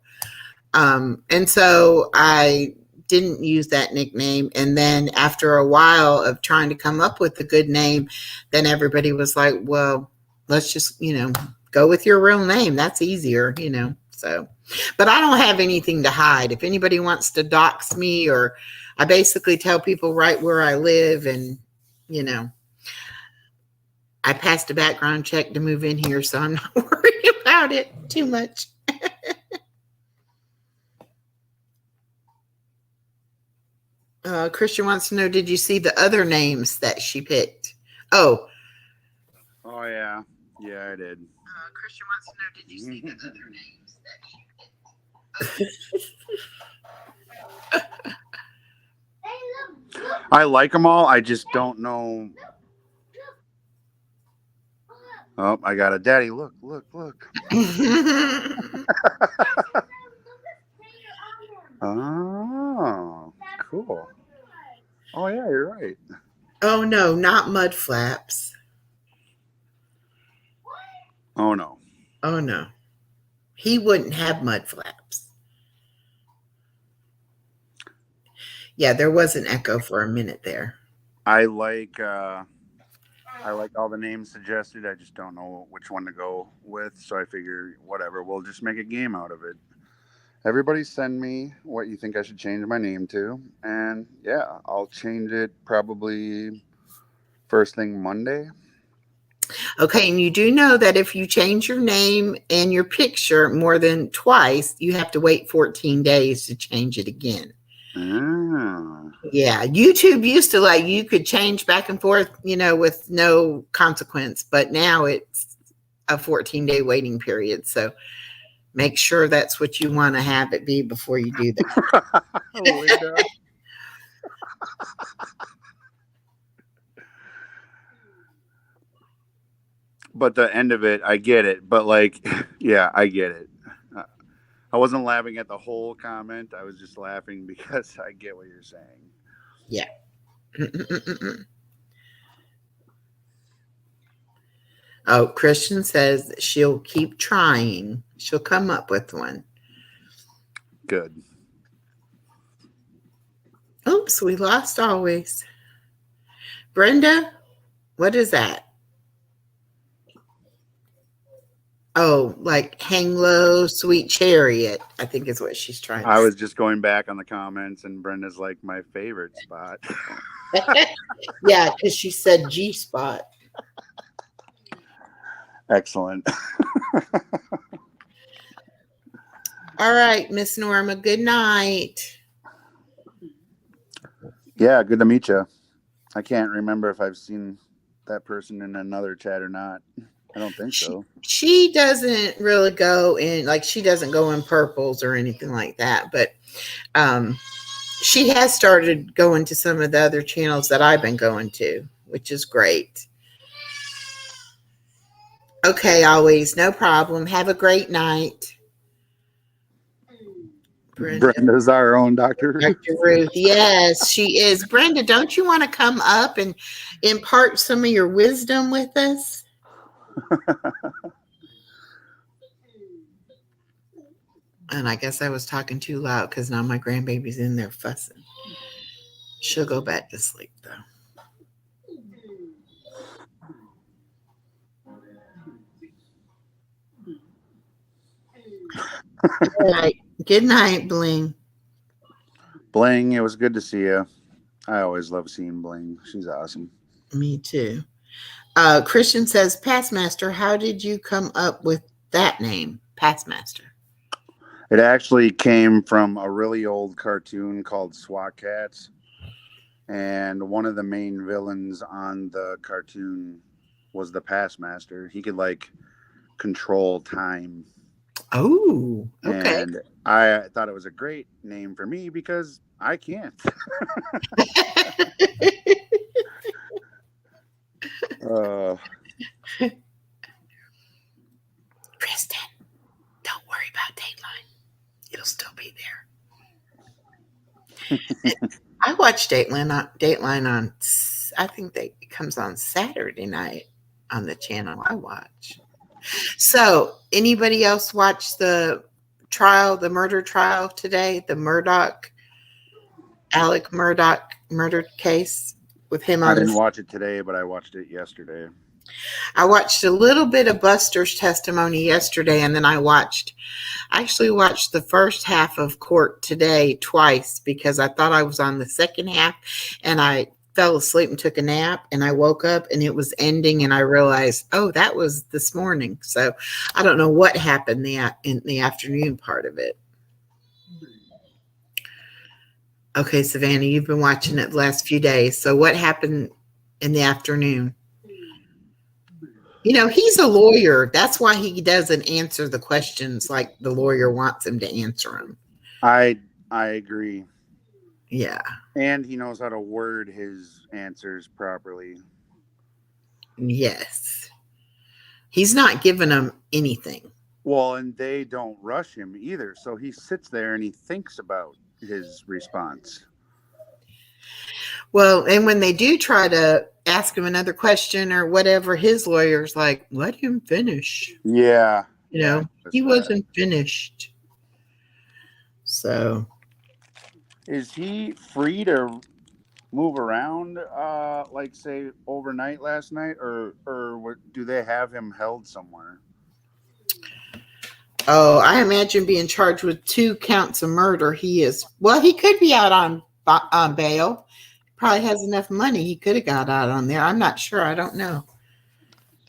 And so I didn't use that nickname. And then after a while of trying to come up with a good name, then everybody was like, well, let's just, you know, go with your real name. That's easier, you know. So, but I don't have anything to hide. If anybody wants to dox me, or I basically tell people right where I live, and, you know, I passed a background check to move in here, so I'm not worried about it too much. Christian wants to know, did you see the other names that she picked? Oh, yeah. Yeah, I did. Christian wants to know, did you see the other names that she picked? I like them all. I just don't know. Oh, I got a daddy. Look. Oh, cool. Oh, yeah, you're right. Oh, no, not mud flaps. Oh, no. Oh, no. He wouldn't have mud flaps. Yeah, there was an echo for a minute there. I like all the names suggested. I just don't know which one to go with. So I figure, whatever, we'll just make a game out of it. Everybody send me what you think I should change my name to. And yeah, I'll change it probably first thing Monday. Okay, and you do know that if you change your name and your picture more than twice, you have to wait 14 days to change it again. Yeah, YouTube used to let you could change back and forth, you know, with no consequence, but now it's a 14-day waiting period. So make sure that's what you want to have it be before you do that. But the end of it, I get it. But like, yeah, I get it. I wasn't laughing at the whole comment. I was just laughing because I get what you're saying. Yeah. Oh, Christian says that she'll keep trying. She'll come up with one. Good. Oops, we lost always. Brenda, what is that? Oh, like hang low, sweet chariot, I think is what she's trying to I say. was just going back on the comments, and Brenda's like my favorite spot. Yeah, because she said G spot. Excellent. All right, Miss Norma, good night. Yeah, good to meet you. I can't remember if I've seen that person in another chat or not. I don't think so. She doesn't really go in, like, she doesn't go in purples or anything like that, but she has started going to some of the other channels that I've been going to, which is great. Okay, always, no problem. Have a great night. Brenda's our own Dr. Dr. Ruth, yes, she is. Brenda, don't you want to come up and impart some of your wisdom with us? And I guess I was talking too loud because now my grandbaby's in there fussing. She'll go back to sleep, though. Good night, Bling. Bling, it was good to see you. I always love seeing Bling. She's awesome. Me too. Christian says, Passmaster, how did you come up with that name, Passmaster? It actually came from a really old cartoon called SWAT Cats. And one of the main villains on the cartoon was the Passmaster. He could like control time. Oh, okay. And I thought it was a great name for me because I can't. Kristen, don't worry about Dateline. It'll still be there. I watch Dateline on, I think it comes on Saturday night on the channel I watch. So, anybody else watch the murder trial today? The Alec Murdaugh murder case with him on. I didn't watch it today, but I watched it yesterday. I watched a little bit of Buster's testimony yesterday, and then I actually watched the first half of court today twice because I thought I was on the second half, and I fell asleep and took a nap, and I woke up and it was ending, and I realized, oh, that was this morning. So I don't know what happened in the afternoon part of it. Okay, Savannah, you've been watching it the last few days. So what happened in the afternoon? You know, he's a lawyer. That's why he doesn't answer the questions like the lawyer wants him to answer them. I agree. Yeah. And he knows how to word his answers properly. Yes. He's not giving them anything. Well, and they don't rush him either. So he sits there and he thinks about his response. Well, and when they do try to ask him another question or whatever, his lawyer's like, let him finish. Yeah. You know, he wasn't finished. So. Is he free to move around, like say overnight last night, or do they have him held somewhere? Oh, I imagine being charged with 2 counts of murder. He could be out on bail. Probably has enough money. He could have got out on there. I'm not sure. I don't know.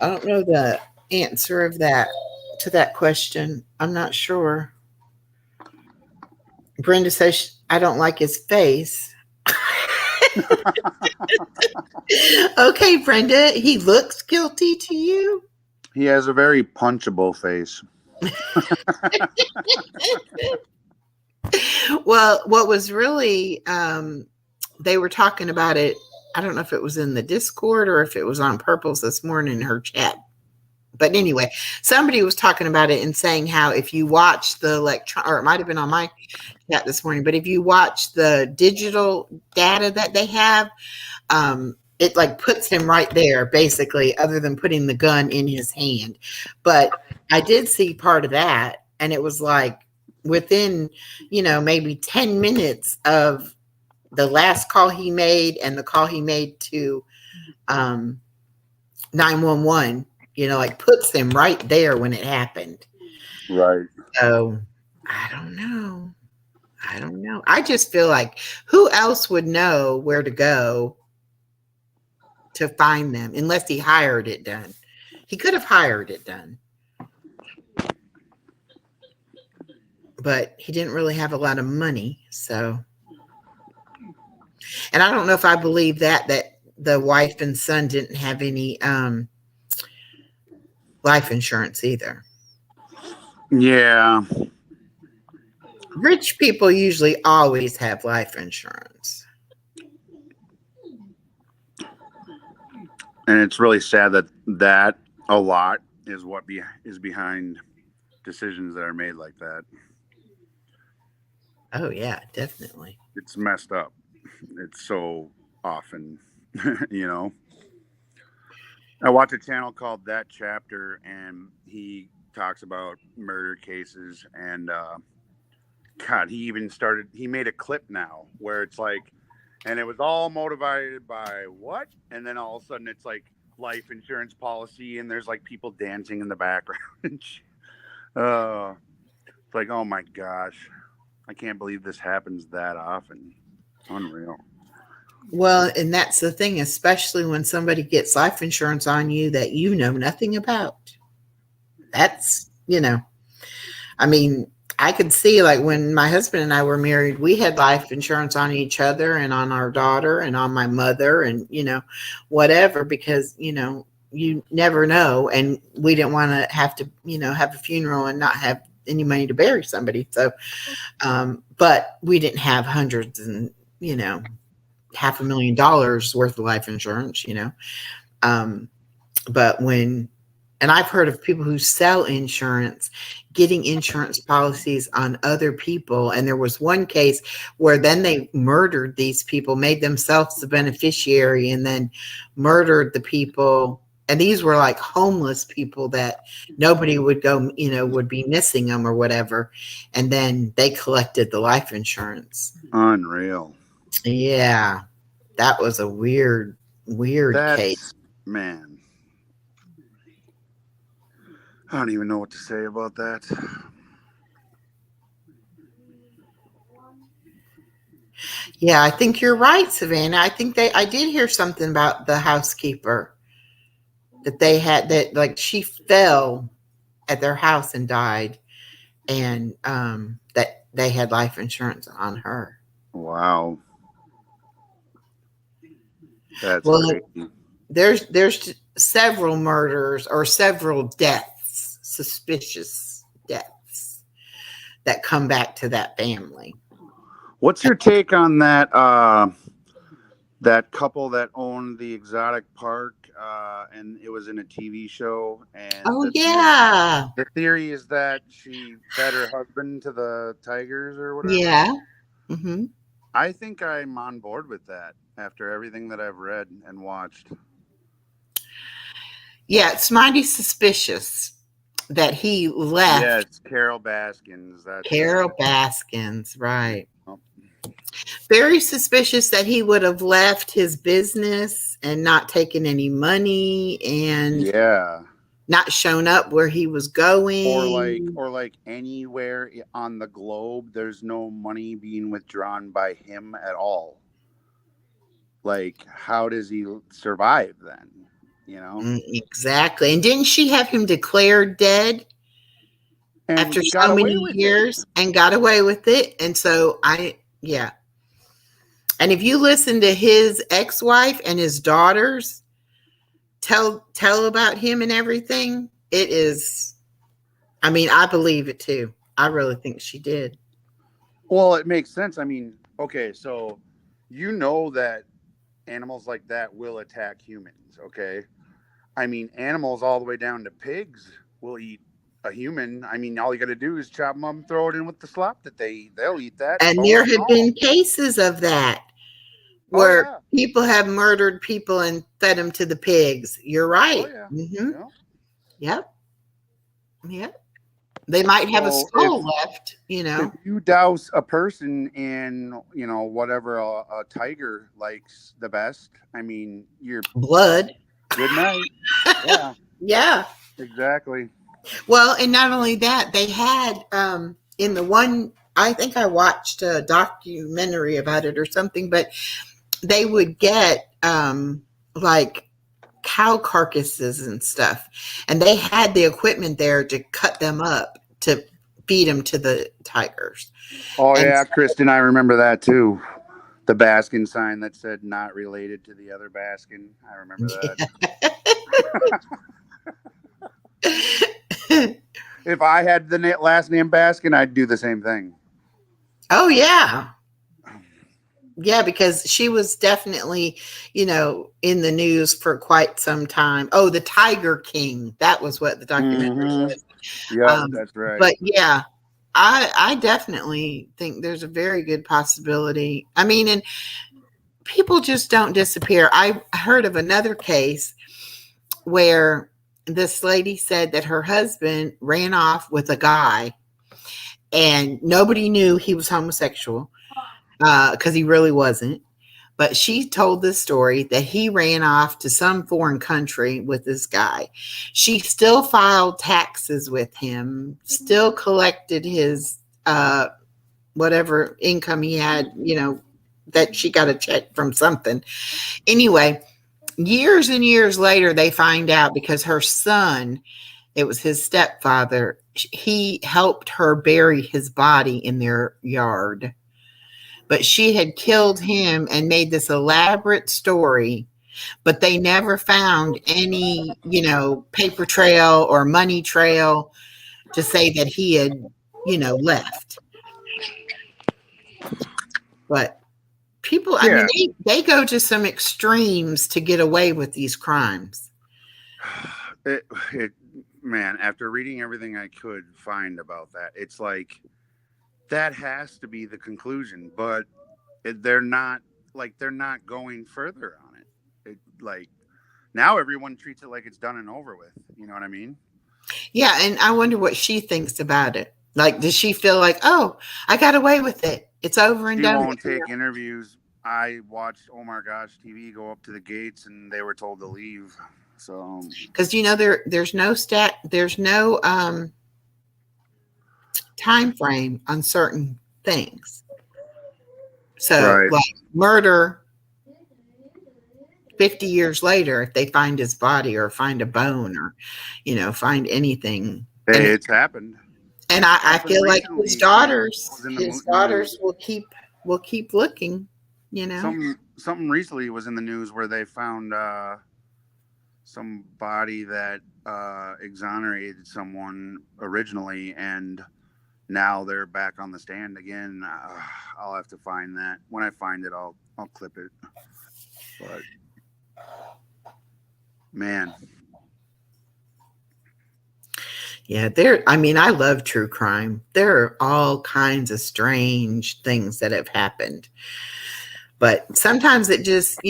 I don't know the answer to that question. I'm not sure. Brenda says, I don't like his face. Okay, Brenda, he looks guilty to you? He has a very punchable face. Well, what was really, they were talking about it. I don't know if it was in the Discord or if it was on Purple's this morning in her chat. But anyway, somebody was talking about it and saying how if you watch the or it might have been on my chat this morning, but if you watch the digital data that they have, it like puts him right there, basically, other than putting the gun in his hand. But I did see part of that, and it was like within, maybe 10 minutes of the last call he made and the call he made to 911, like puts him right there when it happened. Right. So I don't know. I just feel like who else would know where to go to find them unless he hired it done. He could have hired it done. But he didn't really have a lot of money, so. And I don't know if I believe that the wife and son didn't have any life insurance either. Yeah. Rich people usually always have life insurance. And it's really sad that a lot is what is behind decisions that are made like that. Oh, yeah, definitely. It's messed up. It's so often, I watch a channel called That Chapter, and he talks about murder cases. And God, he made a clip now where it's like, and it was all motivated by what? And then all of a sudden it's like life insurance policy, and there's like people dancing in the background. It's like, oh my gosh, I can't believe this happens that often. Unreal. Well, and that's the thing, especially when somebody gets life insurance on you that you know nothing about. That's, I mean, I could see like when my husband and I were married, we had life insurance on each other and on our daughter and on my mother and, whatever, because, you never know. And we didn't want to have to, have a funeral and not have any money to bury somebody. So, but we didn't have hundreds and, $500,000 worth of life insurance, but and I've heard of people who sell insurance, getting insurance policies on other people. And there was one case where then they murdered these people, made themselves the beneficiary, and then murdered the people. And these were like homeless people that nobody would go, would be missing them or whatever. And then they collected the life insurance. Unreal. Yeah, that was a weird case. Man, I don't even know what to say about that. Yeah, I think you're right, Savannah. I think I did hear something about the housekeeper that they had, that like she fell at their house and died, and that they had life insurance on her. Wow. That's crazy. There's several murders or several deaths, suspicious deaths, that come back to that family. What's your take on that that couple that owned the exotic park, and it was in a TV show? And the theory is that she fed her husband to the tigers or whatever. Yeah. Mm-hmm. I think I'm on board with that after everything that I've read and watched. Yeah, it's mighty suspicious that he left. Yeah, it's Carol Baskins. Carol Baskins, right. Oh. Very suspicious that he would have left his business and not taken any money and not shown up where he was going. Or like anywhere on the globe, there's no money being withdrawn by him at all. Like, how does he survive then? Exactly. And didn't she have him declared dead after so many years and got away with it? And so and if you listen to his ex-wife and his daughters tell about him and everything, it is, I mean, I believe it too. I really think she did. Well, it makes sense. I mean, okay, so that animals like that will attack humans, okay? I mean, animals all the way down to pigs will eat a human. I mean, all you got to do is chop them up and throw it in with the slop that they eat. They'll eat that. And there have been cases of that where yeah. people have murdered people and fed them to the pigs. You're right. Oh yeah. Mm-hmm. Yeah. Yep. Yep. They might have a So if skull left, if you douse a person in, whatever a tiger likes the best, I mean, you're blood. good night. Yeah, Yeah. exactly. Well, and not only that, they had in the one, I think I watched a documentary about it or something, but they would get like cow carcasses and stuff, and they had the equipment there to cut them up to feed them to the tigers. Oh And yeah, Kristen, I remember that too. The Baskin sign that said "not related to the other Baskin." I remember that. If I had the last name Baskin, I'd do the same thing. Oh yeah. Yeah, because she was definitely, in the news for quite some time. Oh, the Tiger King. That was what the documentary was. Yeah, that's right. But yeah, I definitely think there's a very good possibility. I mean, and people just don't disappear. I heard of another case where this lady said that her husband ran off with a guy and nobody knew he was homosexual because he really wasn't. But she told this story that he ran off to some foreign country with this guy. She still filed taxes with him, still collected his whatever income he had, that she got a check from something. Anyway, years and years later, they find out because her son, it was his stepfather, he helped her bury his body in their yard. But she had killed him and made this elaborate story, but they never found any, paper trail or money trail to say that he had, left. But people, I mean, they go to some extremes to get away with these crimes. Man, after reading everything I could find about that, it's like that has to be the conclusion, but they're not going further on it. Like now everyone treats it like it's done and over with. You know what I mean? Yeah, and I wonder what she thinks about it. Like, does she feel like, oh, I got away with it? It's over and done. She won't take interviews. I watched Omar Gosh TV go up to the gates, and they were told to leave. So, because there's no time frame on certain things. So, like murder, 50 years later, if they find his body or find a bone or, find anything. Hey, it's happened. And I feel like his daughters will keep looking, Something recently was in the news where they found some body that exonerated someone originally, and now they're back on the stand again. I'll have to find that. When I find it, I'll clip it. But man, yeah, I love true crime. There are all kinds of strange things that have happened, but sometimes it just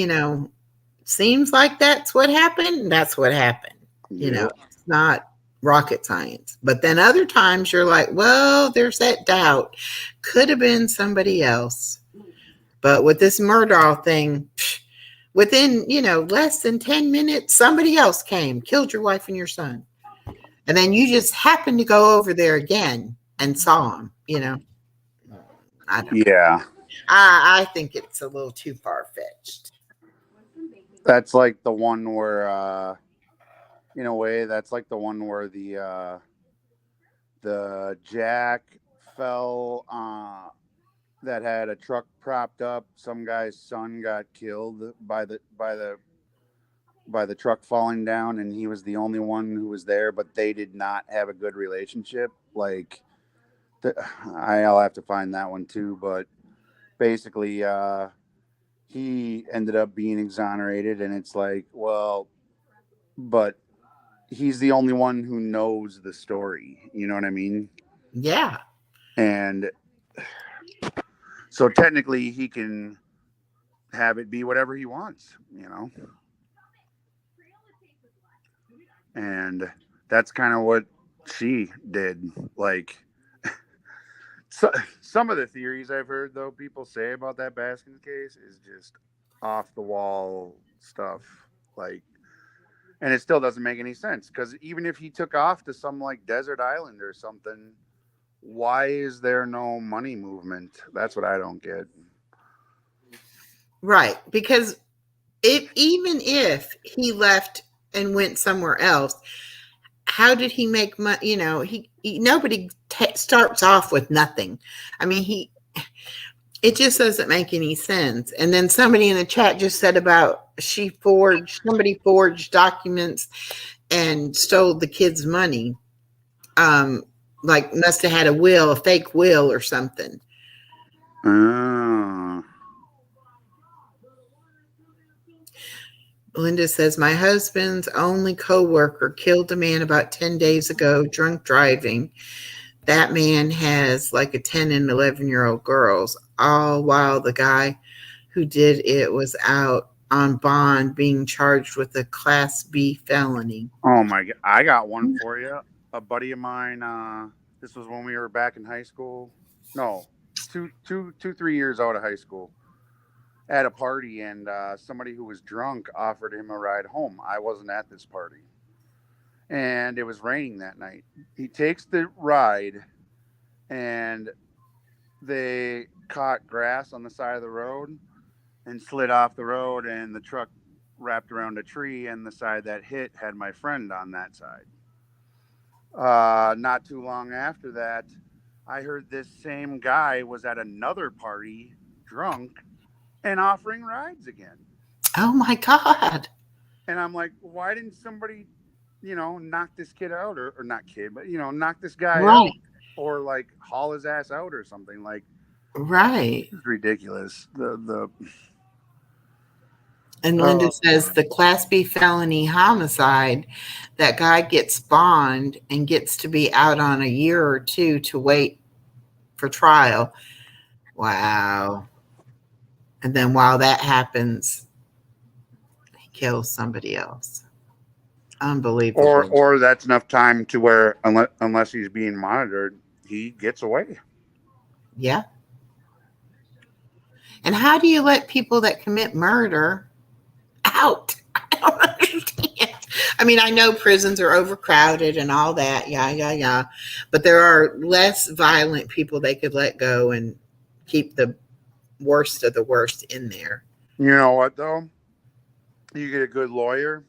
seems like that's what happened. That's what happened. It's not rocket science. But then other times you're like, well, there's that doubt. Could have been somebody else. But with this Murdaugh thing, within, less than 10 minutes, somebody else came, killed your wife and your son. And then you just happened to go over there again and saw him, I don't know. I think it's a little too far-fetched. That's like the one where, in a way, that's like the one where the jack fell that had a truck propped up. Some guy's son got killed by the truck falling down, and he was the only one who was there, but they did not have a good relationship. Like, I'll have to find that one too, but basically, he ended up being exonerated, and it's like, well, but he's the only one who knows the story. You know what I mean? Yeah. And so technically he can have it be whatever he wants, you know? And that's kind of what she did. Like, so, some of the theories I've heard, though, people say about that Baskins case is just off the wall stuff. Like, and it still doesn't make any sense, because even if he took off to some like desert island or something, why is there no money movement? That's what I don't get. Right. Because even if he left and went somewhere else, how did he make money? You know, nobody starts off with nothing. I mean, it just doesn't make any sense. And then somebody in the chat just said about somebody forged documents and stole the kid's money. Like must have had a fake will or something. Linda says, my husband's only co-worker killed a man about 10 days ago, drunk driving. That man has like a 10 and 11-year-old girls, all while the guy who did it was out on bond being charged with a Class B felony. Oh my God. I got one for you. A buddy of mine, this was when we were back in high school. No, 3 years out of high school. At a party, and somebody who was drunk offered him a ride home. I wasn't at this party, and it was raining that night. He takes the ride, and they caught grass on the side of the road and slid off the road, and the truck wrapped around a tree, and the side that hit had my friend on that side. Not too long after that, I heard this same guy was at another party, drunk, and offering rides again. Oh my God. And I'm like, why didn't somebody, knock this kid out or not kid, but, knock this guy out or like haul his ass out or something like. Right. It's ridiculous. And Linda says the Class B felony homicide, that guy gets bond and gets to be out on a year or two to wait for trial. Wow. And then while that happens, he kills somebody else. Unbelievable. Or that's enough time to where, unless he's being monitored, he gets away. Yeah. And how do you let people that commit murder out? I don't understand. I mean, I know prisons are overcrowded and all that. Yeah. But there are less violent people they could let go and keep the worst of the worst in there. You know what, though? You get a good lawyer,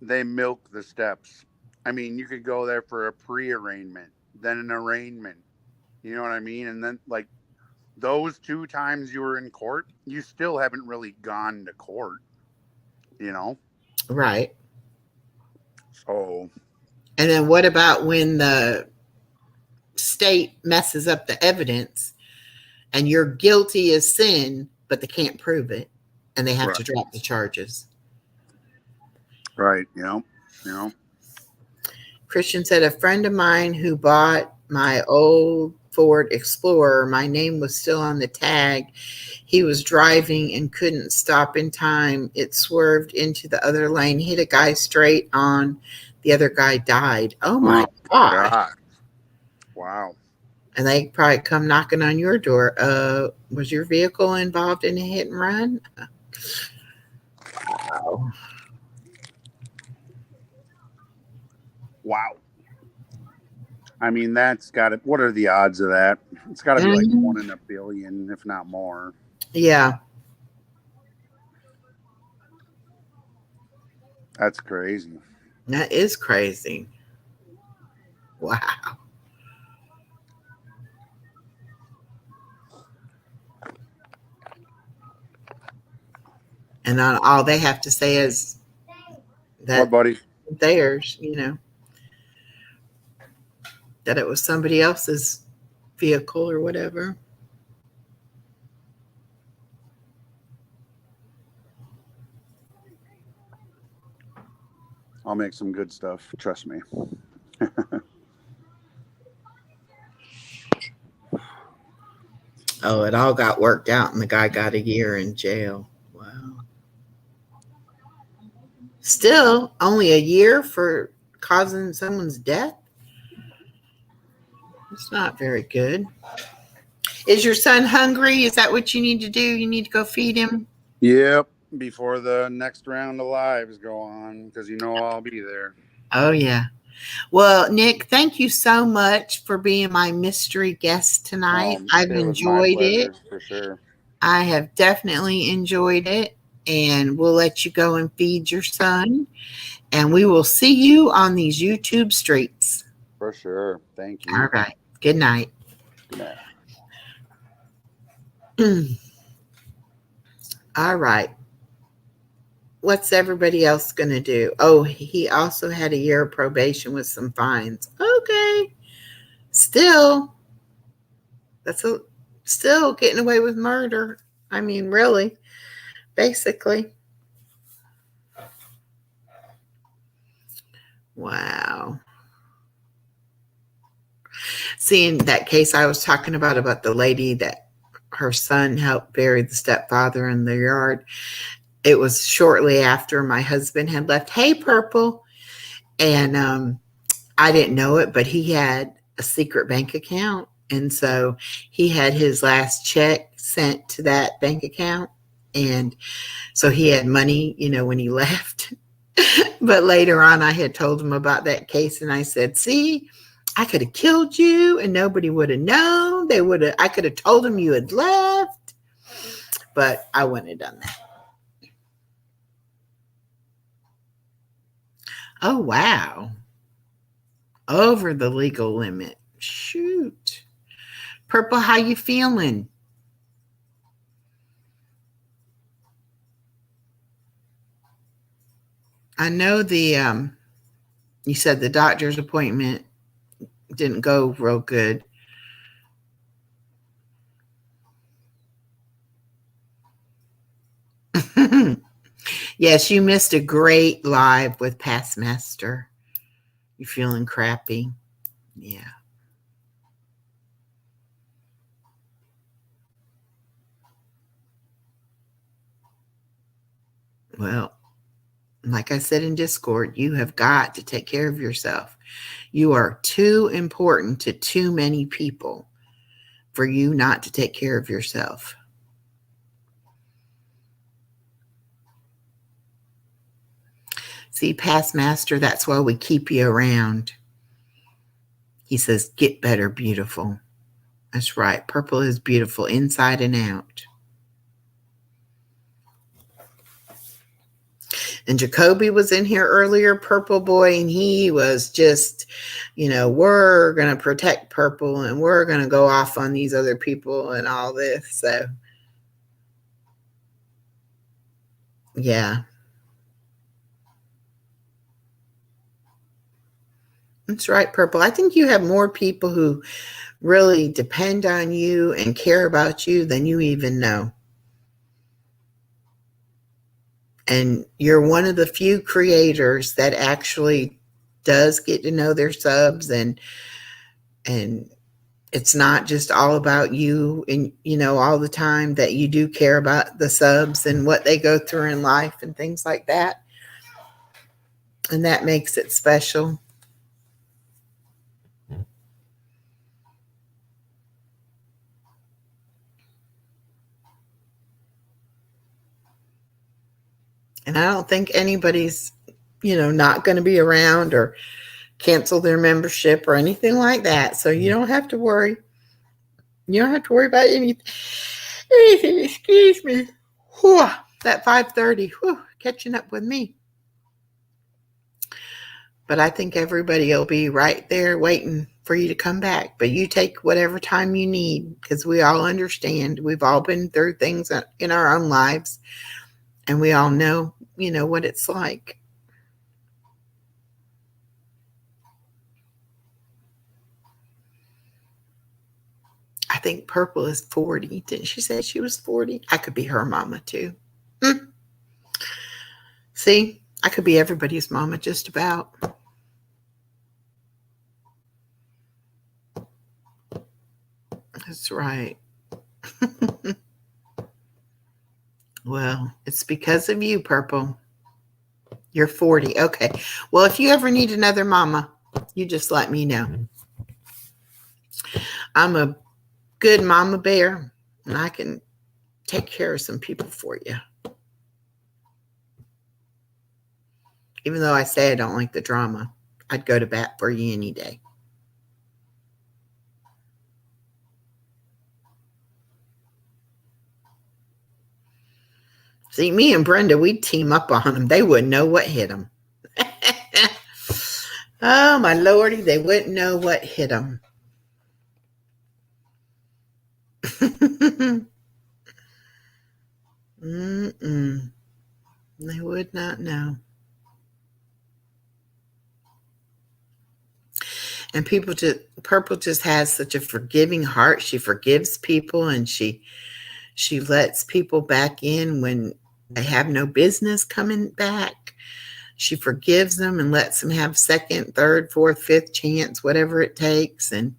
they milk the steps. I mean, you could go there for a pre-arraignment, then an arraignment. You know what I mean? And then, like, those 2 times you were in court, you still haven't really gone to court, Right. So. And then what about when the state messes up the evidence and you're guilty as sin, but they can't prove it, and they have to drop the charges? Right. Christian said, a friend of mine who bought my old Ford Explorer, my name was still on the tag. He was driving and couldn't stop in time. It swerved into the other lane, hit a guy straight on. The other guy died. Oh my God. Wow. And they probably come knocking on your door. Was your vehicle involved in a hit and run? Wow. I mean, that's got to, what are the odds of that? It's got to be like 1 in a billion, if not more. Yeah. That's crazy. That is crazy. Wow. And all they have to say is that what, buddy? Theirs, that it was somebody else's vehicle or whatever. I'll make some good stuff. Trust me. Oh, it all got worked out and the guy got a year in jail. Still, only a year for causing someone's death? It's not very good. Is your son hungry? Is that what you need to do? You need to go feed him? Yep. Before the next round of lives go on, because I'll be there. Oh, yeah. Well, Nick, thank you so much for being my mystery guest tonight. I've It was my enjoyed pleasure, it. for sure. I have definitely enjoyed it. And we'll let you go and feed your son. And we will see you on these YouTube streets. For sure. Thank you. All right. Good night. Good night. All right. What's everybody else going to do? Oh, he also had a year of probation with some fines. Okay. Still getting away with murder. I mean, really, basically. Wow. Seeing that case I was talking about the lady that her son helped bury the stepfather in the yard. It was shortly after my husband had left. Hey, Purple. And I didn't know it, but he had a secret bank account. And so he had his last check sent to that bank account. And so he had money, when he left. But later on, I had told him about that case. And I said, see, I could have killed you and nobody would have known. I could have told him you had left. But I wouldn't have done that. Oh, wow. Over the legal limit. Shoot. Purple, how you feeling? I know you said the doctor's appointment didn't go real good. Yes, you missed a great live with Past Master. You feeling crappy? Yeah. Well, like I said in Discord, you have got to take care of yourself. You are too important to too many people for you not to take care of yourself. See, Past Master, that's why we keep you around. He says, get better, beautiful. That's right. Purple is beautiful inside and out. And Jacoby was in here earlier, Purple Boy, and he was just, we're going to protect Purple and we're going to go off on these other people and all this. So, yeah. That's right, Purple. I think you have more people who really depend on you and care about you than you even know. And you're one of the few creators that actually does get to know their subs and it's not just all about you and all the time, that you do care about the subs and what they go through in life and things like that. And that makes it special. And I don't think anybody's, not going to be around or cancel their membership or anything like that. So you don't have to worry. You don't have to worry about anything. Excuse me. Whew, that 5:30, catching up with me. But I think everybody will be right there waiting for you to come back. But you take whatever time you need, because we all understand. We've all been through things in our own lives. And we all know, what it's like. I think Purple is 40. Didn't she say she was 40? I could be her mama too. See, I could be everybody's mama just about. That's right. Well, it's because of you, Purple. You're 40. Okay. Well, if you ever need another mama, you just let me know. I'm a good mama bear, and I can take care of some people for you. Even though I say I don't like the drama, I'd go to bat for you any day. See, me and Brenda, we'd team up on them. They wouldn't know what hit them. Oh, my lordy, they wouldn't know what hit them. They would not know. And Purple just has such a forgiving heart. She forgives people, and she lets people back in when they have no business coming back. She forgives them and lets them have second, third, fourth, fifth chance, whatever it takes. And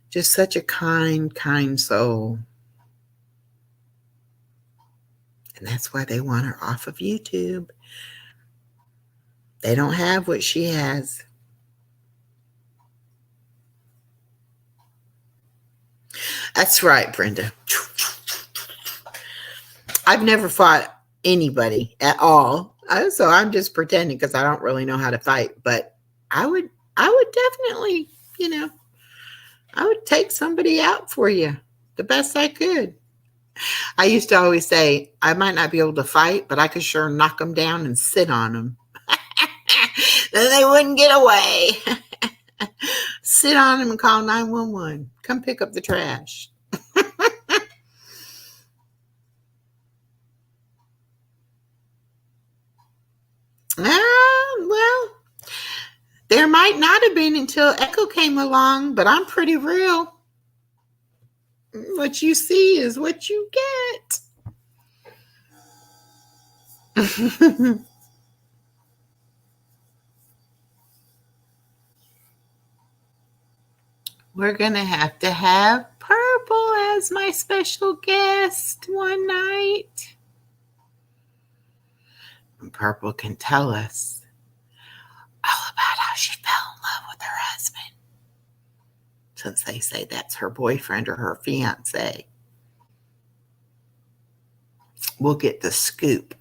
just such a kind, kind soul. And that's why they want her off of YouTube. They don't have what she has. That's right, Brenda. I've never fought anybody at all. So I'm just pretending because I don't really know how to fight. But I would definitely, I would take somebody out for you the best I could. I used to always say, I might not be able to fight, but I could sure knock them down and sit on them. Then they wouldn't get away. Sit on them and call 911. Come pick up the trash. Well, there might not have been until Echo came along, but I'm pretty real. What you see is what you get. We're going to have Purple as my special guest one night. And Purple can tell us all about how she fell in love with her husband. Since they say that's her boyfriend or her fiance. We'll get the scoop.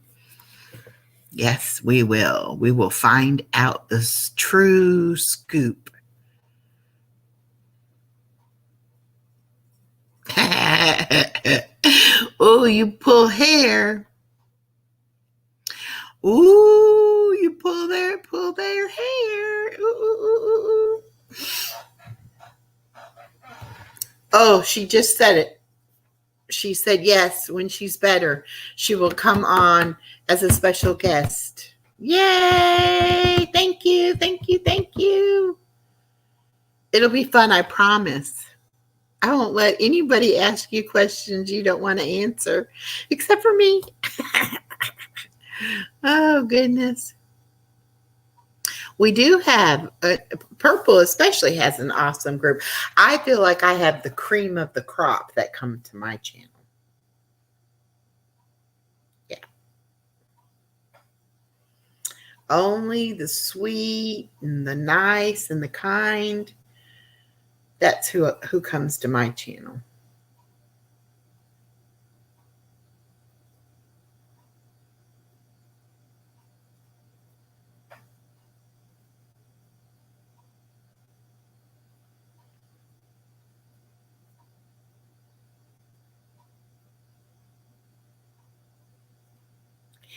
Yes, we will. We will find out the true scoop. Oh, you pull hair. Ooh, you pull their hair. Ooh. Oh, she just said it. She said yes, when she's better, she will come on as a special guest. Yay! Thank you. It'll be fun, I promise. I won't let anybody ask you questions you don't want to answer, except for me. Oh, goodness. We do have, Purple especially has an awesome group. I feel like I have the cream of the crop that come to my channel. Yeah. Only the sweet and the nice and the kind. That's who comes to my channel.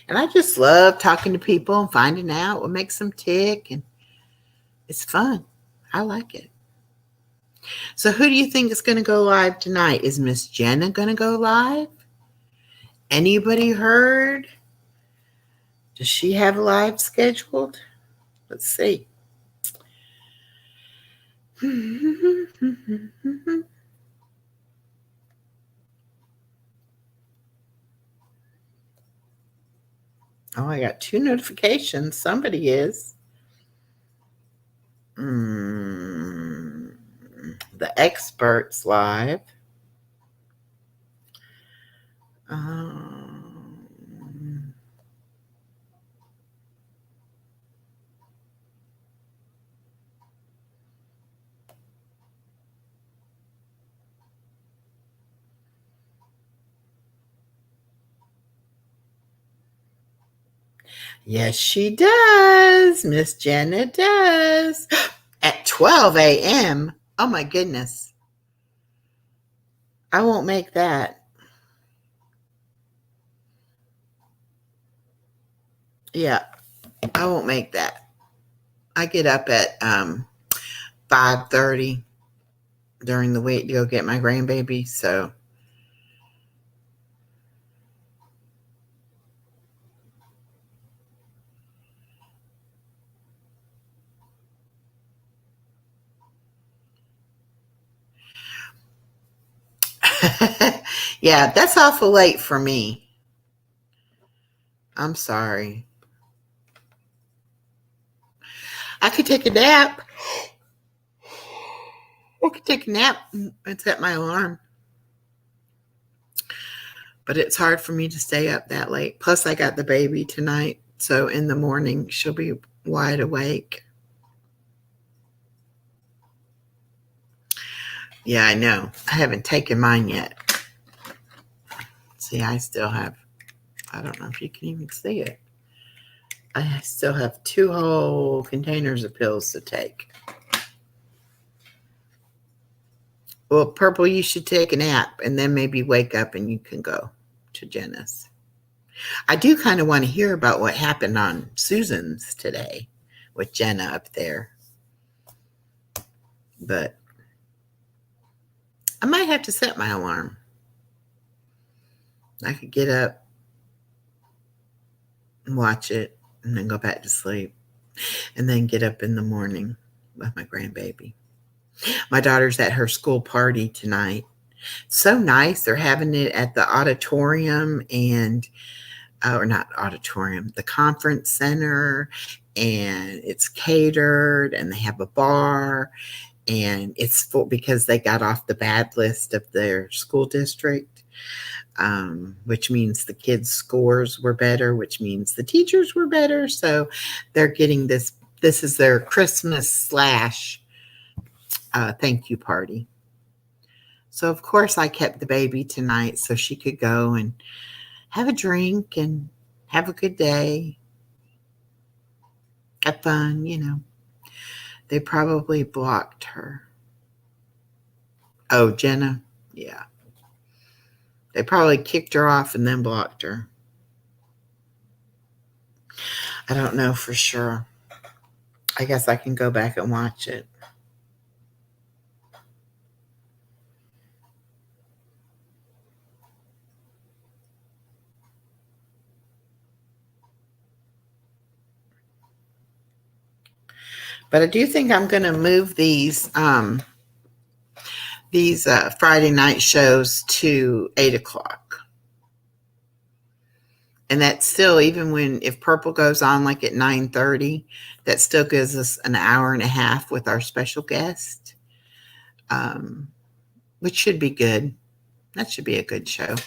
And I just love talking to people and finding out what makes them tick. And it's fun. I like it. So who do you think is going to go live tonight? Is Miss Jenna going to go live? Anybody heard? Does she have a live scheduled? Let's see. Oh, I got 2 notifications. Somebody is. The experts live. Yes, she does. Miss Jenna does. At 12 a.m. Oh my goodness. I won't make that. Yeah, I won't make that. I get up at 5:30 during the week to go get my grandbaby, so yeah, that's awful late for me. I'm sorry. I could take a nap. I could take a nap and set my alarm. But it's hard for me to stay up that late. Plus, I got the baby tonight. So in the morning, she'll be wide awake. Yeah, I know. I haven't taken mine yet. See, I still have, I don't know if you can even see it. I still have 2 whole containers of pills to take. Well, Purple, you should take a nap and then maybe wake up and you can go to Jenna's. I do kind of want to hear about what happened on Susan's today with Jenna up there. But I might have to set my alarm. I could get up and watch it and then go back to sleep and then get up in the morning with my grandbaby. My daughter's at her school party tonight. So nice. They're having it at the auditorium and, or not auditorium, the conference center, and it's catered and they have a bar, and it's full because they got off the bad list of their school district, which means the kids' scores were better, which means the teachers were better. So they're getting this is their Christmas / thank you party. So of course I kept the baby tonight so she could go and have a drink and have a good day, have fun, you know. They probably blocked her. Oh, Jenna? Yeah. They probably kicked her off and then blocked her. I don't know for sure. I guess I can go back and watch it. But I do think I'm going to move these Friday night shows to 8:00. And that's still, even if Purple goes on like at 9:30, that still gives us an hour and a half with our special guest, which should be good. That should be a good show.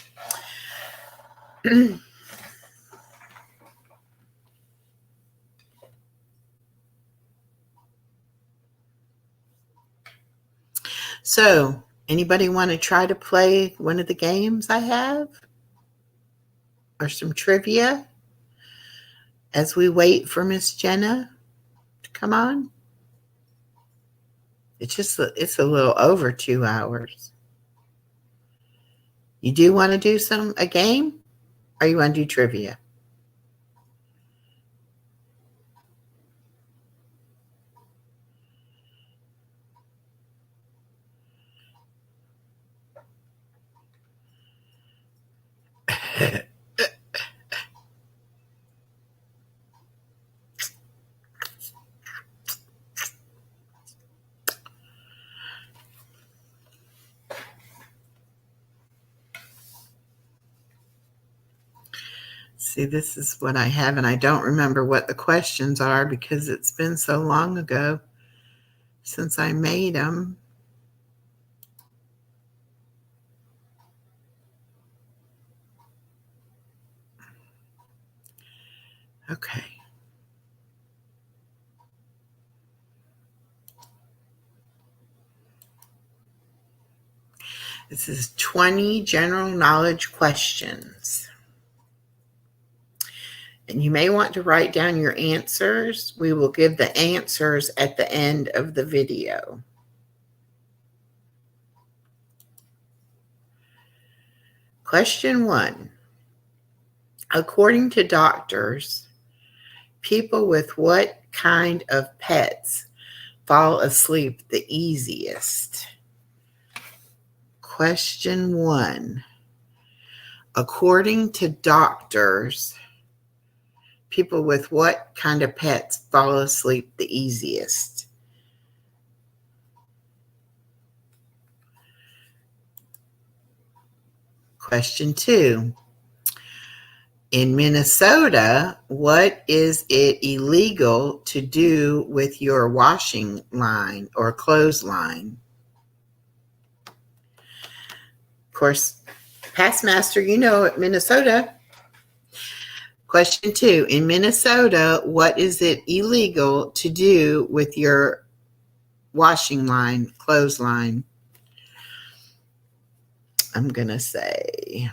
So, anybody want to try to play one of the games I have? Or some trivia as we wait for Miss Jenna to come on? It's a little over 2 hours. You do want to do a game? Or you want to do trivia? See, this is what I have, and I don't remember what the questions are because it's been so long ago since I made them. Okay. This is 20 general knowledge questions. And you may want to write down your answers. We will give the answers at the end of the video. Question 1. According to doctors, people with what kind of pets fall asleep the easiest? Question 1. According to doctors, people with what kind of pets fall asleep the easiest? Question 2. In Minnesota, what is it illegal to do with your washing line or clothesline? Of course, past master, you know, at Minnesota. Question 2. In Minnesota, what is it illegal to do with your washing line, clothesline? I'm going to say...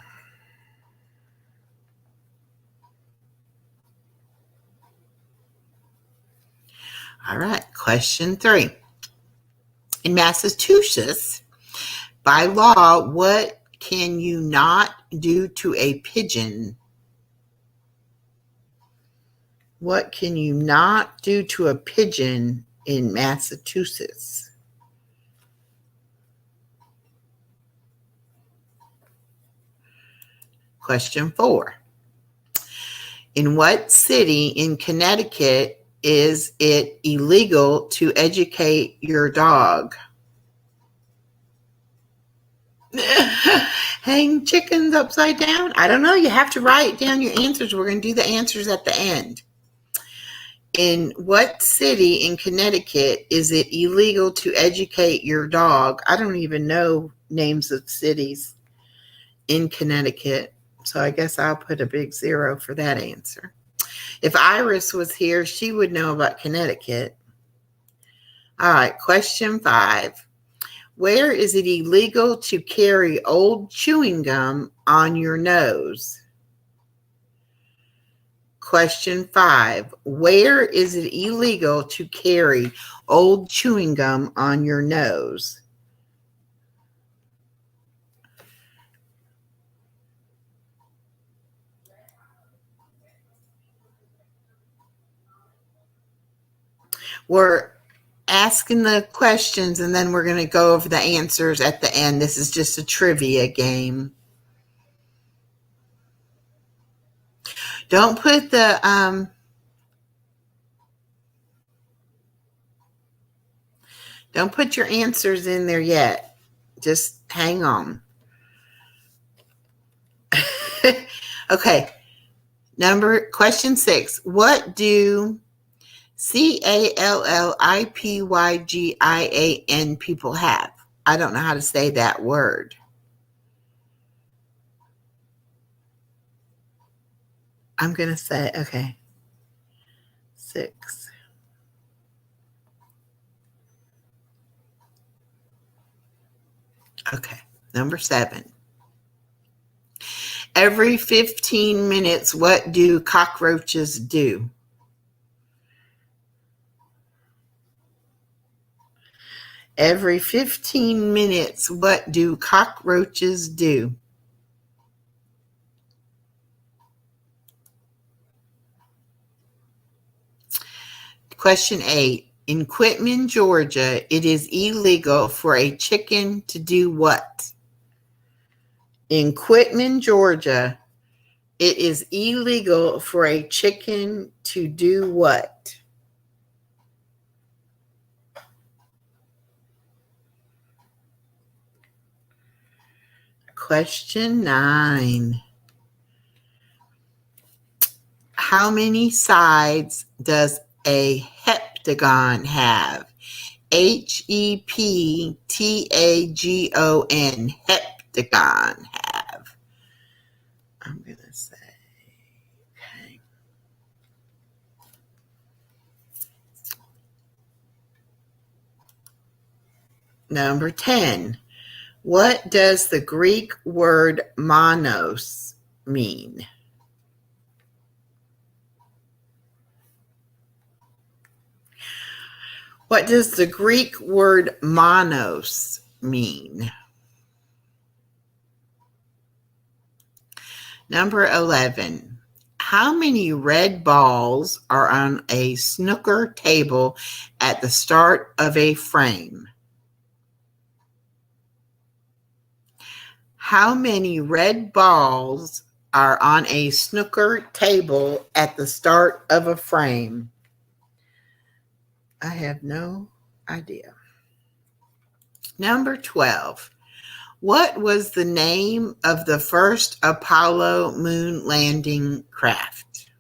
All right, question 3. In Massachusetts, by law, what can you not do to a pigeon? What can you not do to a pigeon in Massachusetts? Question 4. In what city in Connecticut is it illegal to educate your dog? Hang chickens upside down? I don't know. You have to write down your answers. We're going to do the answers at the end. In what city in Connecticut is it illegal to educate your dog? I don't even know names of cities in Connecticut, so I guess I'll put a big 0 for that answer. If Iris was here, she would know about Connecticut. All right, question 5. Where is it illegal to carry old chewing gum on your nose? Question 5. Where is it illegal to carry old chewing gum on your nose? We're asking the questions and then we're going to go over the answers at the end. This is just a trivia game. Don't put the don't put your answers in there yet. Just hang on. Okay. Question 6. What do CALLIPYGIAN people have? I don't know how to say that word. I'm going to say, okay, 6. Okay, number 7. Every 15 minutes, what do cockroaches do? Every 15 minutes, what do cockroaches do? Question 8. In Quitman, Georgia, it is illegal for a chicken to do what? In Quitman, Georgia, it is illegal for a chicken to do what? Question 9. How many sides does a heptagon have? HEPTAGON, heptagon have. I'm going to say, okay. Number 10. What does the Greek word monos mean? What does the Greek word monos mean? Number 11. How many red balls are on a snooker table at the start of a frame? How many red balls are on a snooker table at the start of a frame? I have no idea. Number 12. What was the name of the first Apollo moon landing craft?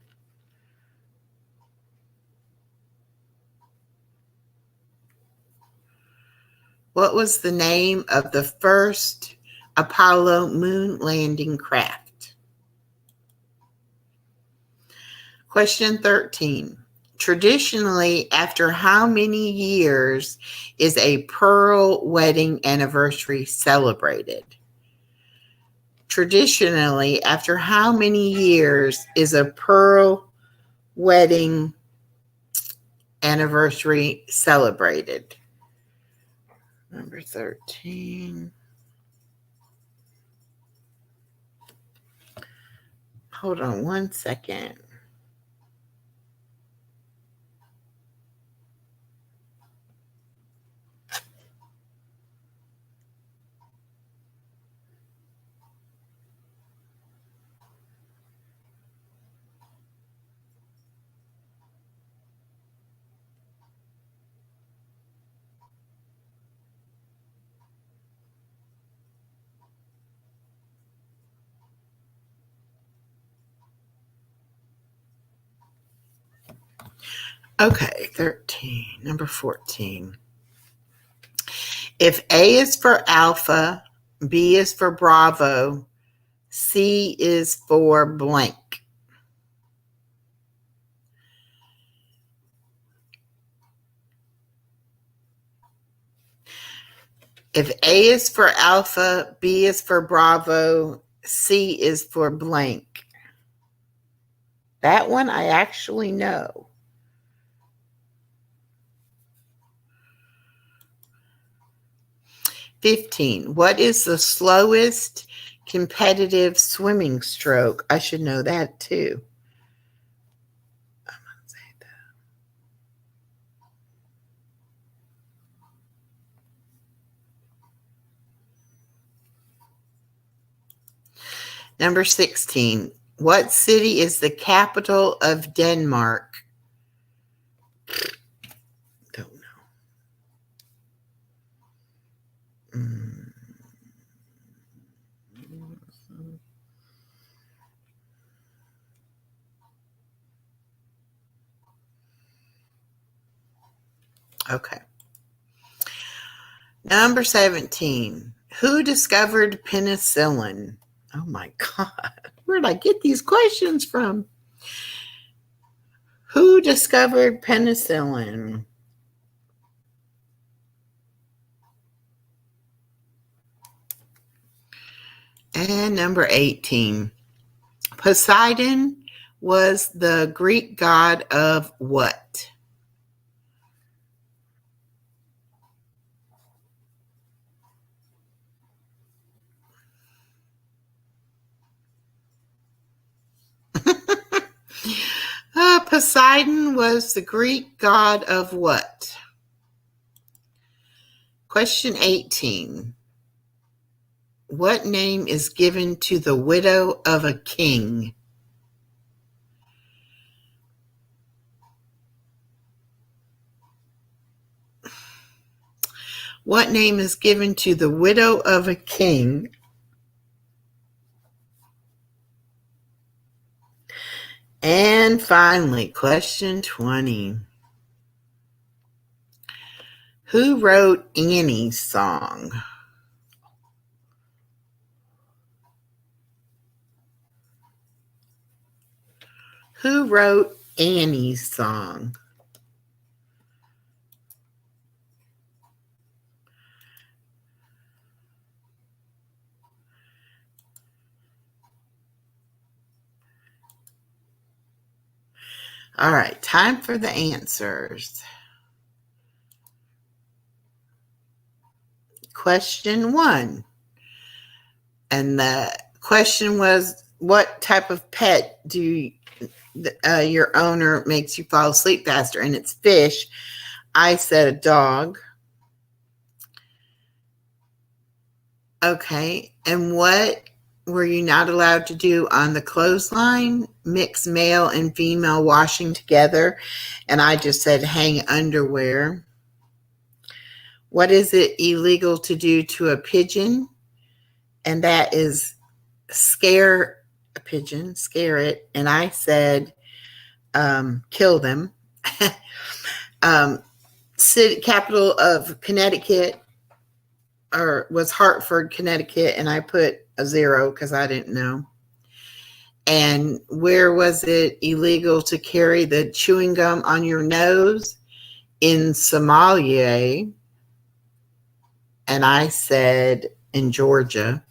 What was the name of the first Apollo moon landing craft? Question 13. Traditionally, after how many years is a pearl wedding anniversary celebrated? Traditionally, after how many years is a pearl wedding anniversary celebrated? Number 13. Hold on one second. Okay, 13. Number 14. If A is for alpha, B is for Bravo, C is for blank. If A is for alpha, B is for Bravo, C is for blank. That one I actually know. $15. What is the slowest competitive swimming stroke? I should know that too. I'm going to say that. Number 16. What city is the capital of Denmark? Don't know. Okay. Number 17. Who discovered penicillin? Oh my God. Where did I get these questions from? Who discovered penicillin? And number 18. Poseidon was the Greek god of what? Poseidon was the Greek god of what? Question 18. What name is given to the widow of a king? What name is given to the widow of a king? And finally, question 20. Who wrote Annie's song? Who wrote Annie's song? All right, time for the answers. question 1. And the question was, what type of pet do your owner makes you fall asleep faster? And it's fish. I said a dog. Okay. And what were you not allowed to do on the clothesline? Mix male and female washing together. And I just said hang underwear. What is it illegal to do to a pigeon? And that is scare a pigeon, scare it. And I said kill them. City capital of Connecticut was Hartford, Connecticut, and I put a 0 because I didn't know. And where was it illegal to carry the chewing gum on your nose? In Somalia. And I said in Georgia.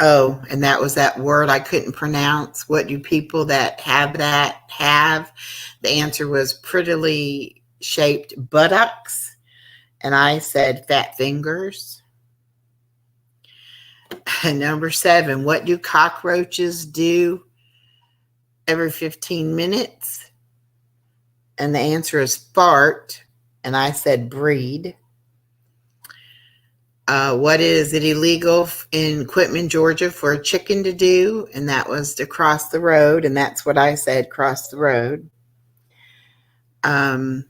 Oh, and that was that word I couldn't pronounce. What do people that have that have? The answer was prettily shaped buttocks. And I said fat fingers. And number 7, what do cockroaches do every 15 minutes? And the answer is fart. And I said breed. What is it illegal in Quitman, Georgia for a chicken to do? And that was to cross the road. And that's what I said, cross the road. I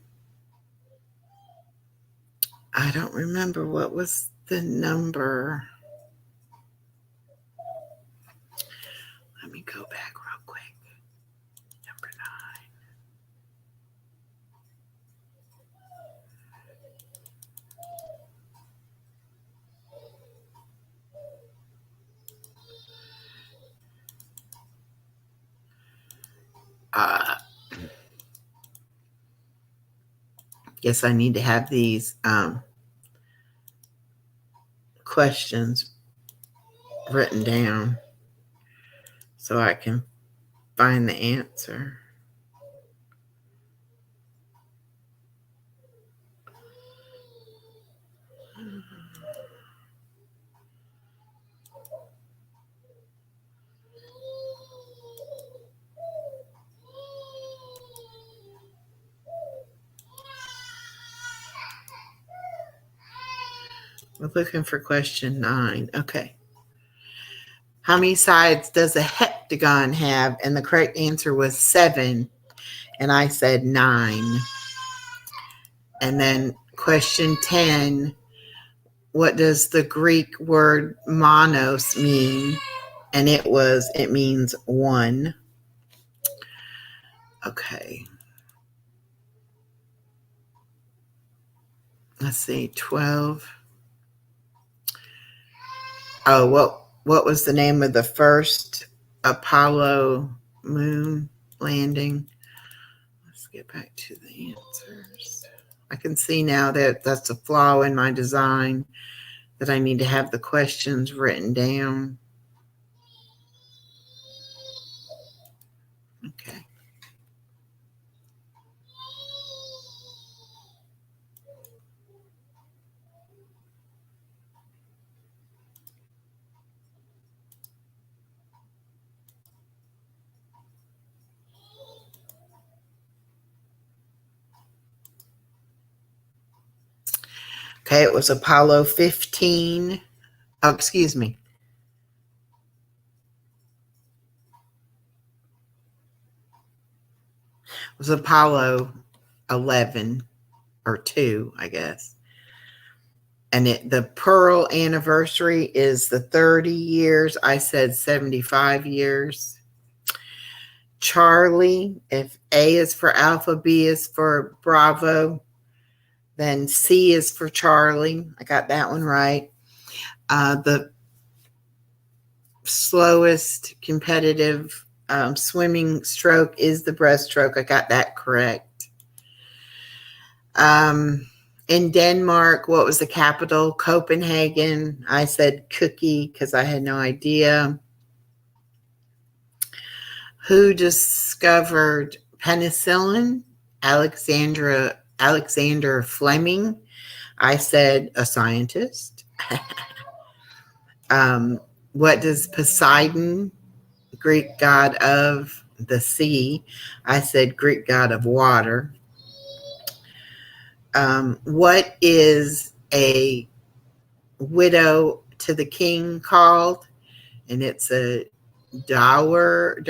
don't remember what was the number. Let me go back real quick. Number 9. Guess I need to have these questions written down so I can find the answer. We're looking for question 9. Okay. How many sides does a heptagon have? And the correct answer was 7. And I said 9. And then question 10. What does the Greek word monos mean? And it means one. Okay. Let's see, 12. Oh, what was the name of the first Apollo moon landing? Let's get back to the answers. I can see now that that's a flaw in my design, that I need to have the questions written down. Okay. Okay, it was Apollo 15. Oh, excuse me. It was Apollo 11 or 2, I guess. And the Pearl anniversary is the 30 years. I said 75 years. Charlie, if A is for Alpha, B is for Bravo, then C is for Charlie. I got that one right. The slowest competitive swimming stroke is the breaststroke. I got that correct. In Denmark, what was the capital? Copenhagen. I said Cookie because I had no idea. Who discovered Penicillin, Alexander Fleming. I said a scientist. What does Poseidon, Greek god of the sea? I said Greek god of water. What is a widow to the king called? And it's a dowager.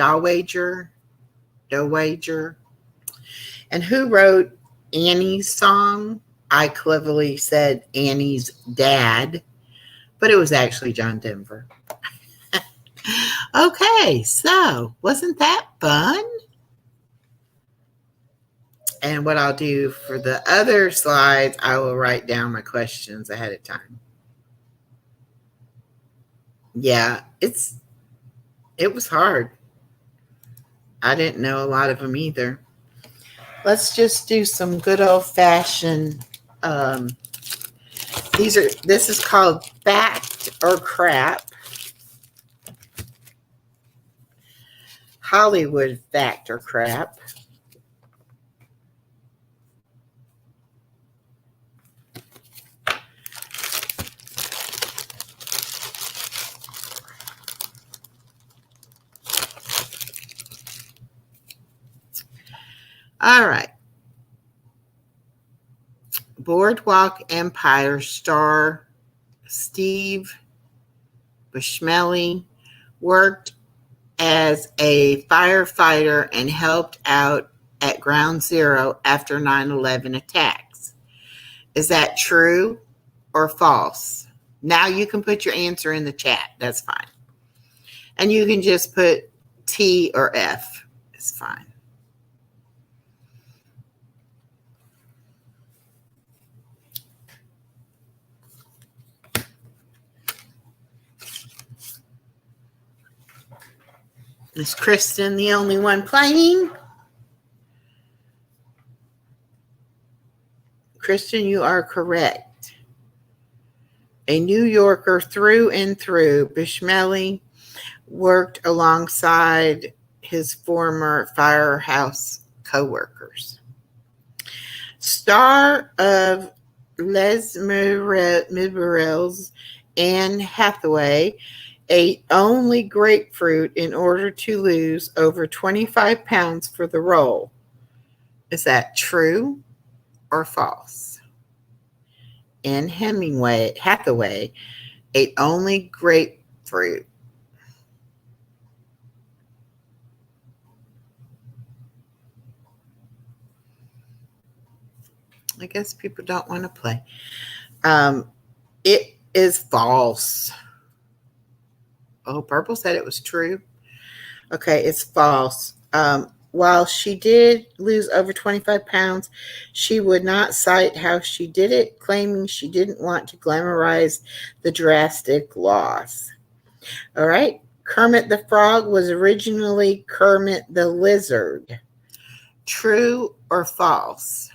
And who wrote Annie's song? I cleverly said Annie's dad, but it was actually John Denver. Okay, so wasn't that fun? And what I'll do for the other slides, I will write down my questions ahead of time. Yeah, it was hard. I didn't know a lot of them either. Let's just do some good old-fashioned, this is called fact or crap. Hollywood fact or crap. All right. Boardwalk Empire star Steve Buscemi worked as a firefighter and helped out at Ground Zero after 9/11 attacks. Is that true or false? Now you can put your answer in the chat. That's fine. And you can just put T or F. It's fine. Is Kristen the only one playing? Kristen, you are correct. A New Yorker through and through, Buscemi worked alongside his former firehouse co-workers. Star of Les Miserables, Anne Hathaway ate only grapefruit in order to lose over 25 pounds for the role. Is that true or false? Anne Hathaway ate only grapefruit. I guess people don't want to play. It is false. Oh, Purple said it was true. Okay, it's false. While she did lose over 25 pounds, she would not cite how she did it, claiming she didn't want to glamorize the drastic loss. All right. Kermit the Frog was originally Kermit the Lizard. True or false?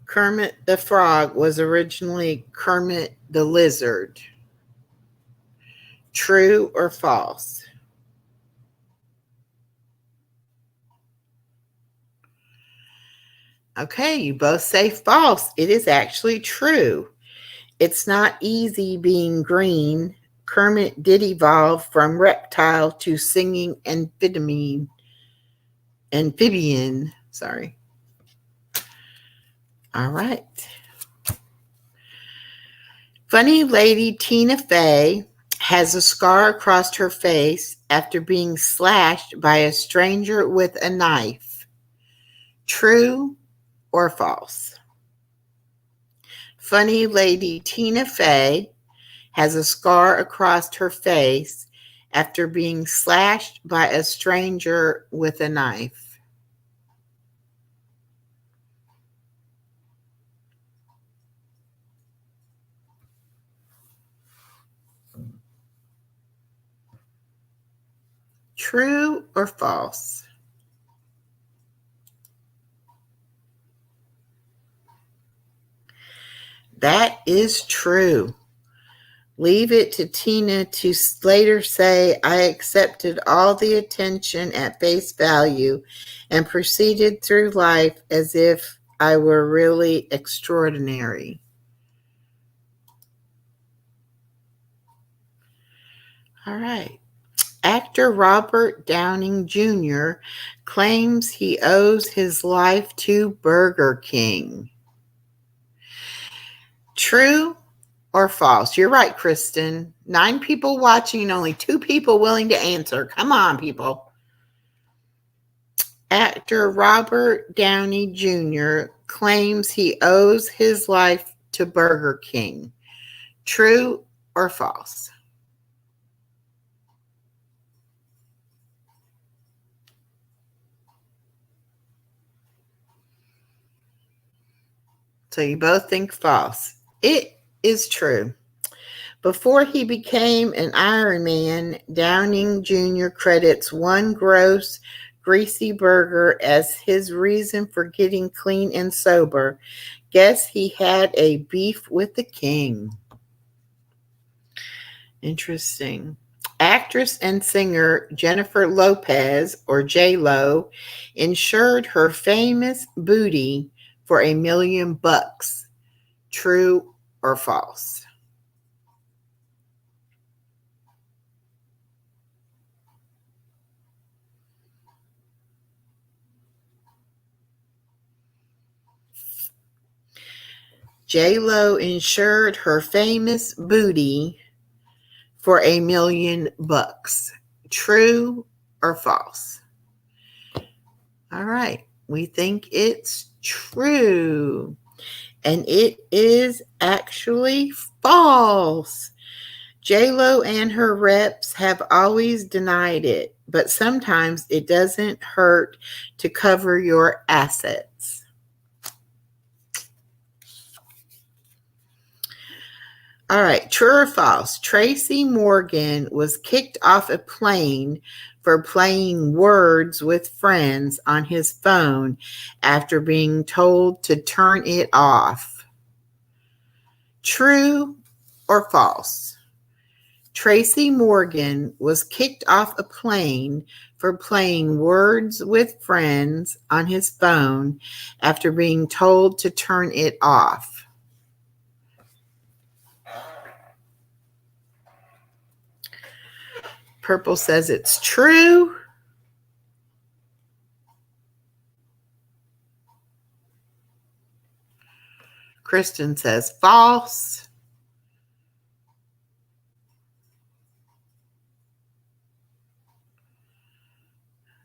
Kermit the Frog was originally Kermit the Lizard. True or false? Okay, you both say false. It is actually true. It's not easy being green. Kermit did evolve from reptile to singing amphibian. Sorry. All right. Funny lady Tina Fey has a scar across her face after being slashed by a stranger with a knife. True or false? Funny lady Tina Fey has a scar across her face after being slashed by a stranger with a knife. True or false? That is true. Leave it to Tina to later say, I accepted all the attention at face value and proceeded through life as if I were really extraordinary. All right. Actor Robert Downing Jr. claims he owes his life to Burger King. True or false? You're right, Kristen. 9 people watching, only 2 people willing to answer. Come on, people. Actor Robert Downey Jr. claims he owes his life to Burger King. True or false? So you both think false. It is true. Before he became an Ironman, Downing Jr. credits one gross, greasy burger as his reason for getting clean and sober. Guess he had a beef with the king. Interesting. Actress and singer Jennifer Lopez, or J-Lo, insured her famous booty for $1 million. True or false? J-Lo insured her famous booty for $1 million. True or false? All right. We think it's true. And it is actually false. J-Lo and her reps have always denied it, but sometimes it doesn't hurt to cover your assets. All right, true or false? Tracy Morgan was kicked off a plane for playing Words with Friends on his phone after being told to turn it off. True or false? Tracy Morgan was kicked off a plane for playing Words with Friends on his phone after being told to turn it off. Purple says it's true. Kristen says false.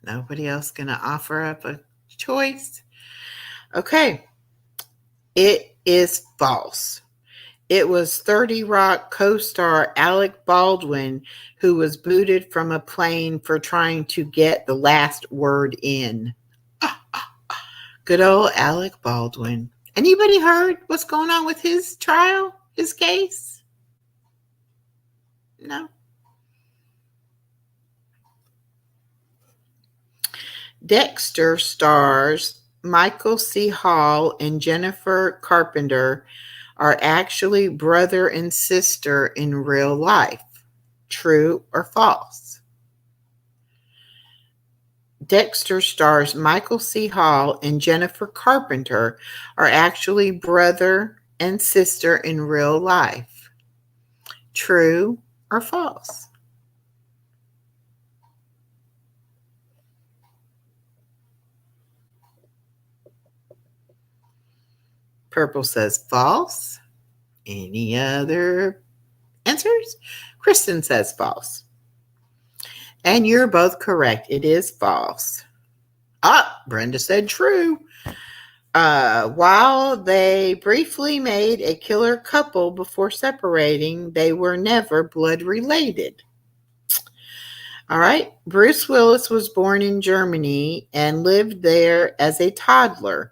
Nobody else going to offer up a choice? Okay. It is false. It was 30 Rock co-star Alec Baldwin who was booted from a plane for trying to get the last word in. Good old Alec Baldwin. Anybody heard what's going on with his trial, his case? No. Dexter stars Michael C. Hall and Jennifer Carpenter are actually brother and sister in real life. True or false? Dexter stars Michael C. Hall and Jennifer Carpenter are actually brother and sister in real life. True or false? Purple says false. Any other answers? Kristen says false. And you're both correct. It is false. Brenda said true. While they briefly made a killer couple before separating, they were never blood related. All right. Bruce Willis was born in Germany and lived there as a toddler.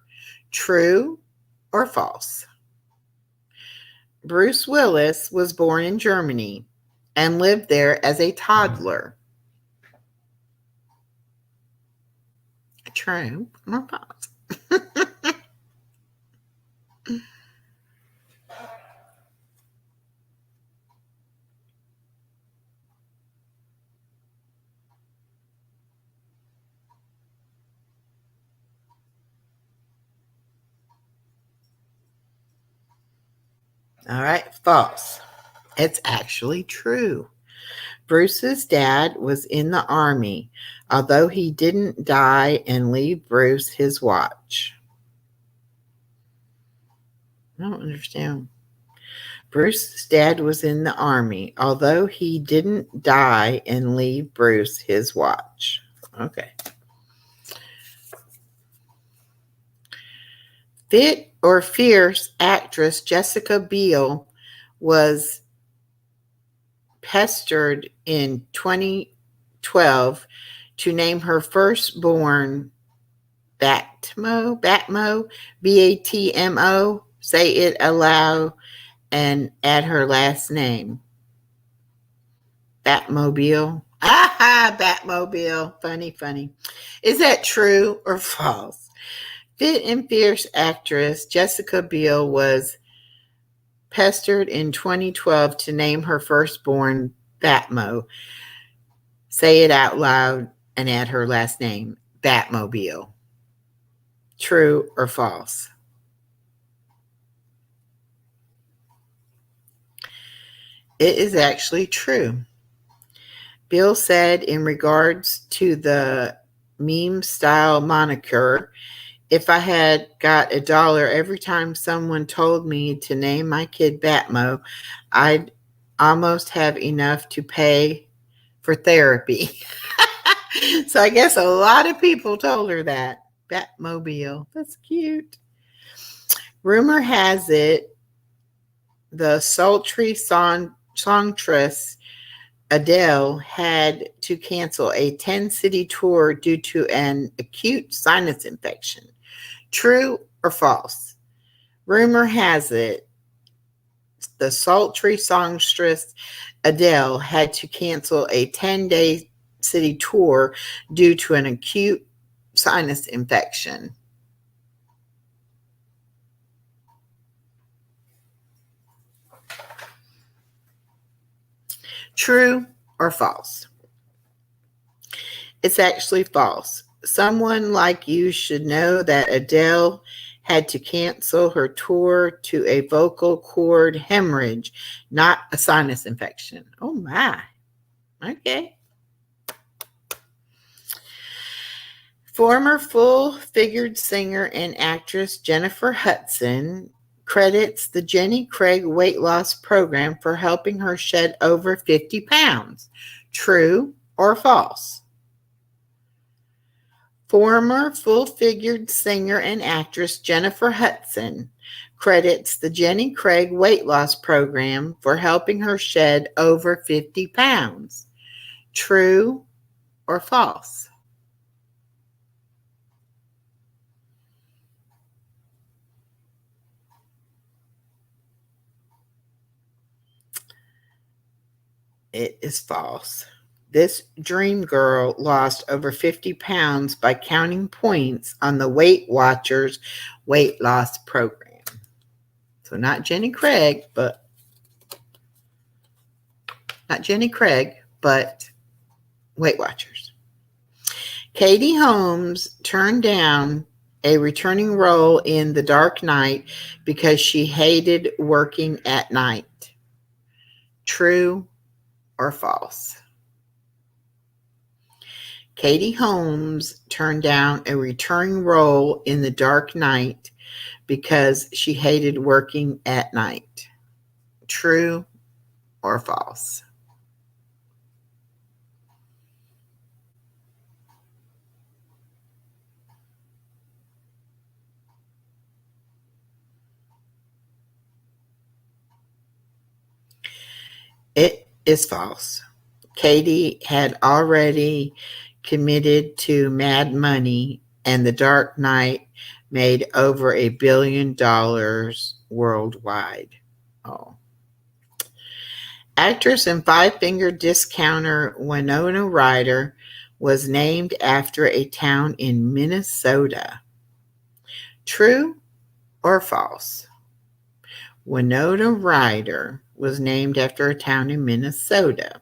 True or false? Bruce Willis was born in Germany and lived there as a toddler. True or false? All right, false. It's actually true. Bruce's dad was in the army, although he didn't die and leave Bruce his watch. I don't understand. Bruce's dad was in the army, although he didn't die and leave Bruce his watch. Okay. Fit or Fierce actress Jessica Biel was pestered in 2012 to name her firstborn Batmo, Batmo, say it aloud and add her last name. Batmobile. Aha, Batmobile. Funny. Is that true or false? Fit and Fierce actress Jessica Biel was pestered in 2012 to name her firstborn Batmo. Say it out loud and add her last name. Batmobile. True or false? It is actually true. Bill said in regards to the meme style moniker, if I had got $1 every time someone told me to name my kid Batmo, I'd almost have enough to pay for therapy. So I guess a lot of people told her that. Batmobile. That's cute. Rumor has it the sultry songstress Adele had to cancel a 10-city tour due to an acute sinus infection. True or false? Rumor has it the sultry songstress Adele had to cancel a 10-day city tour due to an acute sinus infection. True or false? It's actually false. Someone like you should know that Adele had to cancel her tour to a vocal cord hemorrhage, not a sinus infection. Oh my. Okay. Former full-figured singer and actress Jennifer Hudson credits the Jenny Craig weight loss program for helping her shed over 50 pounds. True or false? Former full-figured singer and actress Jennifer Hudson credits the Jenny Craig weight loss program for helping her shed over 50 pounds. True or false? It is false. This dream girl lost over 50 pounds by counting points on the Weight Watchers weight loss program. So not Jenny Craig, but Weight Watchers. Katie Holmes turned down a returning role in The Dark Knight because she hated working at night. True or false? Katie Holmes turned down a returning role in The Dark Knight because she hated working at night. True or false? It is false. Katie had already committed to Mad Money, and The Dark Knight made over $1 billion worldwide. Oh. Actress and five-finger discounter Winona Ryder was named after a town in Minnesota. True or false? Winona Ryder was named after a town in Minnesota.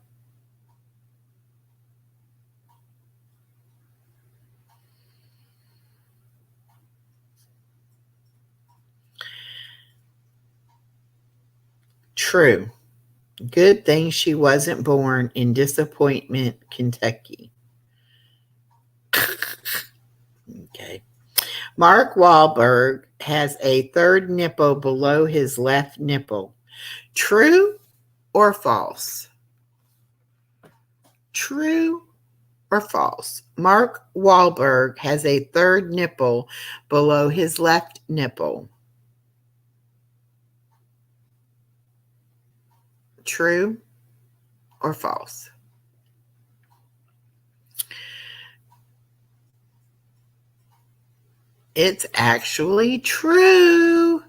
True. Good thing she wasn't born in Disappointment, Kentucky. Okay. Mark Wahlberg has a third nipple below his left nipple. True or false? True or false? Mark Wahlberg has a third nipple below his left nipple. True or false? It's actually true.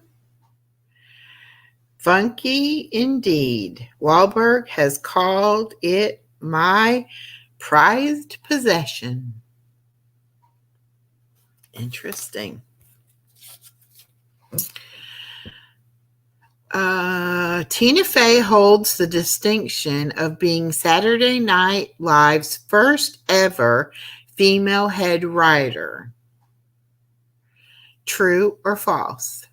Funky indeed. Wahlberg has called it my prized possession. Interesting. Tina Fey holds the distinction of being Saturday Night Live's first ever female head writer. True or false?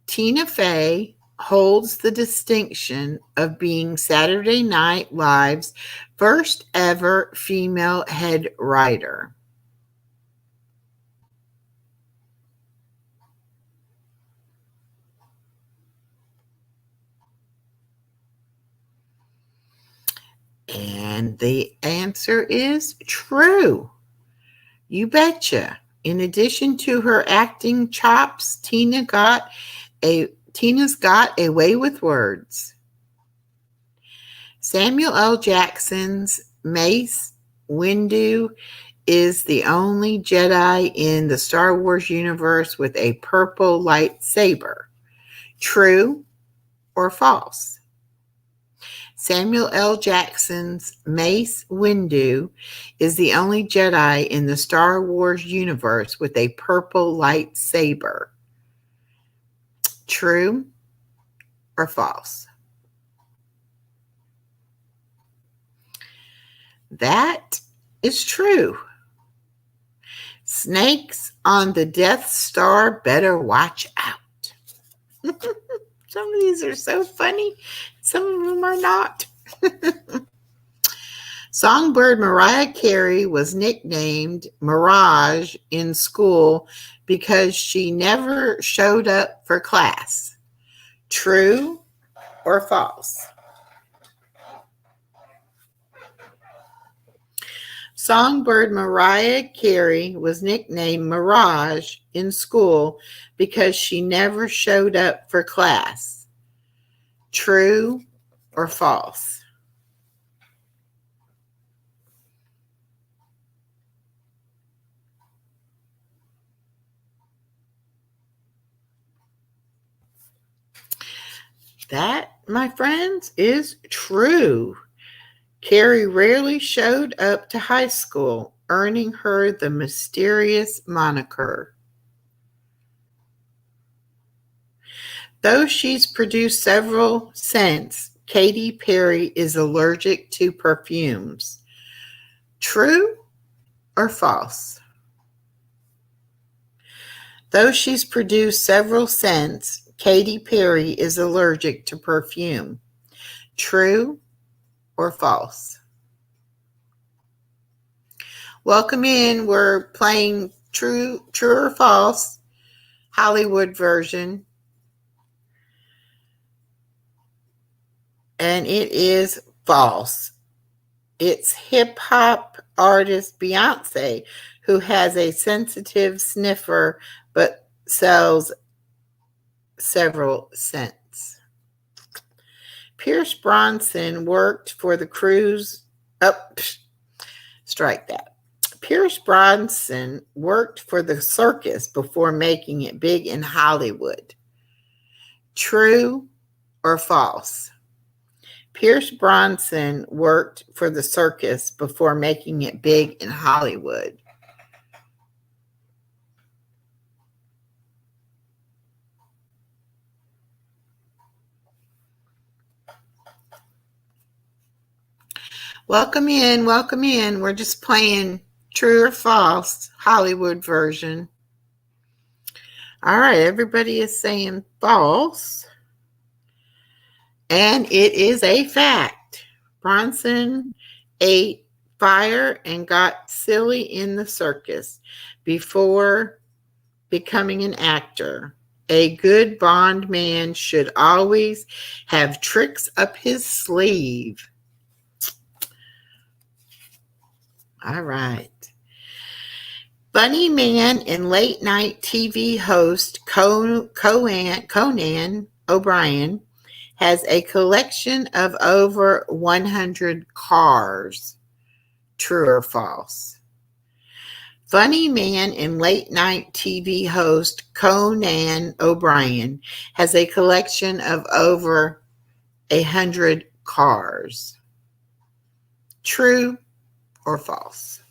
Tina Fey holds the distinction of being Saturday Night Live's first ever female head writer. And the answer is true. You betcha. In addition to her acting chops, Tina's got a way with words. Samuel L. Jackson's Mace Windu is the only Jedi in the Star Wars universe with a purple lightsaber. True or false? Samuel L. Jackson's Mace Windu is the only Jedi in the Star Wars universe with a purple lightsaber. True or false? That is true. Snakes on the Death Star better watch out. Some of these are so funny. Some of them are not. Songbird Mariah Carey was nicknamed Mirage in school because she never showed up for class. True or false? Songbird Mariah Carey was nicknamed Mirage in school because she never showed up for class. True or false? That, my friends, is true. Carey rarely showed up to high school, earning her the mysterious moniker. Though she's produced several scents, Katy Perry is allergic to perfumes. True or false? Though she's produced several scents, Katy Perry is allergic to perfume. True or false? Welcome in. We're playing true or false Hollywood version. And it is false. It's hip hop artist Beyonce who has a sensitive sniffer but sells several scents. Pierce Bronson worked for the cruise. Strike that. Pierce Bronson worked for the circus before making it big in Hollywood. True or false? Pierce Bronson worked for the circus before making it big in Hollywood. Welcome in, welcome in. We're just playing true or false Hollywood version. All right, everybody is saying false. And it is a fact. Bronson ate fire and got silly in the circus before becoming an actor. A good Bond man should always have tricks up his sleeve. All right. Funny man and late night TV host Conan O'Brien has a collection of over 100 cars. True or false? Funny man and late night TV host Conan O'Brien has a collection of over 100 cars. True or false?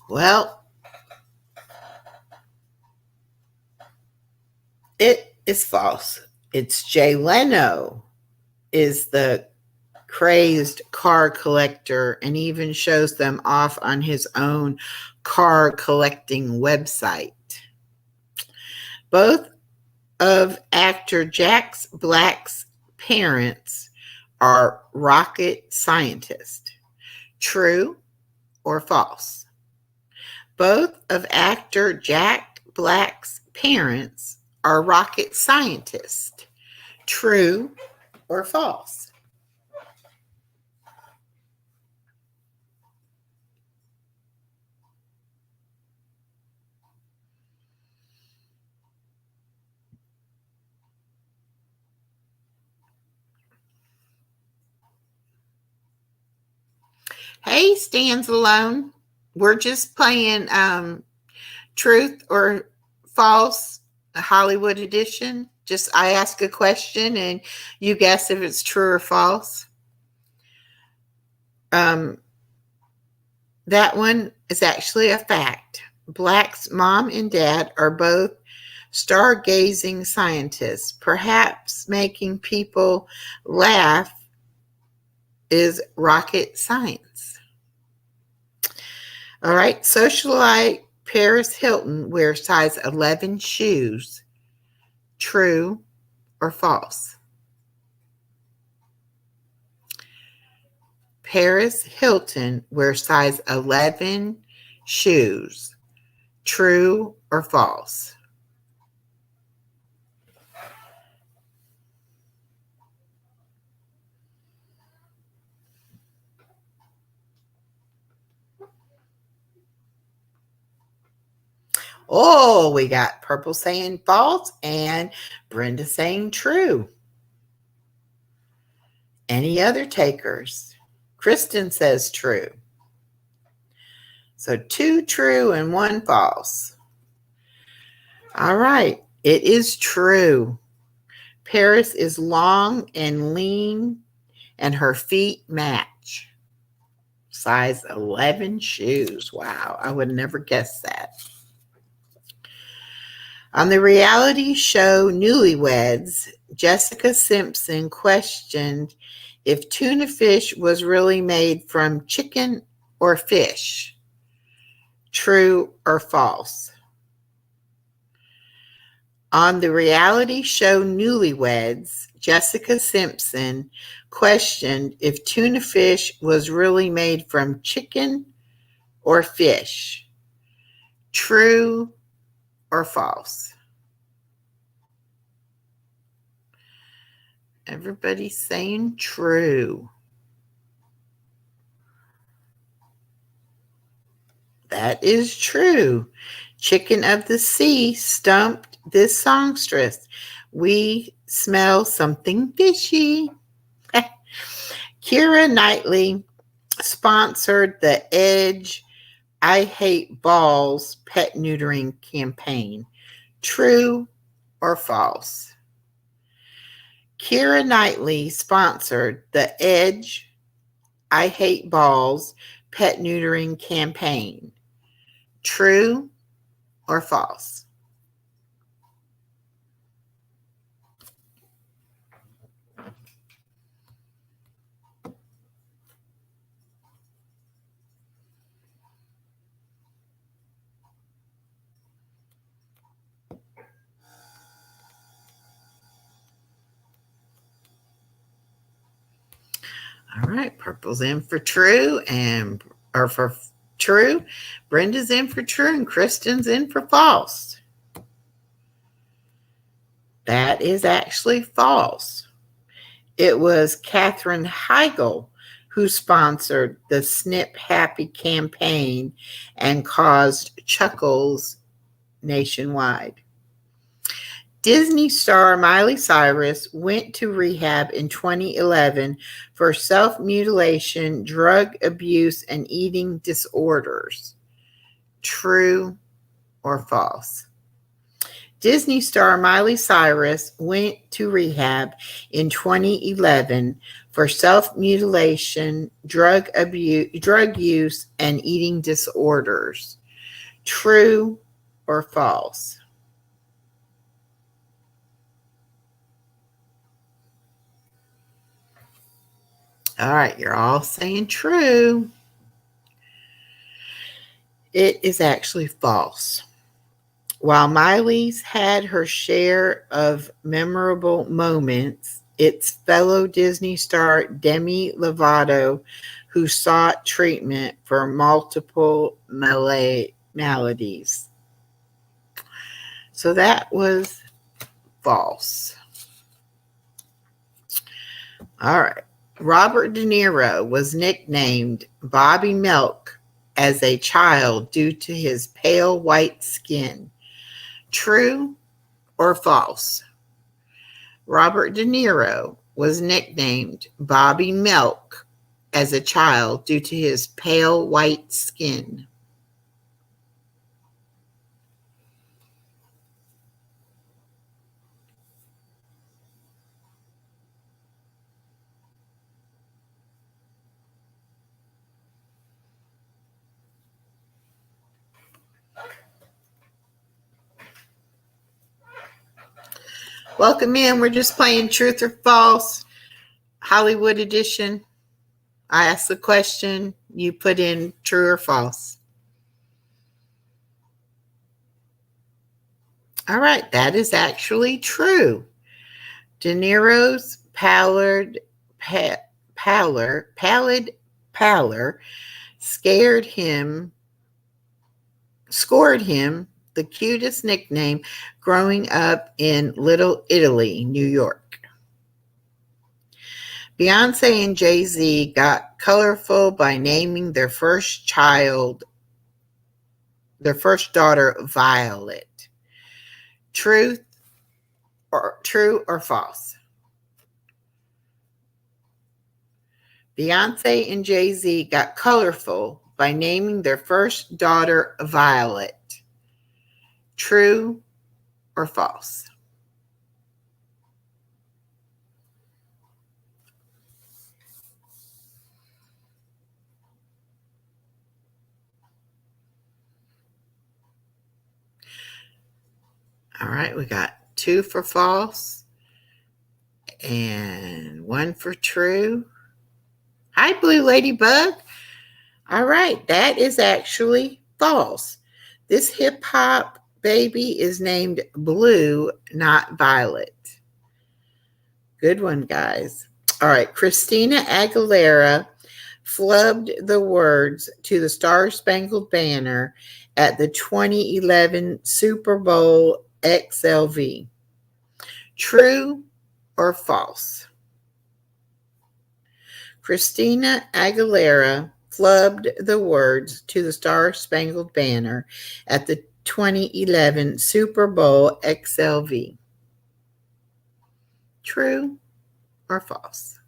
Well, it is false. It's Jay Leno is the crazed car collector and even shows them off on his own car collecting website. Both of actor Jack Black's parents are rocket scientists. True or false? Both of actor Jack Black's parents are rocket scientists. True or false? Hey, stands alone. We're just playing truth or false, a Hollywood edition. Just I ask a question and you guess if it's true or false. That one is actually a fact. Black's mom and dad are both stargazing scientists. Perhaps making people laugh is rocket science. All right. Socialite Paris Hilton wears size 11 shoes. True or false? Paris Hilton wears size 11 shoes. True or false? Oh, we got Purple saying false and Brenda saying true. Any other takers? Kristen says true. So 2 true and 1 false. All right. It is true. Paris is long and lean and her feet match. Size 11 shoes. Wow. I would never guess that. On the reality show Newlyweds, Jessica Simpson questioned if tuna fish was really made from chicken or fish. True or false? On the reality show Newlyweds, Jessica Simpson questioned if tuna fish was really made from chicken or fish. True or false? Everybody's saying true. That is true. Chicken of the Sea stumped this songstress. We smell something fishy. Keira Knightley sponsored the Edge I Hate Balls pet neutering campaign. True or false? Keira Knightley sponsored the Edge I Hate Balls pet neutering campaign. True or false? All right, purple's in for true or for true. Brenda's in for true and Kristen's in for false. That is actually false. It was Katherine Heigl who sponsored the Snip Happy campaign and caused chuckles nationwide. Disney star Miley Cyrus went to rehab in 2011 for self-mutilation, drug abuse, and eating disorders. True or false? Disney star Miley Cyrus went to rehab in 2011 for self-mutilation, drug use, and eating disorders. True or false? All right, you're all saying true. It is actually false. While Miley's had her share of memorable moments, it's fellow Disney star Demi Lovato who sought treatment for multiple maladies. So that was false. All right. Robert De Niro was nicknamed Bobby Milk as a child due to his pale white skin. True or false? Robert De Niro was nicknamed Bobby Milk as a child due to his pale white skin. Welcome in. We're just playing truth or false, Hollywood edition. I ask the question, you put in true or false. All right, that is actually true. De Niro's pallid pallor scored him the cutest nickname growing up in Little Italy, New York. Beyonce and Jay-Z got colorful by naming their first daughter Violet. True or false? Beyonce and Jay-Z got colorful by naming their first daughter Violet. True or false? All right, we got 2 for false and 1 for true. Hi, Blue Ladybug. All right, that is actually false. This hip hop baby is named Blue, not Violet. Good one, guys. All right, Christina Aguilera flubbed the words to the Star Spangled Banner at the 2011 Super Bowl XLV. True or false? Christina Aguilera flubbed the words to the Star Spangled Banner at the 2011 Super Bowl XLV. True or false?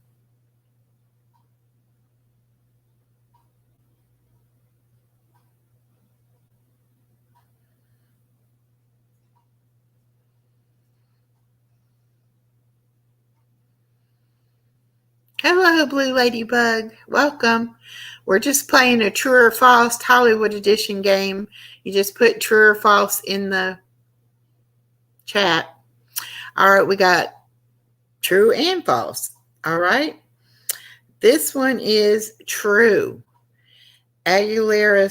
Hello, Blue Ladybug. Welcome. We're just playing a true or false Hollywood edition game. You just put true or false in the chat. All right, we got true and false. All right. This one is true. Aguilera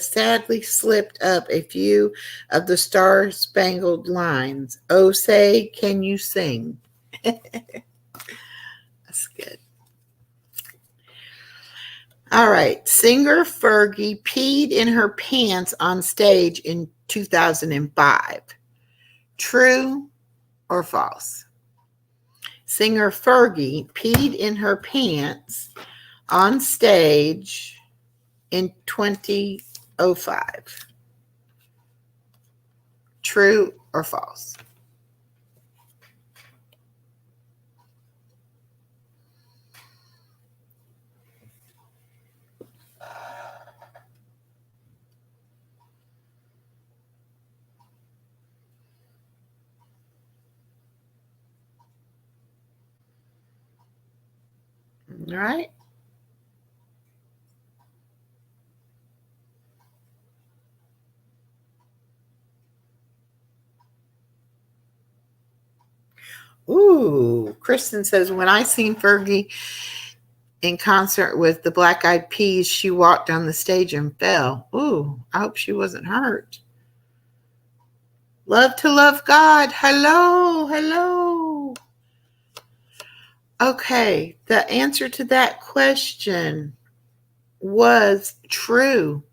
sadly slipped up a few of the Star-Spangled Lines. Oh, say, can you sing? All right. Singer Fergie peed in her pants on stage in 2005. True or false? Singer Fergie peed in her pants on stage in 2005. True or false? All right. Ooh, Kristen says, when I seen Fergie in concert with the Black Eyed Peas, she walked on the stage and fell. Ooh, I hope she wasn't hurt. Love to love God. Hello, hello. Okay, the answer to that question was true.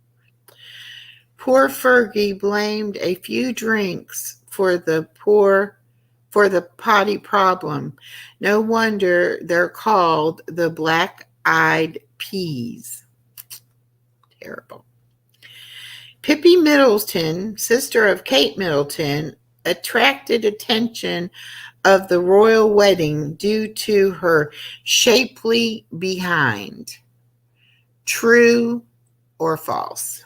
Poor Fergie blamed a few drinks for the potty problem. No wonder they're called the Black Eyed Peas. Terrible. Pippi Middleton, sister of Kate Middleton, attracted attention of the royal wedding due to her shapely behind. True or false?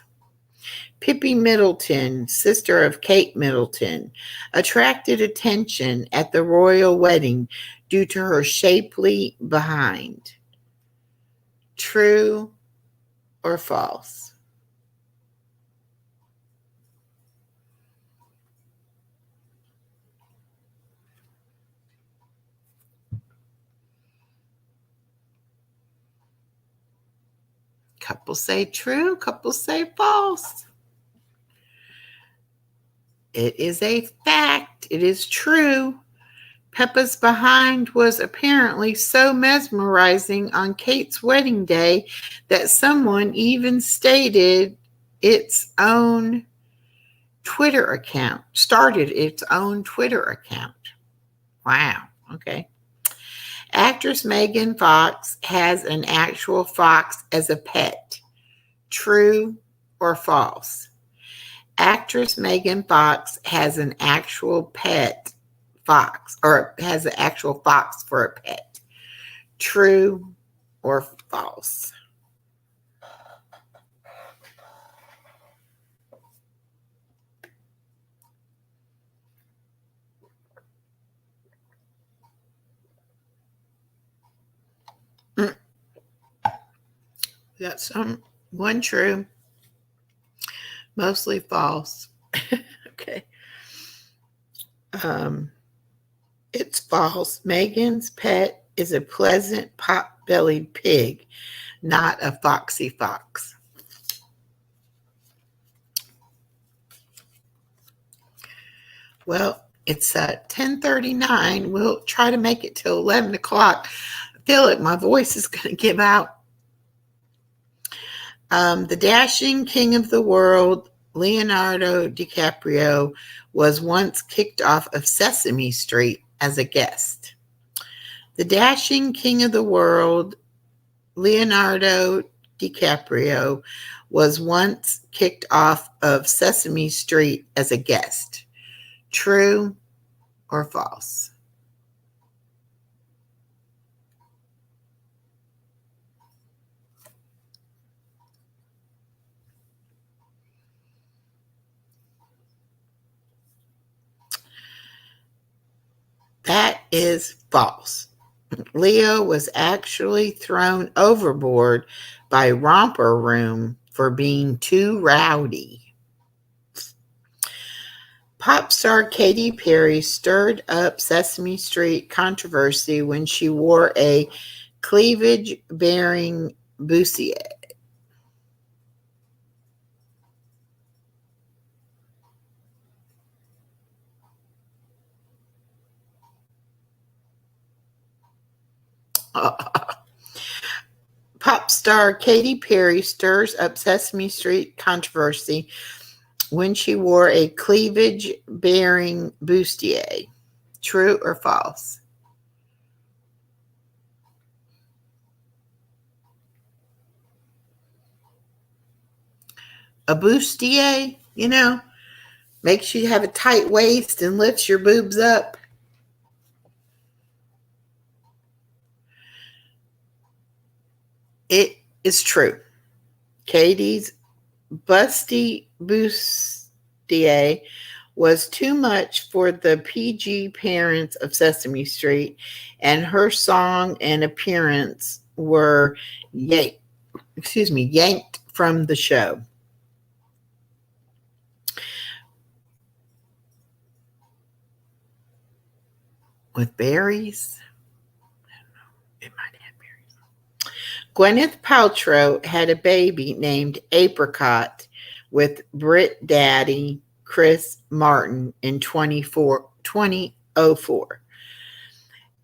Pippi Middleton, sister of Kate Middleton, attracted attention at the royal wedding due to her shapely behind. True or false? Couple say true, couple say false. It is a fact. It is true. Peppa's behind was apparently so mesmerizing on Kate's wedding day that someone even started its own Twitter account. Wow. Okay. Actress Megan Fox has an actual fox as a pet. True or false? Actress Megan Fox has an actual pet fox, or has an actual fox for a pet. True or false? That's one true, mostly false. Okay. It's false. Megan's pet is a pleasant pot-bellied pig, not a foxy fox. Well, it's 10:39. We'll try to make it till 11 o'clock. I feel like my voice is going to give out. The dashing king of the world, Leonardo DiCaprio, was once kicked off of Sesame Street as a guest. The dashing king of the world, Leonardo DiCaprio, was once kicked off of Sesame Street as a guest. True or false? That is false. Leo was actually thrown overboard by Romper Room for being too rowdy. Pop star Katy Perry stirred up Sesame Street controversy when she wore a cleavage-bearing bustier. Pop star Katy Perry stirs up Sesame Street controversy when she wore a cleavage-bearing bustier. True or false? A bustier, makes you have a tight waist and lifts your boobs up. It is true. Katie's busty bustier was too much for the PG parents of Sesame Street, and her song and appearance were yanked from the show. With berries? It might have berries. Gwyneth Paltrow had a baby named Apricot with Brit Daddy Chris Martin in 2004.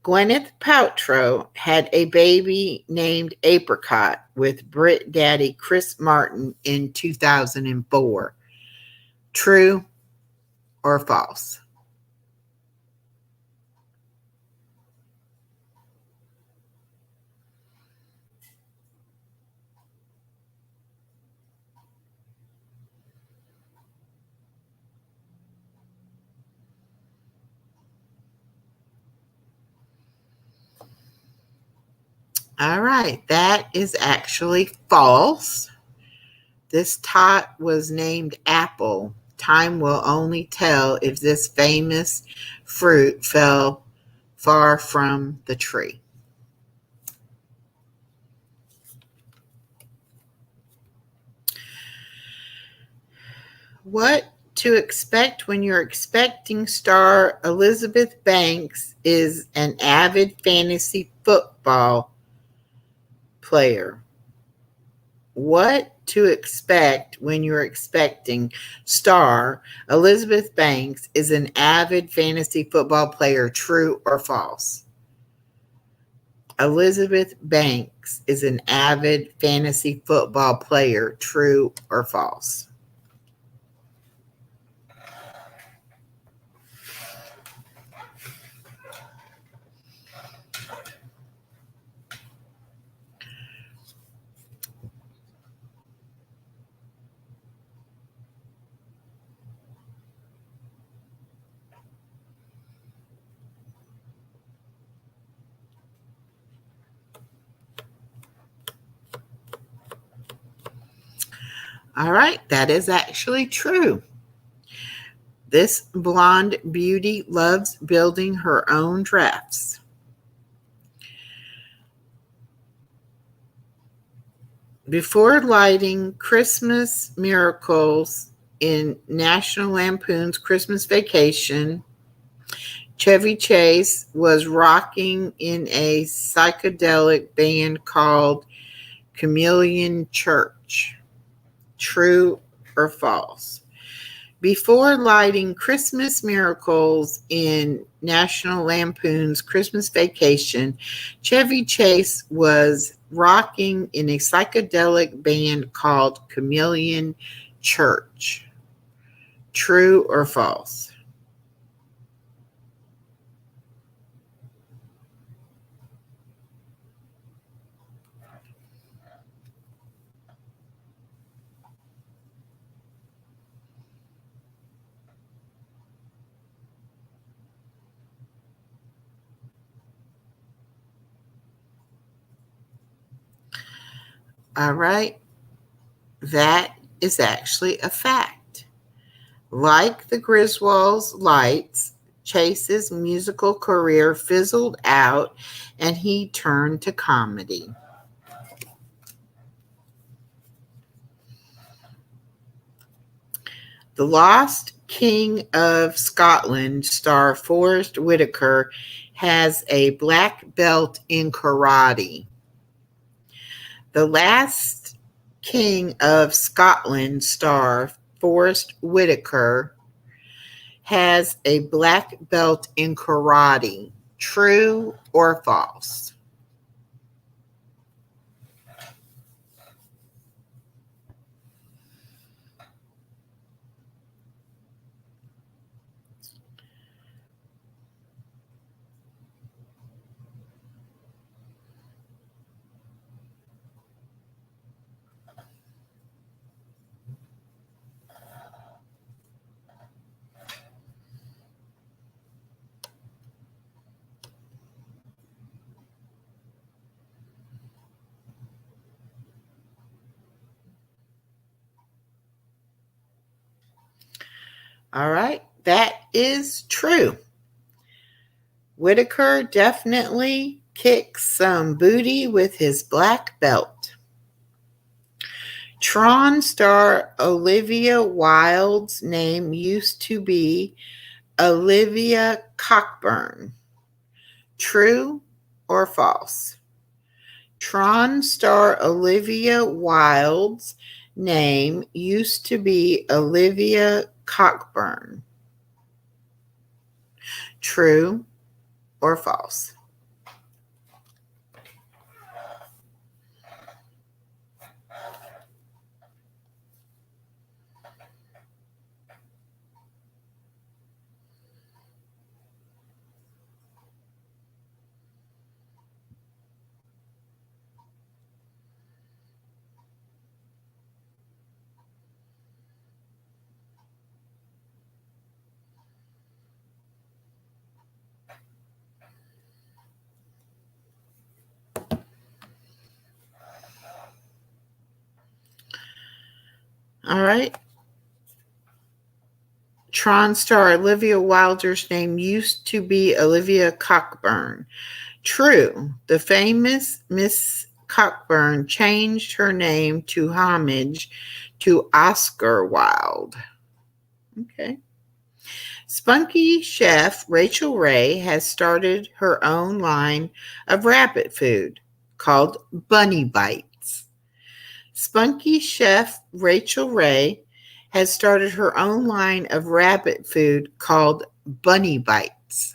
Gwyneth Paltrow had a baby named Apricot with Brit Daddy Chris Martin in 2004. True or false? All right, that is actually false. This tot was named Apple. Time will only tell if this famous fruit fell far from the tree. What to expect when your expecting star Elizabeth Banks is an avid fantasy football player? What to expect when your expecting star Elizabeth Banks is an avid fantasy football player? True or false? Elizabeth Banks is an avid fantasy football player. True or false? All right, that is actually true. This blonde beauty loves building her own drafts. Before lighting Christmas Miracles in National Lampoon's Christmas Vacation, Chevy Chase was rocking in a psychedelic band called Chameleon Church. True or false? Before lighting Christmas Miracles in National Lampoon's Christmas Vacation, Chevy Chase was rocking in a psychedelic band called Chameleon Church. True or false? All right, that is actually a fact. Like the Griswolds Lights, Chase's musical career fizzled out and he turned to comedy. The Lost King of Scotland star Forrest Whitaker has a black belt in karate. The Last King of Scotland star Forrest Whitaker has a black belt in karate. True or false? All right, that is true. Whitaker definitely kicks some booty with his black belt. Tron star Olivia Wilde's name used to be Olivia Cockburn. True or false? Tron star Olivia Wilde's name used to be Olivia Cockburn. True or false? All right. Tron star Olivia Wilde's name used to be Olivia Cockburn. True. The famous Miss Cockburn changed her name to homage to Oscar Wilde. Okay. Spunky chef Rachel Ray has started her own line of rabbit food called Bunny Bites. Spunky chef Rachel Ray has started her own line of rabbit food called Bunny Bites.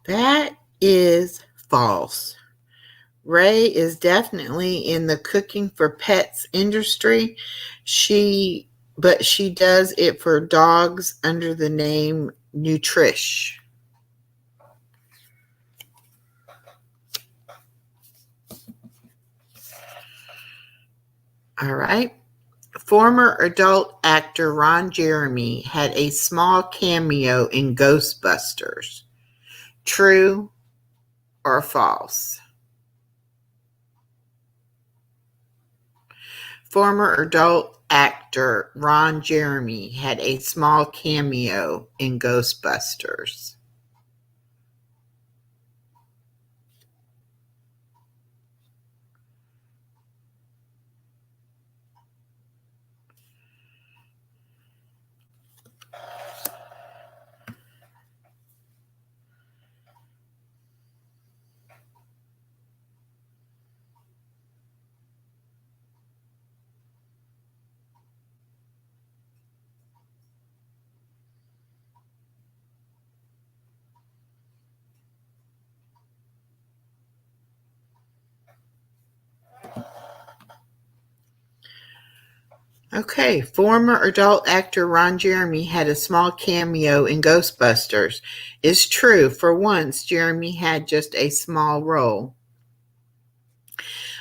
That is false. Ray is definitely in the cooking for pets industry. But she does it for dogs under the name Nutrish. All right. Former adult actor Ron Jeremy had a small cameo in Ghostbusters. True or false? Former adult actor Ron Jeremy had a small cameo in Ghostbusters. Okay, former adult actor Ron Jeremy had a small cameo in Ghostbusters. Is true. For once, Jeremy had just a small role.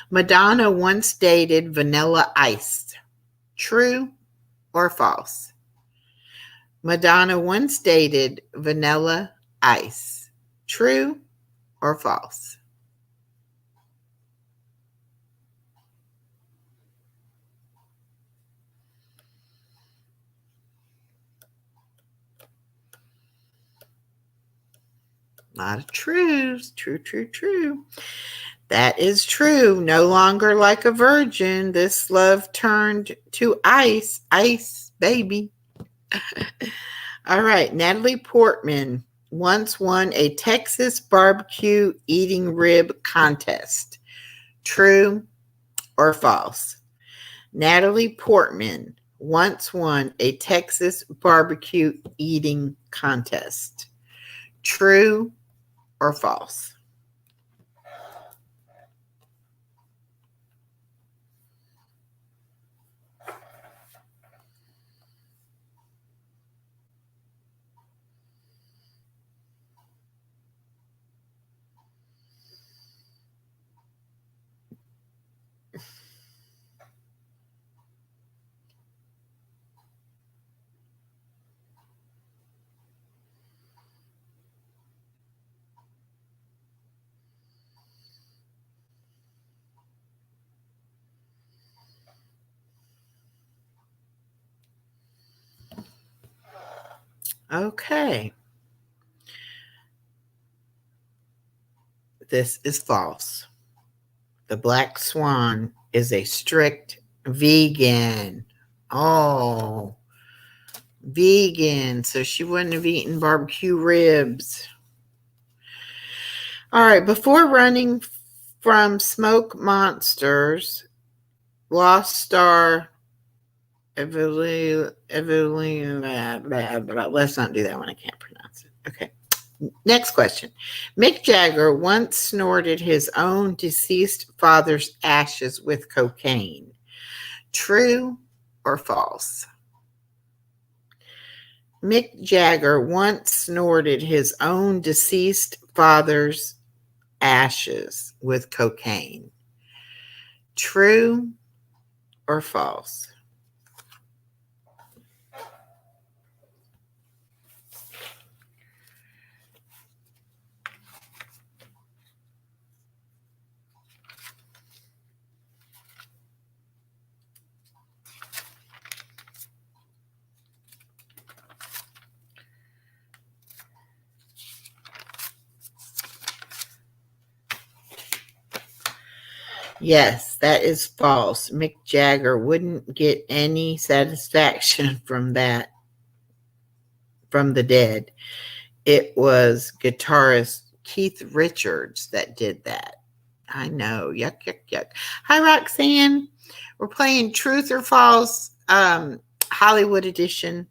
Madonna once dated Vanilla Ice. True or false? Madonna once dated Vanilla Ice. True or false? A lot of truths. True, true, true. That is true. No longer like a virgin. This love turned to ice. Ice, baby. All right. Natalie Portman once won a Texas barbecue eating rib contest. True or false? Natalie Portman once won a Texas barbecue eating contest. True or false? Okay. This is false. The black swan is a strict vegan. Oh, vegan. So she wouldn't have eaten barbecue ribs. All right. Before running from smoke monsters, Lost Star, Evelyn, let's not do that one. I can't pronounce it. Okay. Next question. Mick Jagger once snorted his own deceased father's ashes with cocaine. True or false? Mick Jagger once snorted his own deceased father's ashes with cocaine. True or false? Yes, that is false. Mick Jagger wouldn't get any satisfaction from that, from the dead. It was guitarist Keith Richards that did that. I know. Yuck, yuck, yuck. Hi, Roxanne. We're playing Truth or False, Hollywood edition.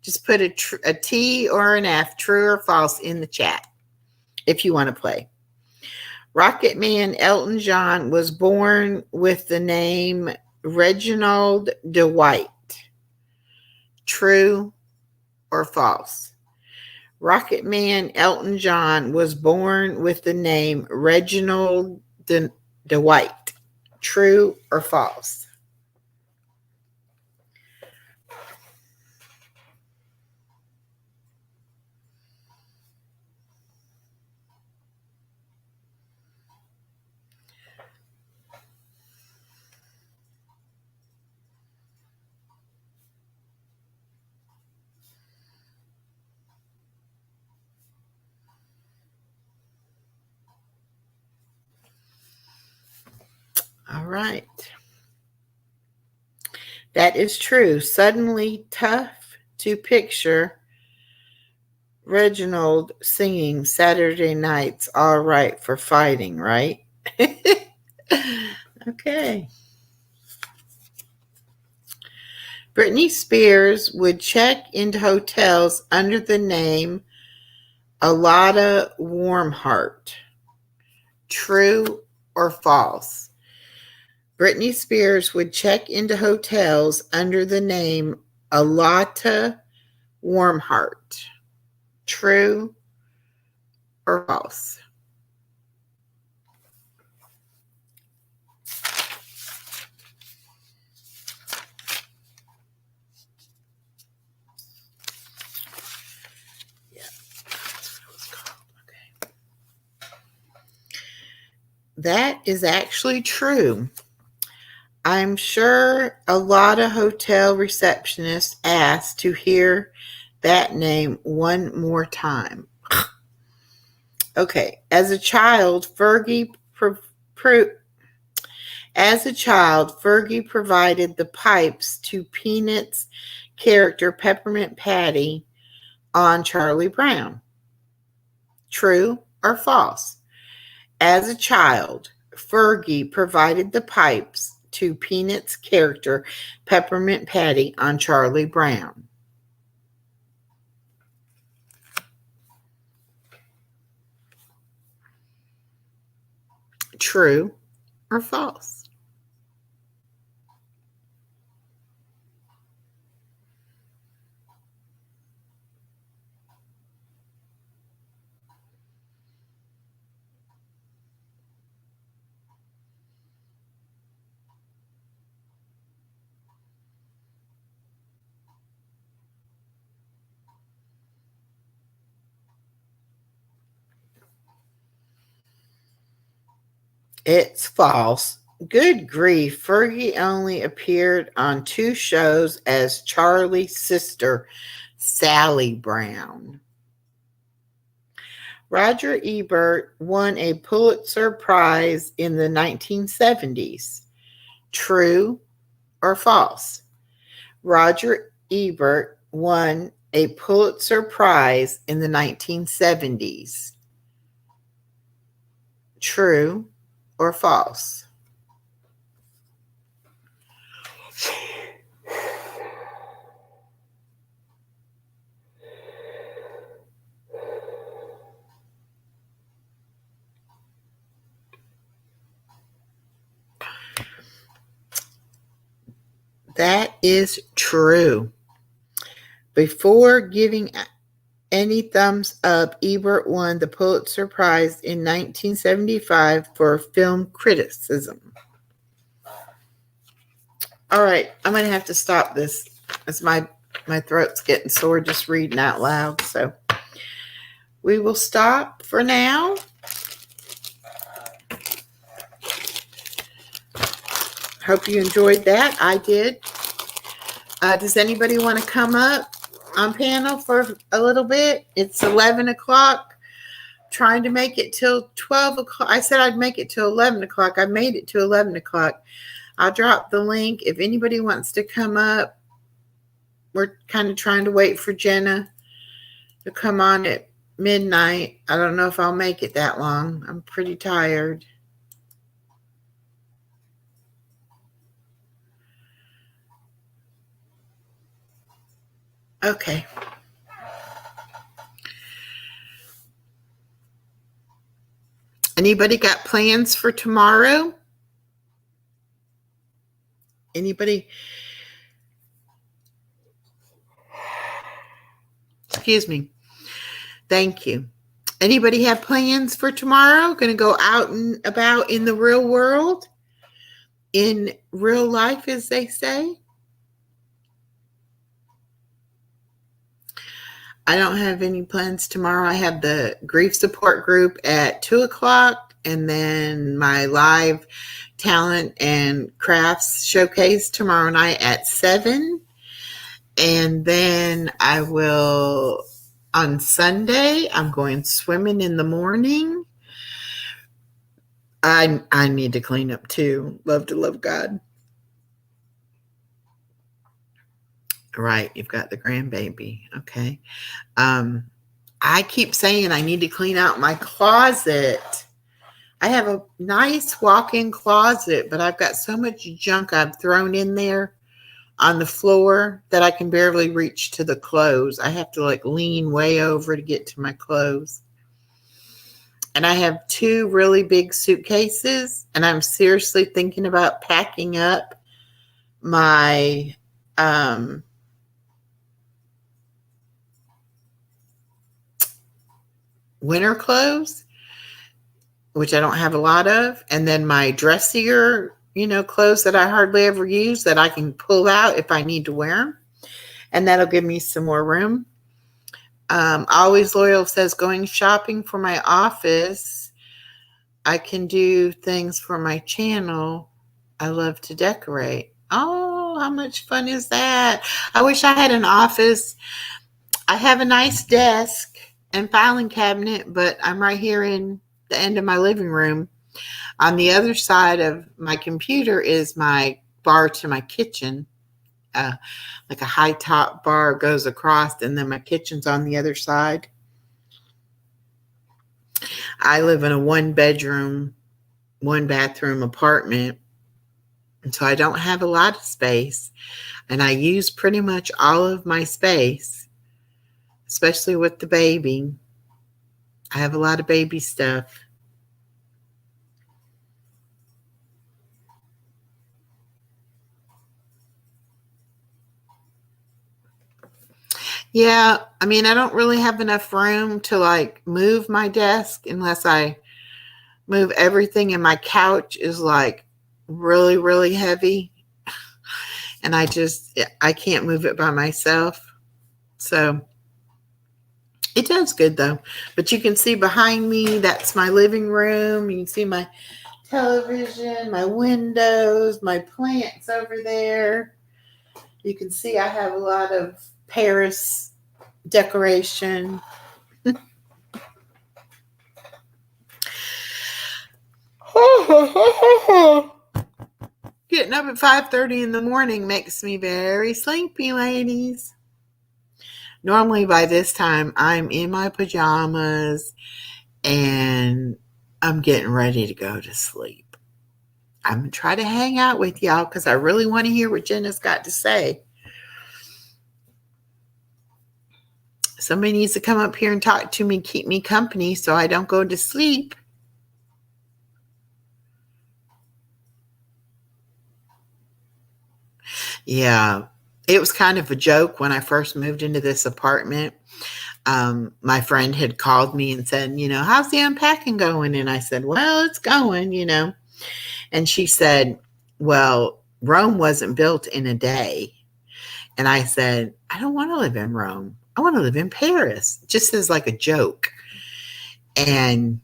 Just put a T or an F, true or false, in the chat if you want to play. Rocket Man Elton John was born with the name Reginald DeWhite. True or false? Rocket Man Elton John was born with the name Reginald DeWhite. True or false? All right. That is true. Suddenly tough to picture Reginald singing Saturday Night's All Right for Fighting, right? Okay. Britney Spears would check into hotels under the name Alada Warmheart. True or false? Britney Spears would check into hotels under the name Alada Warmheart. True or false? Yeah, that's what it was called. Okay. That is actually true. I'm sure a lot of hotel receptionists asked to hear that name one more time. Okay, as a child, Fergie provided the pipes to Peanuts character Peppermint Patty on Charlie Brown. True or false? As a child, Fergie provided the pipes to Peanuts character Peppermint Patty on Charlie Brown. True or false? It's false. Good grief. Fergie only appeared on 2 shows as Charlie's sister, Sally Brown. Roger Ebert won a Pulitzer Prize in the 1970s. True or false? Roger Ebert won a Pulitzer Prize in the 1970s. True or false? That is true. Before giving any thumbs up, Ebert won the Pulitzer Prize in 1975 for film criticism. All right, I'm going to have to stop this as my throat's getting sore just reading out loud. So we will stop for now. Hope you enjoyed that. I did. Does anybody want to come up on panel for a little bit? It's 11 o'clock. Trying to make it till 12 o'clock. I said I'd make it till 11 o'clock. I made it to 11 o'clock. I'll drop the link if anybody wants to come up. We're kind of trying to wait for Jenna to come on at midnight. I don't know if I'll make it that long. I'm pretty tired. Okay. Anybody got plans for tomorrow? Anybody? Excuse me. Thank you. Anybody have plans for tomorrow? Going to go out and about in the real world? In real life, as they say? I don't have any plans tomorrow. I have the grief support group at 2 o'clock and then my live talent and crafts showcase tomorrow night at 7. And then I will, on Sunday, I'm going swimming in the morning. I need to clean up too. Love to love God. Right, you've got the grandbaby. Okay. I keep saying I need to clean out my closet. I have a nice walk-in closet, but I've got so much junk I've thrown in there on the floor that I can barely reach to the clothes. I have to lean way over to get to my clothes. And I have 2 really big suitcases, and I'm seriously thinking about packing up my winter clothes, which I don't have a lot of, and then my dressier, clothes that I hardly ever use that I can pull out if I need to wear them, and that'll give me some more room. Always Loyal says, going shopping for my office. I can do things for my channel. I love to decorate. Oh, how much fun is that? I wish I had an office. I have a nice desk and filing cabinet, but I'm right here in the end of my living room. On the other side of my computer is my bar to my kitchen. Like a high top bar goes across, and then my kitchen's on the other side. I live in a 1-bedroom, 1-bathroom apartment, and so I don't have a lot of space, and I use pretty much all of my space, especially with the baby. I have a lot of baby stuff. Yeah, I mean, I don't really have enough room to move my desk unless I move everything, and my couch is really, really heavy, and I can't move it by myself. So it does good though. But you can see behind me, that's my living room. You can see my television, my windows, my plants over there. You can see I have a lot of Paris decoration. Getting up at 5:30 in the morning makes me very sleepy, ladies. Normally by this time I'm in my pajamas and I'm getting ready to go to sleep. I'm going to try to hang out with y'all because I really want to hear what Jenna's got to say. Somebody needs to come up here and talk to me, keep me company so I don't go to sleep. Yeah, it was kind of a joke when I first moved into this apartment. My friend had called me and said, how's the unpacking going? And I said, well, it's going, And she said, well, Rome wasn't built in a day. And I said, I don't want to live in Rome. I want to live in Paris, just as like a joke. And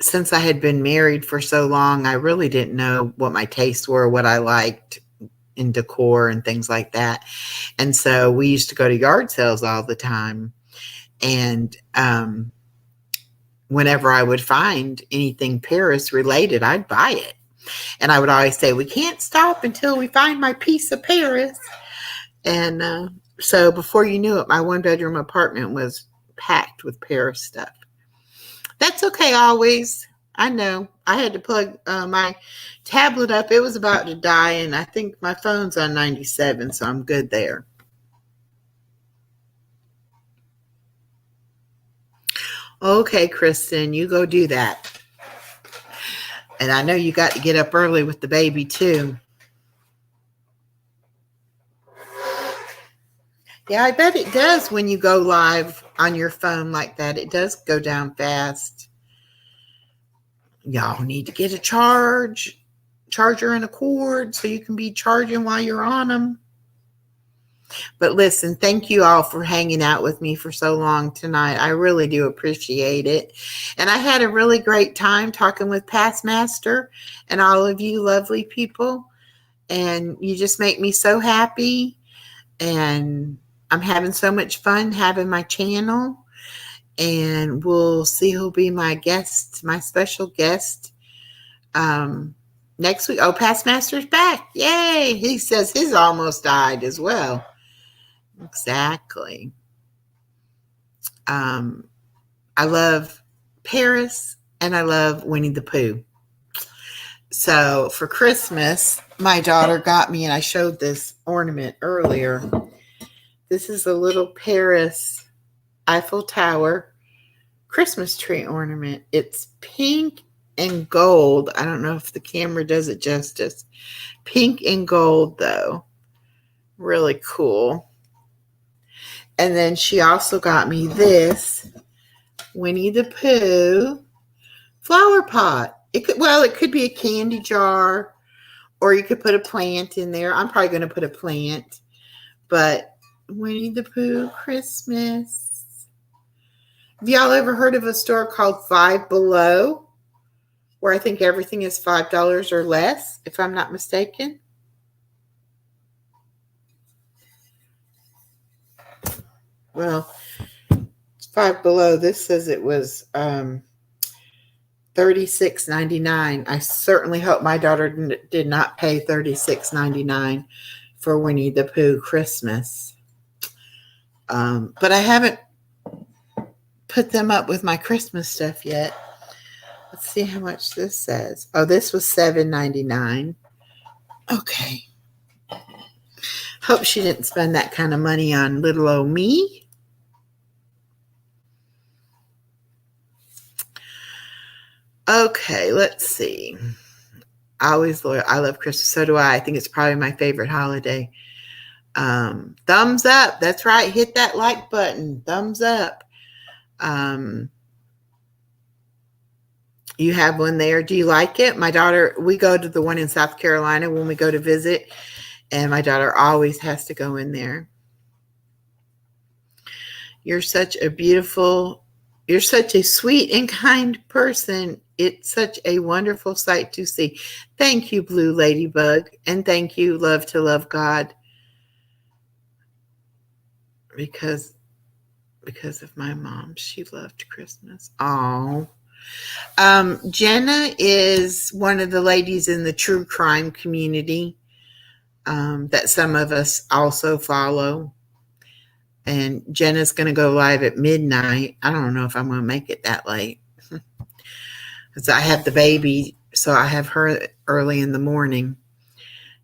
since I had been married for so long, I really didn't know what my tastes were, what I liked in decor and things like that. And so we used to go to yard sales all the time. And whenever I would find anything Paris related, I'd buy it. And I would always say, we can't stop until we find my piece of Paris. And so before you knew it, my 1-bedroom apartment was packed with Paris stuff. That's okay always. I know. I had to plug my tablet up. It was about to die, and I think my phone's on 97, so I'm good there. Okay, Kristen, you go do that. And I know you got to get up early with the baby, too. Yeah, I bet it does when you go live on your phone like that. It does go down fast. Y'all need to get a charger and a cord so you can be charging while you're on them. But listen, thank you all for hanging out with me for so long tonight. I really do appreciate it. And I had a really great time talking with Past Master and all of you lovely people. And you just make me so happy. And I'm having so much fun having my channel. And we'll see who'll be my guest, my special guest next week. Oh, Past Master's back. Yay. He says his almost died as well. Exactly. I love Paris and I love Winnie the Pooh. So for Christmas, my daughter got me, and I showed this ornament earlier. This is a little Paris Eiffel Tower Christmas tree ornament. It's pink and gold. I don't know if the camera does it justice. Pink and gold, though. Really cool. And then she also got me this Winnie the Pooh flower pot. It could be a candy jar, or you could put a plant in there. I'm probably going to put a plant, but Winnie the Pooh Christmas. Have y'all ever heard of a store called Five Below, where I think everything is $5 or less, if I'm not mistaken? Well, Five Below. This says it was $36.99. I certainly hope my daughter did not pay $36.99 for Winnie the Pooh Christmas. But I haven't put them up with my Christmas stuff yet. Let's see how much this says. Oh, this was $7.99. Okay. Hope she didn't spend that kind of money on little old me. Okay, let's see. I love Christmas. So do I. I think it's probably my favorite holiday. Thumbs up. That's right. Hit that like button. Thumbs up. You have one there. Do you like it? My daughter, we go to the one in South Carolina when we go to visit, and my daughter always has to go in there. You're such a sweet and kind person. It's such a wonderful sight to see. Thank you, Blue Ladybug, and thank you, Love to Love God, because of my mom. She loved Christmas. Oh. Jenna is one of the ladies in the true crime community that some of us also follow. And Jenna's going to go live at midnight. I don't know if I'm going to make it that late. Because I have the baby, so I have her early in the morning.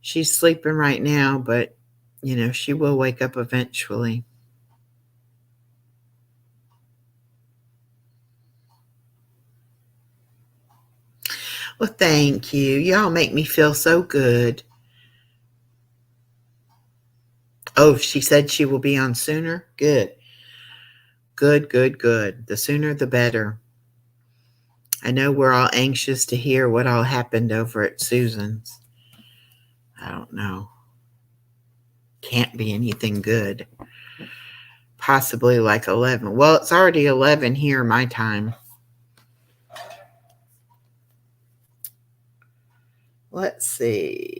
She's sleeping right now, but, she will wake up eventually. Well, thank you. Y'all make me feel so good. Oh, she said she will be on sooner? Good. Good. The sooner the better. I know we're all anxious to hear what all happened over at Susan's. I don't know. Can't be anything good. Possibly like 11. Well, it's already 11 here, my time. Let's see.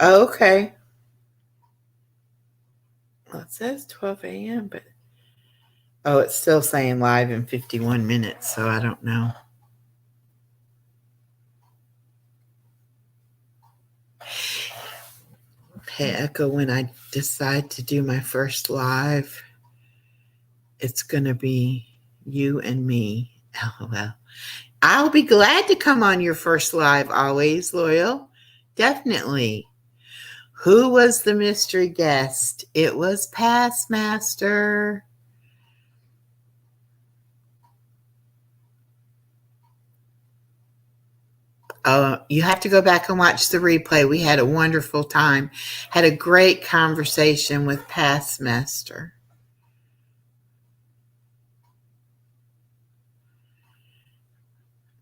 Okay. Well, it says 12 a.m., but it's still saying live in 51 minutes, so I don't know. Hey, Echo, when I decide to do my first live, it's going to be you and me. LOL. I'll be glad to come on your first live, always, Loyal. Definitely. Who was the mystery guest? It was Past Master. You have to go back and watch the replay. We had a wonderful time. Had a great conversation with Past Master.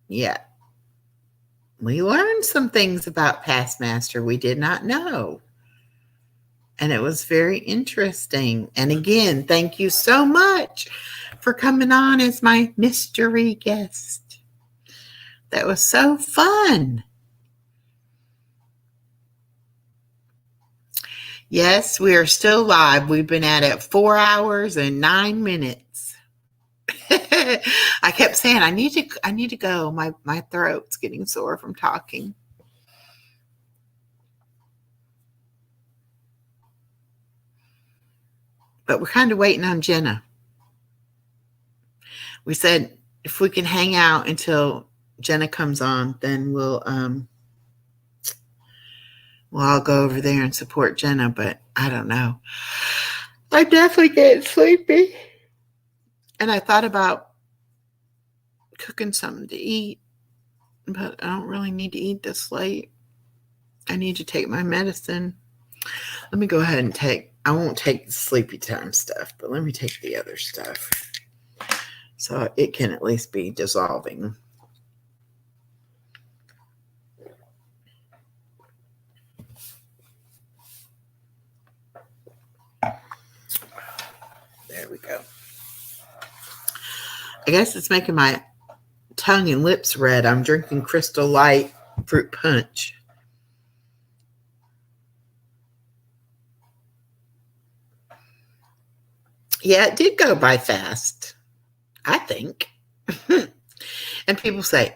Yeah. We learned some things about Past Master we did not know. And it was very interesting. And again, thank you so much for coming on as my mystery guest. That was so fun. Yes, we are still live. We've been at it 4 hours and 9 minutes. I kept saying, I need to go. My throat's getting sore from talking. But we're kind of waiting on Jenna. We said if we can hang out until Jenna comes on, then we'll all go over there and support Jenna, but I don't know. I'm definitely getting sleepy. And I thought about cooking something to eat, but I don't really need to eat this late. I need to take my medicine. Let me go ahead and I won't take the sleepy time stuff, but let me take the other stuff so it can at least be dissolving. There we go. I guess it's making my tongue and lips red. I'm drinking Crystal Light fruit punch. Yeah, it did go by fast, I think. And people say,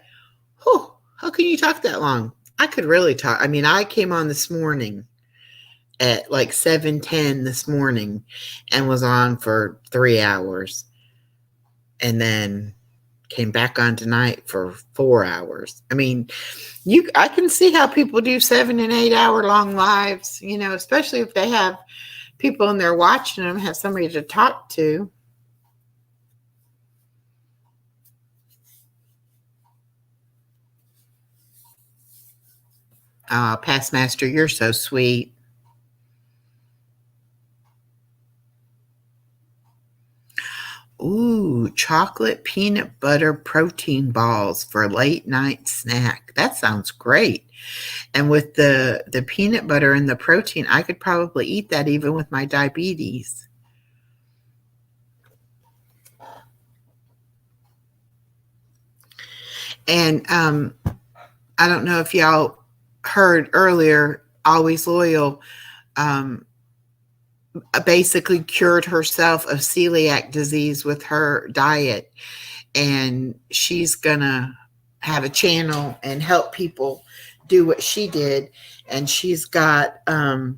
oh, how can you talk that long? I could really talk. I mean, I came on this morning at like 7:10 this morning and was on for 3 hours. And then came back on tonight for 4 hours. I mean, I can see how people do 7 and 8 hour long lives, especially if they have people in there watching them, have somebody to talk to. Oh, Past Master, you're so sweet. Ooh, chocolate peanut butter protein balls for a late night snack. That sounds great. And with the peanut butter and the protein, I could probably eat that even with my diabetes. And I don't know if y'all heard earlier, Always Loyal basically cured herself of celiac disease with her diet. And she's going to have a channel and help people do what she did. And she's got a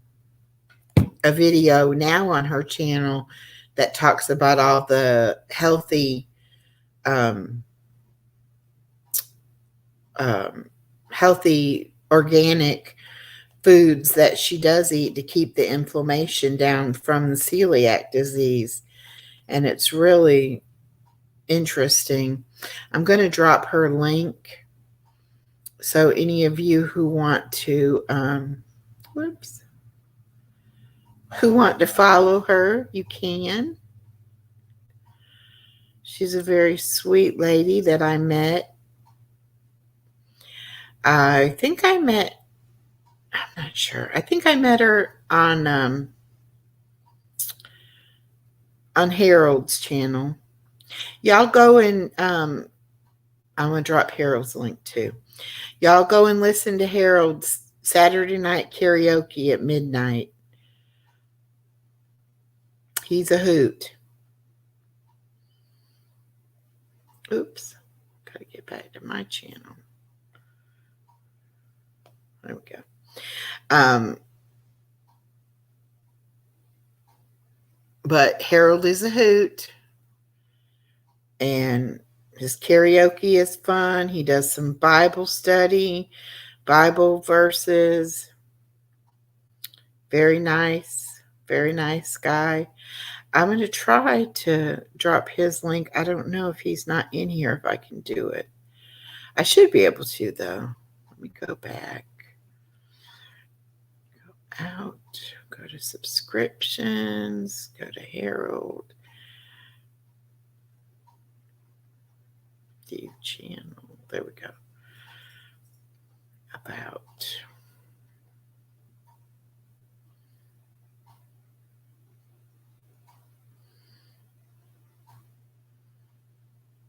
video now on her channel that talks about all the healthy healthy organic foods that she does eat to keep the inflammation down from the celiac disease. And it's really interesting. I'm going to drop her link. So any of you who want to, who want to follow her, you can. She's a very sweet lady that I met. I'm not sure. I think I met her on Harold's channel. Y'all go and I'm going to drop Harold's link too. Y'all go and listen to Harold's Saturday night karaoke at midnight. He's a hoot. Oops. Gotta get back to my channel. There we go. But Harold is a hoot. And his karaoke is fun. He does some Bible study, Bible verses. Very nice guy. I'm going to try to drop his link. I don't know if he's not in here, if I can do it. I should be able to, though. Let me go back. Go out. Go to subscriptions. Go to Harold. View channel. There we go. About.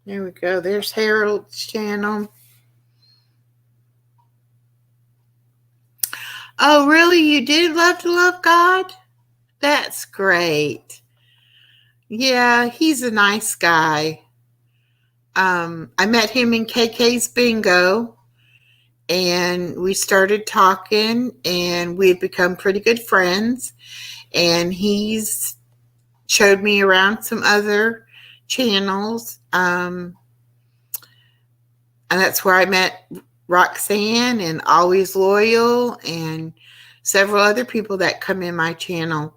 There we go. There's Harold's channel. Oh, really? You did love to love God? That's great. Yeah, he's a nice guy. I met him in KK's bingo, and we started talking, and we had become pretty good friends. And he's showed me around some other channels. And that's where I met Roxanne and Always Loyal and several other people that come in my channel.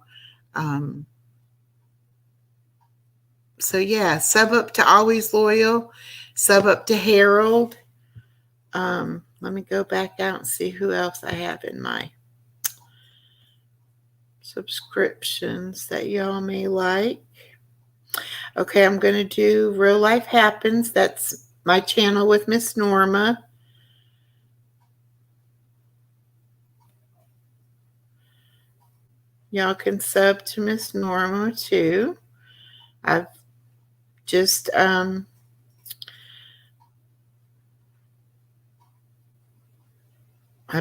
So yeah, sub up to Always Loyal, sub up to Harold. Let me go back out and see who else I have in my subscriptions that y'all may like. Okay, I'm going to do Real Life Happens. That's my channel with Miss Norma. Y'all can sub to Miss Norma too. I've just I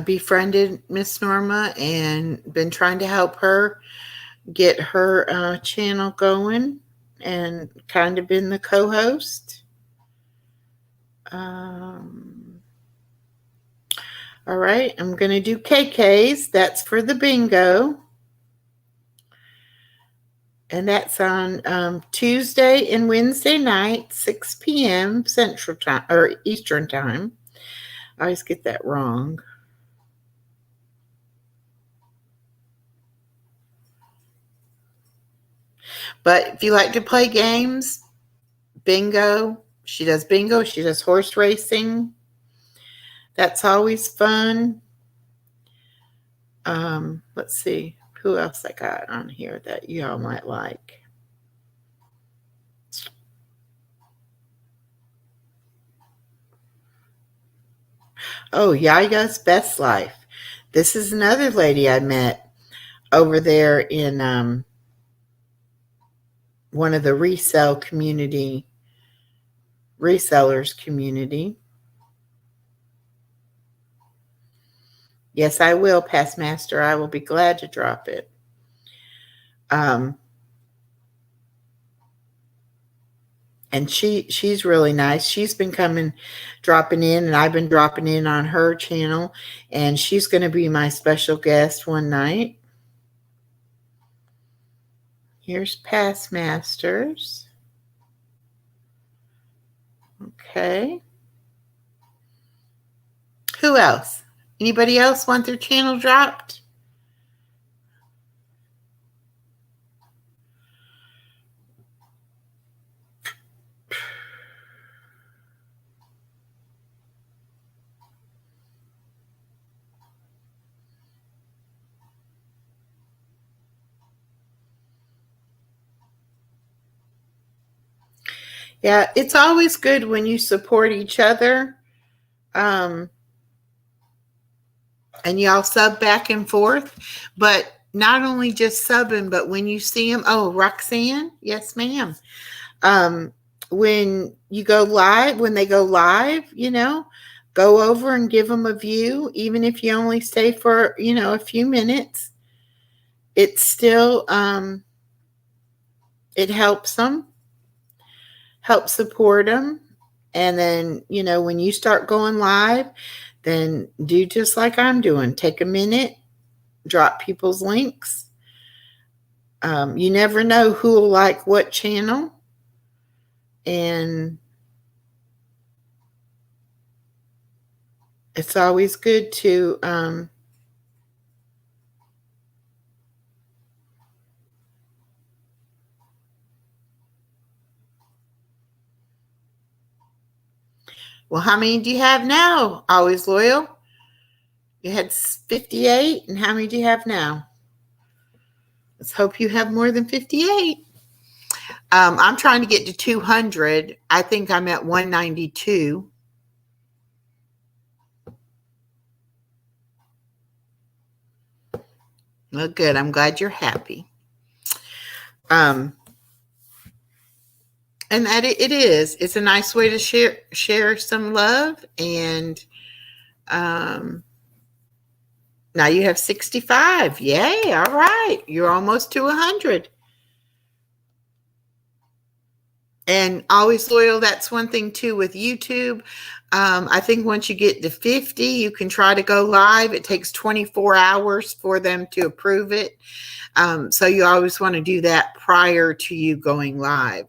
befriended Miss Norma and been trying to help her get her channel going and kind of been the co-host. All right, I'm going to do KK's. That's for the bingo. And that's on Tuesday and Wednesday night, 6 p.m. Central Time or Eastern Time. I always get that wrong. But if you like to play games, bingo. She does bingo. She does horse racing. That's always fun. Let's see who else I got on here that y'all might like. Oh, Yaya's Best Life. This is another lady I met over there in one of the resellers community. Yes, I will, Past Master. I will be glad to drop it. And she's really nice. She's been dropping in, and I've been dropping in on her channel, and she's going to be my special guest one night. Here's Past Masters. Okay. Who else? Anybody else want their channel dropped? Yeah, it's always good when you support each other. And y'all sub back and forth. But not only just subbing, but when you see them, oh, Roxanne, yes, ma'am. When you go live, when they go live, go over and give them a view, even if you only stay for, a few minutes. It's still, it helps them, help support them. And then, when you start going live, then do just like I'm doing. Take a minute, drop people's links. You never know who will like what channel. And it's always good to well, how many do you have now? Always Loyal? You had 58, and how many do you have now? Let's hope you have more than 58. I'm trying to get to 200. I think I'm at 192. Well, good. I'm glad you're happy. And that it is. It's a nice way to share some love. And now you have 65. Yay. All right. You're almost to 100. And Always Loyal, that's one thing too with YouTube. I think once you get to 50, you can try to go live. It takes 24 hours for them to approve it. So you always want to do that prior to you going live.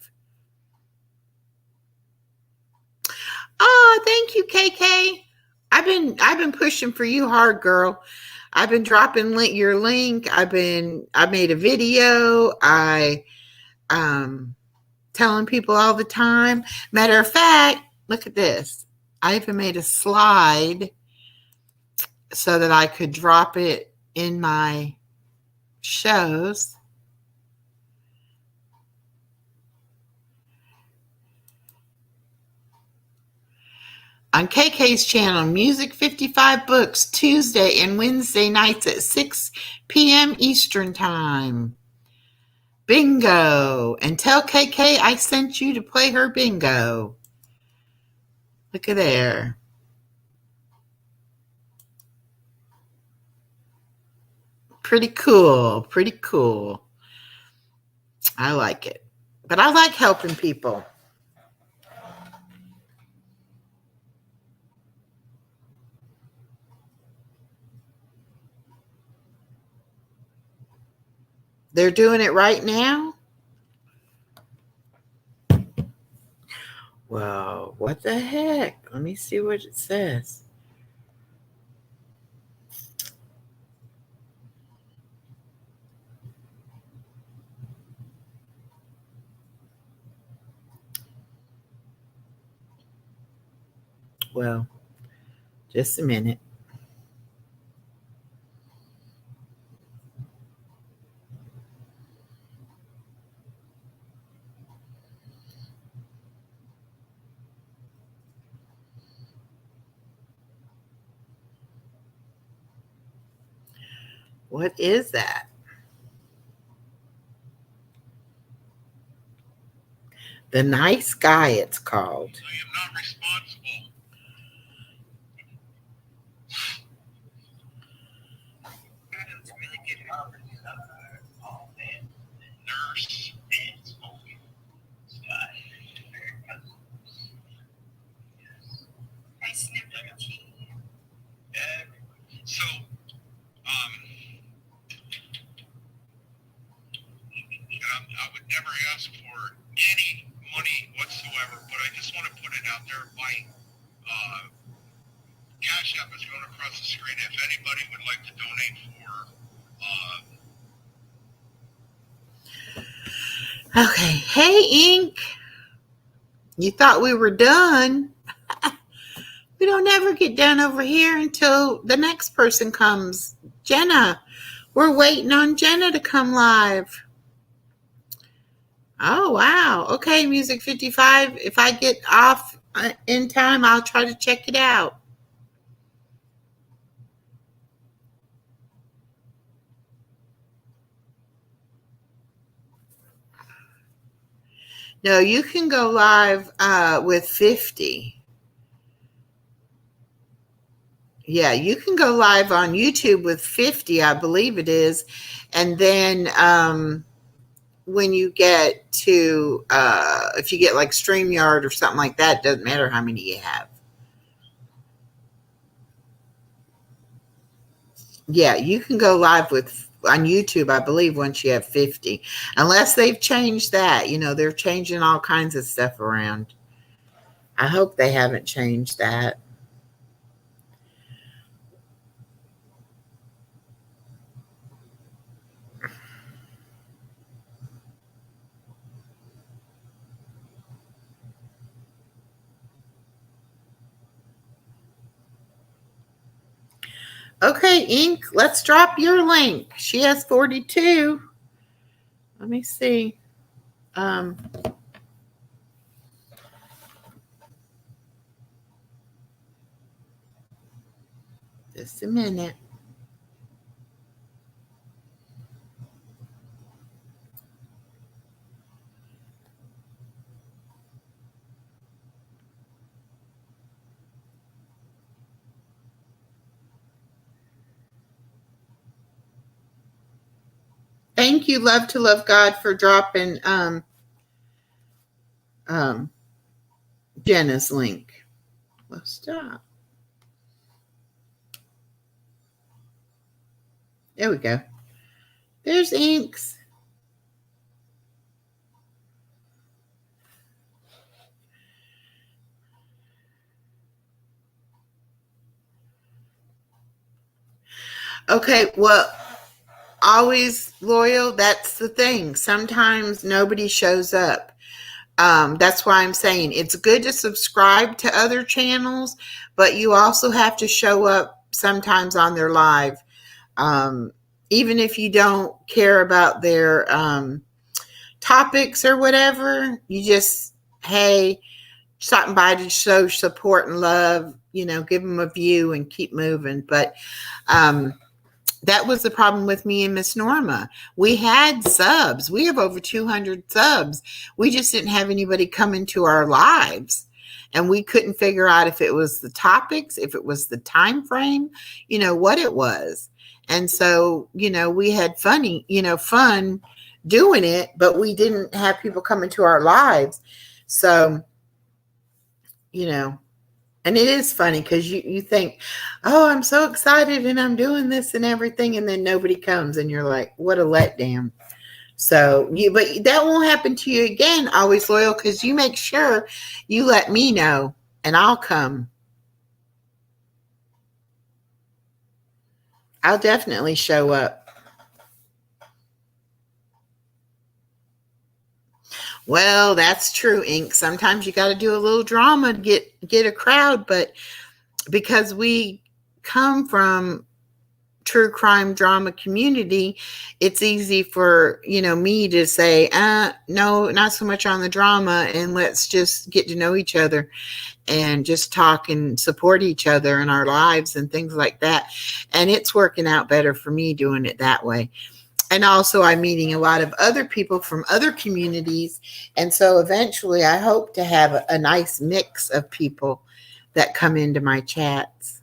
Oh, thank you, KK. I've been pushing for you hard, girl. I've been dropping your link. I made a video. Telling people all the time. Matter of fact, look at this. I even made a slide so that I could drop it in my shows. On KK's channel, Music 55 Books, Tuesday and Wednesday nights at 6 p.m. Eastern Time. Bingo. And tell KK I sent you to play her bingo. Look at there. Pretty cool. Pretty cool. I like it. But I like helping people. They're doing it right now? Whoa, what the heck? Let me see what it says. Well, just a minute. What is that? The Nice Guy, it's called. I am not responsible. Adam's really good nurse and smoking. Scott. I snipped like a tea. So, I would never ask for any money whatsoever, but I just want to put it out there. My Cash App is going across the screen. If anybody would like to donate for Okay. Hey, Ink. You thought we were done. We don't ever get done over here until the next person comes. Jenna. We're waiting on Jenna to come live. Oh, wow. Okay, Music 55. If I get off in time, I'll try to check it out. No, you can go live with 50. Yeah, you can go live on YouTube with 50, I believe it is. And then when you get to, if you get like StreamYard or something like that, doesn't matter how many you have. Yeah, you can go live on YouTube, I believe, once you have 50. Unless they've changed that. You know, they're changing all kinds of stuff around. I hope they haven't changed that. Okay, Ink, let's drop your link. She has 42. Let me see. Just a minute. Thank you, Love to Love God, for dropping Jenna's link. Well, stop. There we go. There's Inks. Okay, well, always loyal. That's the thing. Sometimes nobody shows up. That's why I'm saying it's good to subscribe to other channels, but you also have to show up sometimes on their live. Even if you don't care about their topics or whatever, you just, hey, stopping by to show support and love, you know, give them a view and keep moving. But that was the problem with me and Miss Norma. We had subs. We have over 200 subs. We just didn't have anybody come into our lives. And we couldn't figure out if it was the topics, if it was the time frame, you know, what it was. And so, you know, we had fun doing it, but we didn't have people come into our lives. So, you know, and it is funny because you think, oh, I'm so excited and I'm doing this and everything. And then nobody comes and you're like, what a letdown. So but that won't happen to you again, Always Loyal, because you make sure you let me know and I'll come. I'll definitely show up. Well, that's true, Ink. Sometimes you got to do a little drama to get a crowd, but because we come from true crime drama community, it's easy for, me to say, no, not so much on the drama, and let's just get to know each other and just talk and support each other in our lives and things like that. And it's working out better for me doing it that way. And also I'm meeting a lot of other people from other communities. And so eventually I hope to have a nice mix of people that come into my chats.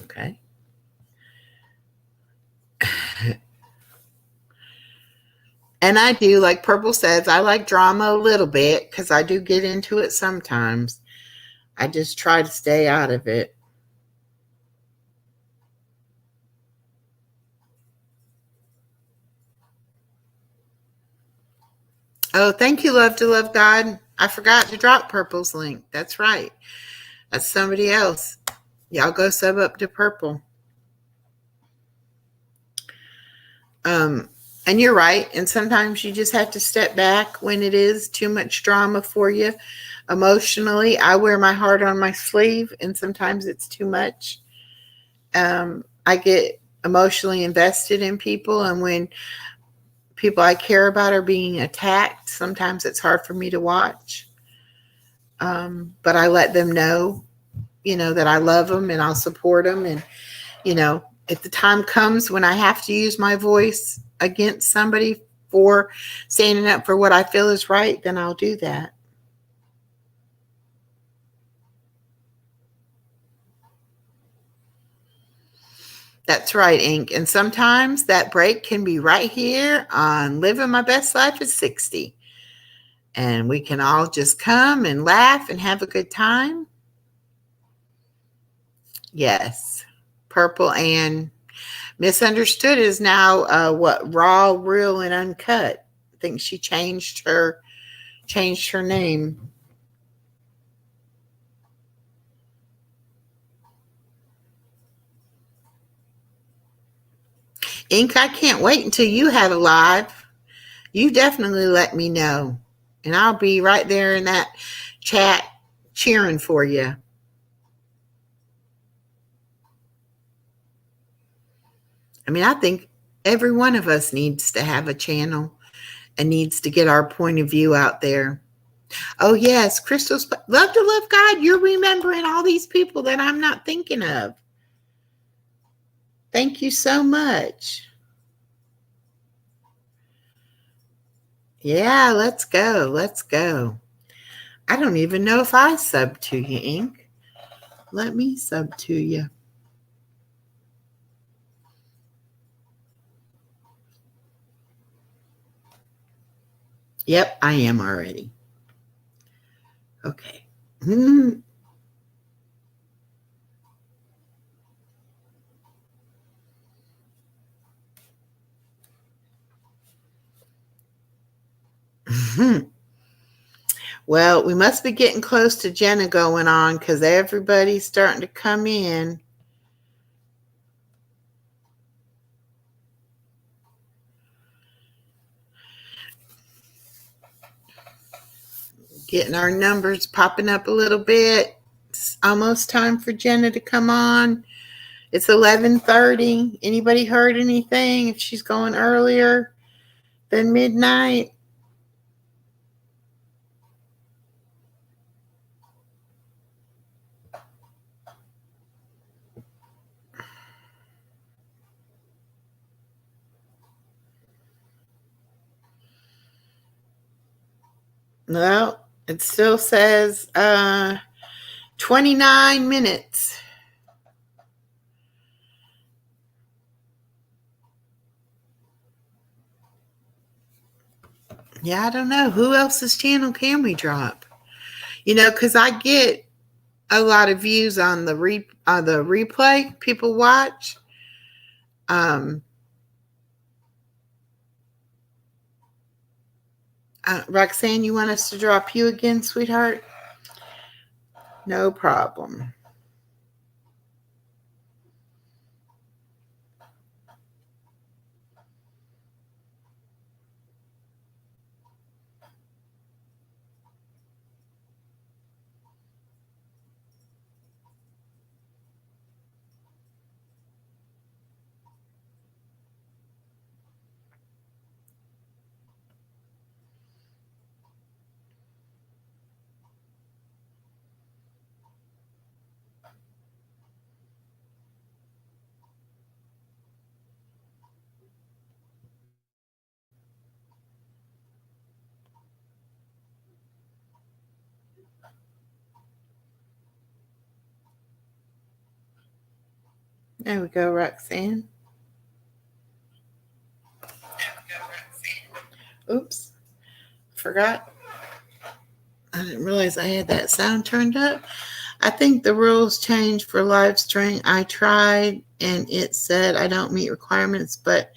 Okay. And I do, like Purple says, I like drama a little bit because I do get into it sometimes. I just try to stay out of it. Oh, thank you, Love to Love God. I forgot to drop Purple's link. That's right. That's somebody else. Y'all go sub up to Purple. And you're right. And sometimes you just have to step back when it is too much drama for you emotionally. I wear my heart on my sleeve, and sometimes it's too much. I get emotionally invested in people, and when people I care about are being attacked, sometimes it's hard for me to watch. But I let them know, that I love them and I'll support them. And, if the time comes when I have to use my voice against somebody for standing up for what I feel is right, then I'll do that. That's right, Ink. And sometimes that break can be right here on Living My Best Life at 60. And we can all just come and laugh and have a good time. Yes. Purple and Misunderstood is now raw, real, and uncut. I think she changed her name. Ink, I can't wait until you have a live. You definitely let me know. And I'll be right there in that chat cheering for you. I mean, I think every one of us needs to have a channel and needs to get our point of view out there. Oh, yes, Crystal's Love to Love God. You're remembering all these people that I'm not thinking of. Thank you so much. Yeah, let's go. Let's go. I don't even know if I sub to you, Ink. Let me sub to you. Yep, I am already. Okay. Well, we must be getting close to Jenna going on because everybody's starting to come in. Getting our numbers popping up a little bit. It's almost time for Jenna to come on. It's 11:30. Anybody heard anything? If she's going earlier than midnight? Well, it still says 29 minutes. Yeah, I don't know. Who else's channel can we drop? Because I get a lot of views on the replay people watch. Roxanne, you want us to drop you again, sweetheart? No problem. There we go, Roxanne. Oops. Forgot. I didn't realize I had that sound turned up. I think the rules changed for live stream. I tried and it said I don't meet requirements, but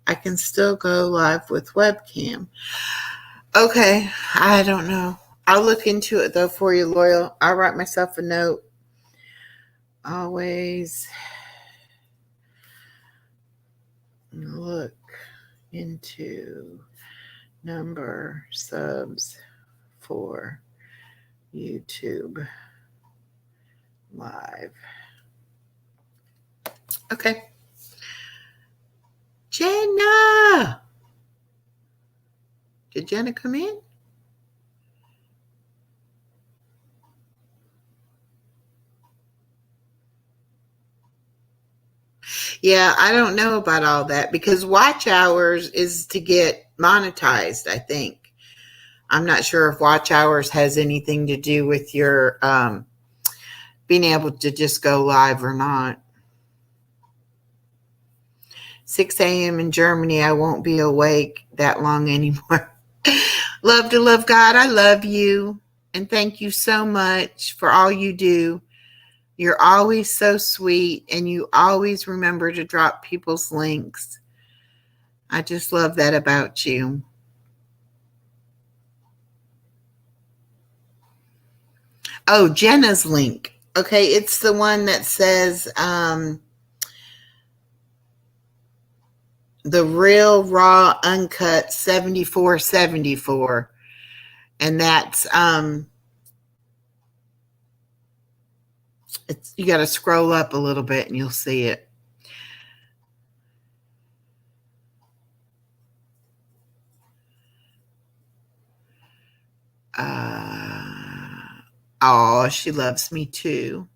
I can still go live with webcam. Okay, I don't know. I'll look into it though for you, Loyal. I'll write myself a note. Always look into number subs for YouTube live. Okay. Jenna! Did Jenna come in? Yeah, I don't know about all that because watch hours is to get monetized, I think. I'm not sure if watch hours has anything to do with your being able to just go live or not. 6 a.m. in Germany, I won't be awake that long anymore. Love to love God, I love you. And thank you so much for all you do. You're always so sweet and you always remember to drop people's links. I just love that about you. Oh, Jenna's link. Okay, it's the one that says the real raw uncut 7474. And that's you got to scroll up a little bit and you'll see it. Oh, she loves me too.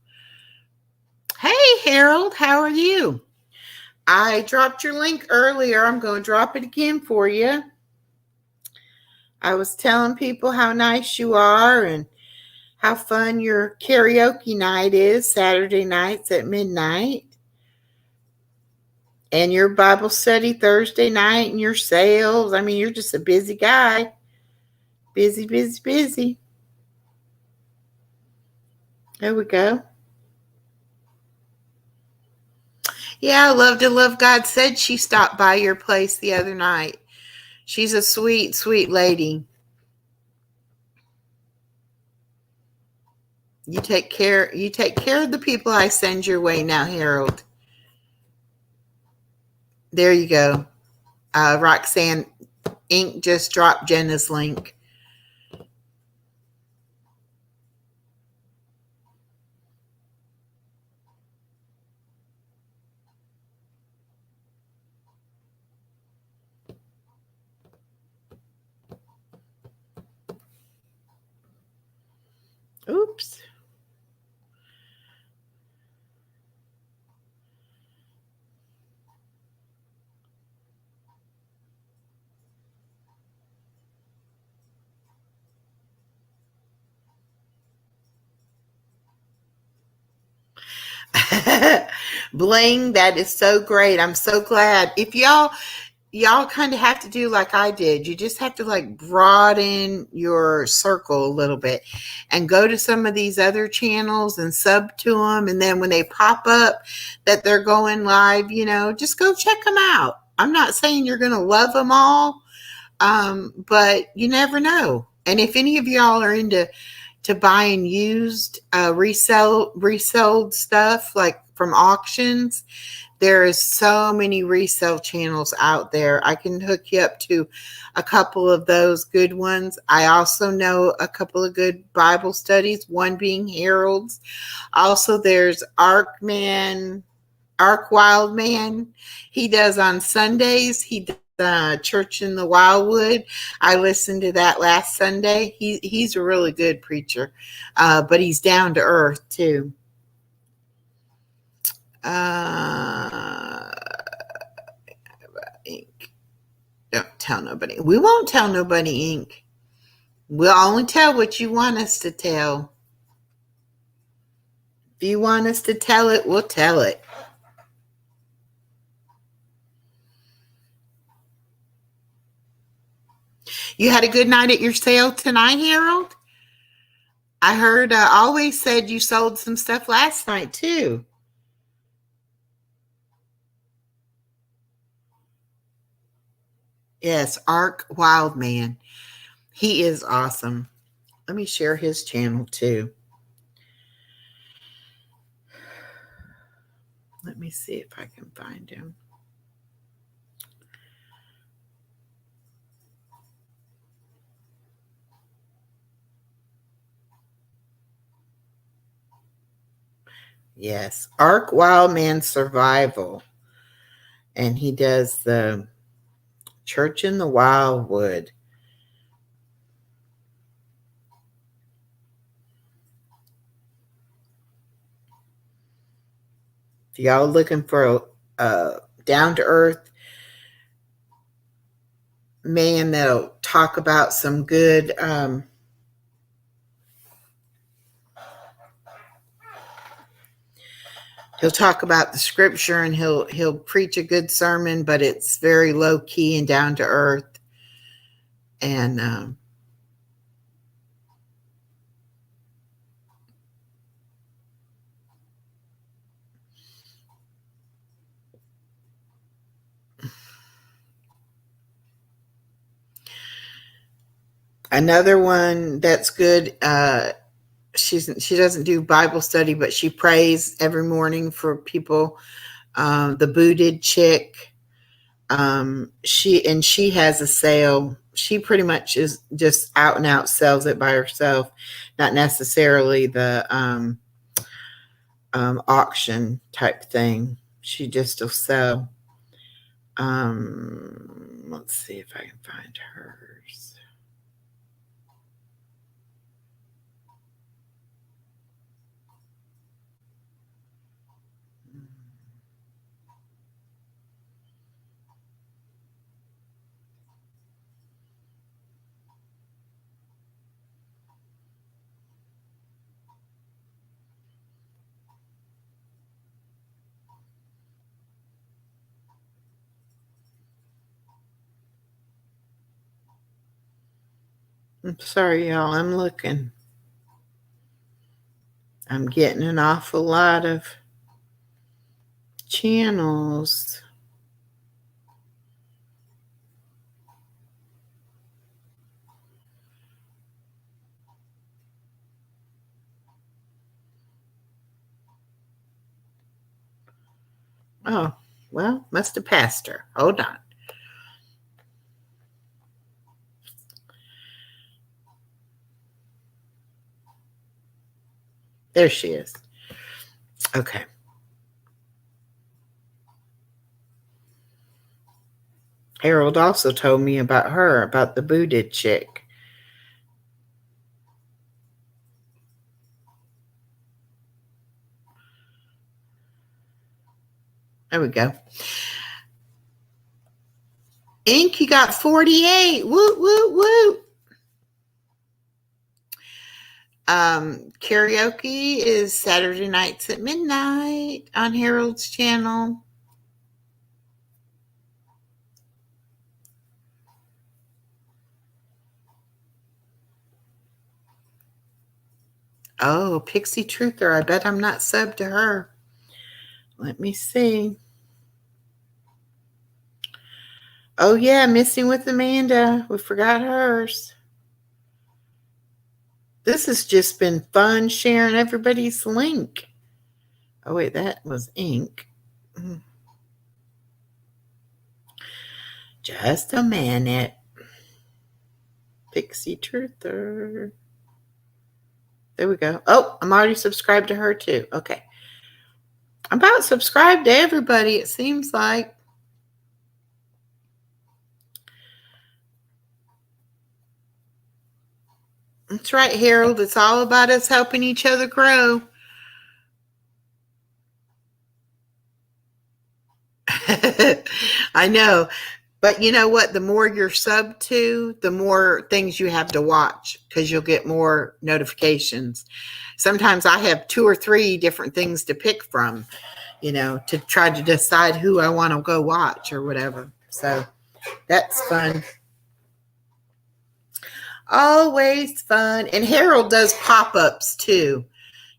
Hey, Harold, how are you? I dropped your link earlier. I'm going to drop it again for you. I was telling people how nice you are and how fun your karaoke night is Saturday nights at midnight. And your Bible study Thursday night and your sales. I mean, you're just a busy guy. Busy, busy, busy. There we go. Yeah, Love to Love God said she stopped by your place the other night. She's a sweet, sweet lady. You take care of the people I send your way now, Harold. There you go. Roxanne Inc. just dropped Jenna's link. Oops. Bling, that is so great. I'm so glad. If y'all kind of have to do like I did. You just have to like broaden your circle a little bit and go to some of these other channels and sub to them. And then when they pop up that they're going live, just go check them out. I'm not saying you're going to love them all, But you never know. And if any of y'all are into buying used resold stuff like from auctions, there is so many resale channels out there. I can hook you up to a couple of those good ones. I also know a couple of good Bible studies, one being Harold's. Also, there's Ark Wildman. He does on Sundays. He does Church in the Wildwood. I listened to that last Sunday. He's a really good preacher, but he's down to earth too. Ink. Don't tell nobody. We won't tell nobody, Ink. We'll only tell what you want us to tell. If you want us to tell it, we'll tell it. You had a good night at your sale tonight, Harold? I heard Always said you sold some stuff last night too. Yes, Ark Wildman. He is awesome. Let me share his channel too. Let me see if I can find him. Yes, Ark Wildman Survival. And he does the Church in the Wildwood. If y'all looking for a down-to-earth man that'll talk about some good he'll talk about the scripture, and he'll preach a good sermon, but it's very low key and down to earth. And another one that's good, she doesn't do Bible study, but she prays every morning for people. The Booted Chick. She has a sale. She pretty much is just out and out sells it by herself, not necessarily the auction type thing. She just will sell. Let's see if I can find hers. I'm sorry, y'all. I'm looking. I'm getting an awful lot of channels. Oh, well, must have passed her. Hold on. There she is. Okay. Harold also told me about her, about the Booted Chick. There we go. Ink, you got 48. Woo, woo, woo. Karaoke is Saturday nights at midnight on Harold's channel. Oh, Pixie Truther. I bet I'm not subbed to her. Let me see. Oh, yeah, Missing with Amanda. We forgot hers. This has just been fun sharing everybody's link. Oh, wait, that was ink. Just a minute. Pixie Truther. There we go. Oh, I'm already subscribed to her too. Okay. I'm about subscribed to everybody, it seems like. That's right, Harold. It's all about us helping each other grow. I know. But you know what? The more you're sub to, the more things you have to watch because you'll get more notifications. Sometimes I have 2 or 3 different things to pick from, to try to decide who I want to go watch or whatever. So that's fun. Always fun. And Harold does pop-ups too.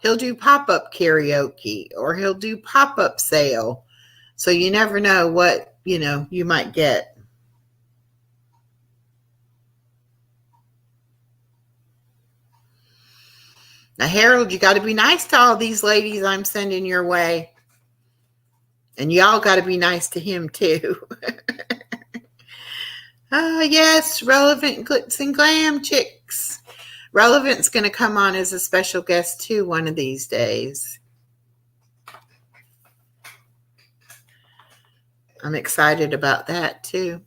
He'll do pop-up karaoke or he'll do pop-up sale. So you never know what, you might get. Now, Harold, you got to be nice to all these ladies I'm sending your way. And y'all got to be nice to him too. Yes, Relevant Glitz and Glam Chicks. Relevant's going to come on as a special guest too one of these days. I'm excited about that too.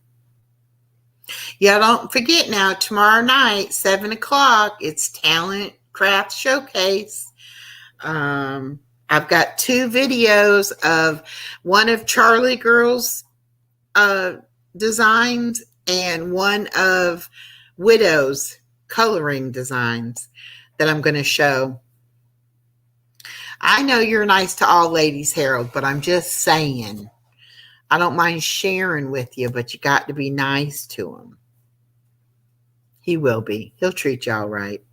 Yeah, don't forget now, tomorrow night, 7 o'clock, it's Talent Craft Showcase. I've got 2 videos of one of Charlie Girl's designs and one of Widow's coloring designs that I'm going to show. I know you're nice to all ladies, Harold, but I'm just saying. I don't mind sharing with you, but you got to be nice to him. He will be. He'll treat you all right.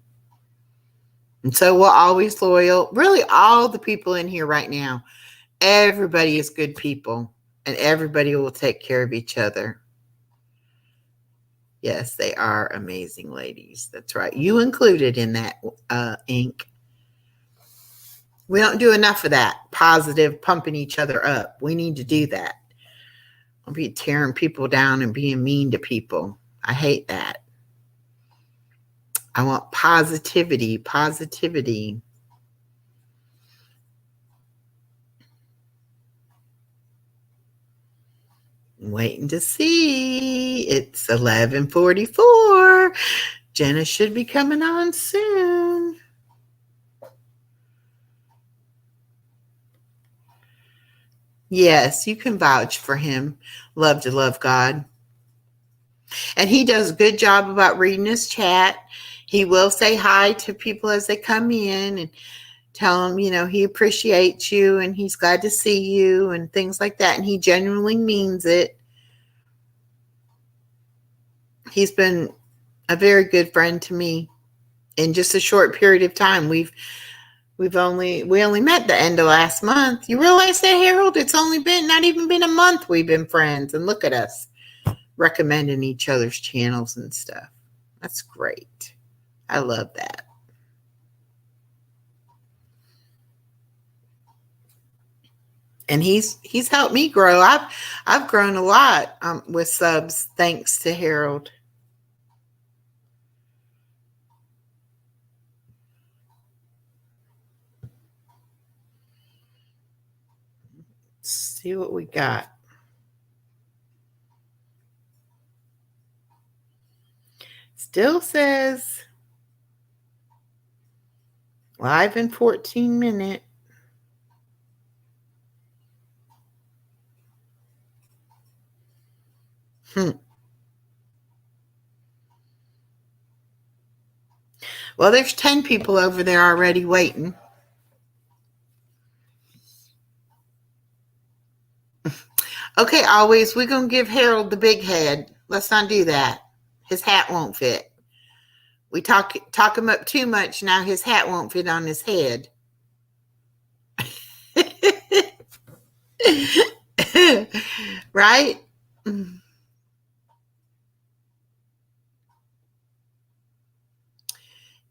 And so we're always loyal. Really, all the people in here right now, everybody is good people, and everybody will take care of each other. Yes, they are amazing ladies. That's right. You included in that, ink. We don't do enough of that positive pumping each other up. We need to do that. I'll be tearing people down and being mean to people. I hate that. I want positivity. I'm waiting to see. It's 11:44. Jenna should be coming on soon. Yes, you can vouch for him. Love to love God. And he does a good job about reading his chat. He will say hi to people as they come in and tell them, he appreciates you and he's glad to see you and things like that. And he genuinely means it. He's been a very good friend to me in just a short period of time. We only met the end of last month. You realize that, Harold? It's only not even been a month we've been friends. And look at us recommending each other's channels and stuff. That's great. I love that. And he's helped me grow. I've grown a lot with subs thanks to Harold. Let's see what we got. Still says live in 14 minutes. Well, there's 10 people over there already waiting. Okay, always, we're going to give Harold the big head. Let's not do that. His hat won't fit. We talk him up too much, now his hat won't fit on his head. Right?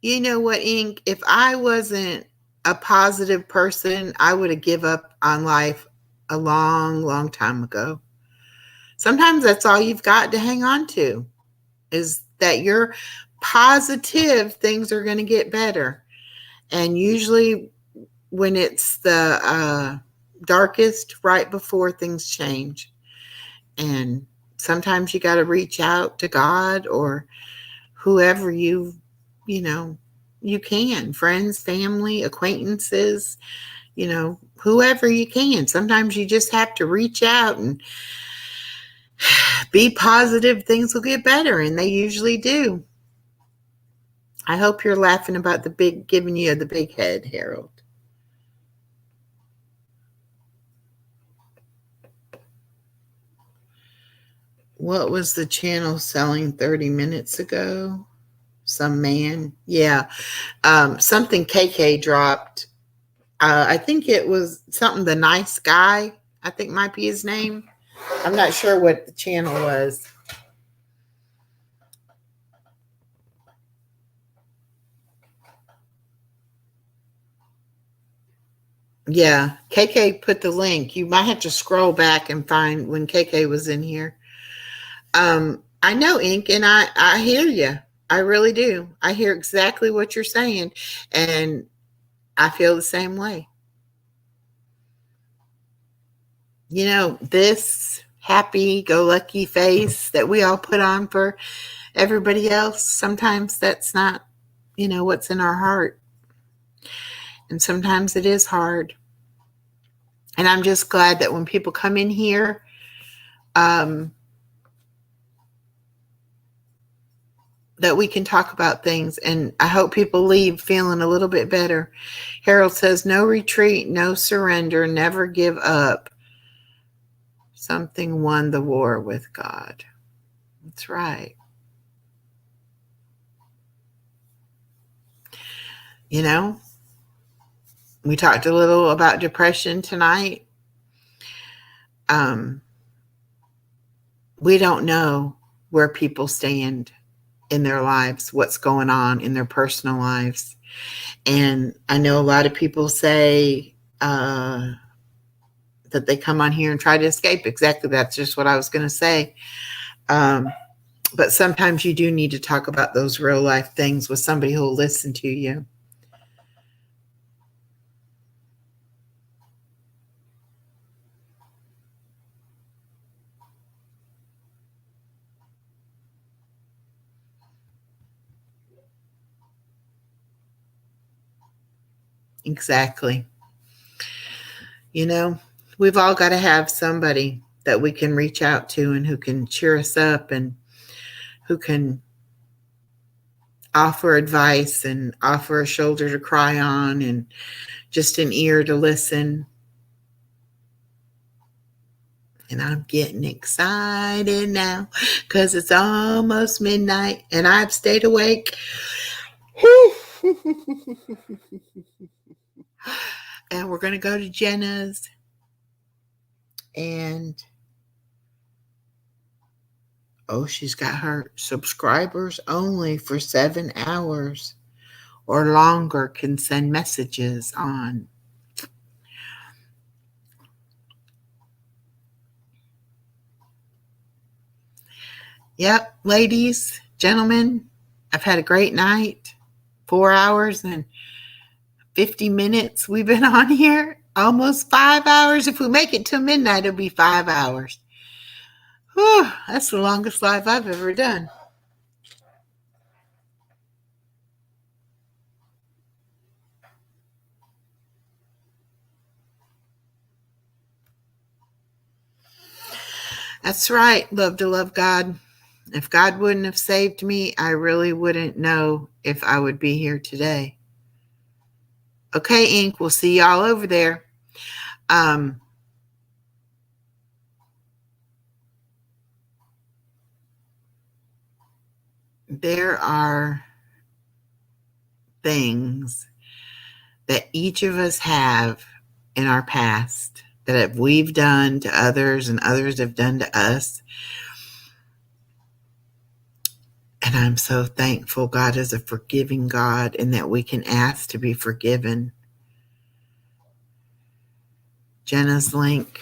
You know what, Ink? If I wasn't a positive person, I would have give up on life a long, long time ago. Sometimes that's all you've got to hang on to is that you're positive things are going to get better. And usually when it's the darkest, right before things change. And sometimes you got to reach out to God or whoever you can, friends, family, acquaintances, whoever you can. Sometimes you just have to reach out and be positive. Things will get better, and they usually do. I hope you're laughing about giving you the big head, Harold. What was the channel selling 30 minutes ago? Some man. Yeah. Something KK dropped. I think it was something The Nice Guy, I think might be his name. I'm not sure what the channel was. Yeah, KK put the link. You might have to scroll back and find when KK was in here. I know, Ink, and I hear you. I really do. I hear exactly what you're saying, and I feel the same way. This happy-go-lucky face that we all put on for everybody else, sometimes that's not, what's in our heart. And sometimes it is hard. And I'm just glad that when people come in here, that we can talk about things. And I hope people leave feeling a little bit better. Harold says, no retreat, no surrender, never give up. Something won the war with God. That's right. We talked a little about depression tonight. We don't know where people stand in their lives, what's going on in their personal lives. And I know a lot of people say that they come on here and try to escape. Exactly. That's just what I was going to say. But sometimes you do need to talk about those real life things with somebody who will listen to you. Exactly. We've all got to have somebody that we can reach out to and who can cheer us up and who can offer advice and offer a shoulder to cry on and just an ear to listen. And I'm getting excited now because it's almost midnight and I've stayed awake. And we're going to go to Jenna's. And she's got her subscribers only for 7 hours or longer can send messages on. Yep, ladies, gentlemen, I've had a great night. 4 hours and 50 minutes we've been on here. Almost 5 hours. If we make it till midnight, it'll be 5 hours. Whew, that's the longest live I've ever done. That's right. Love to love God. If God wouldn't have saved me, I really wouldn't know if I would be here today. Okay, Ink, we'll see y'all over there. There are things that each of us have in our past that we've done to others and others have done to us. And I'm so thankful God is a forgiving God and that we can ask to be forgiven. Jenna's link,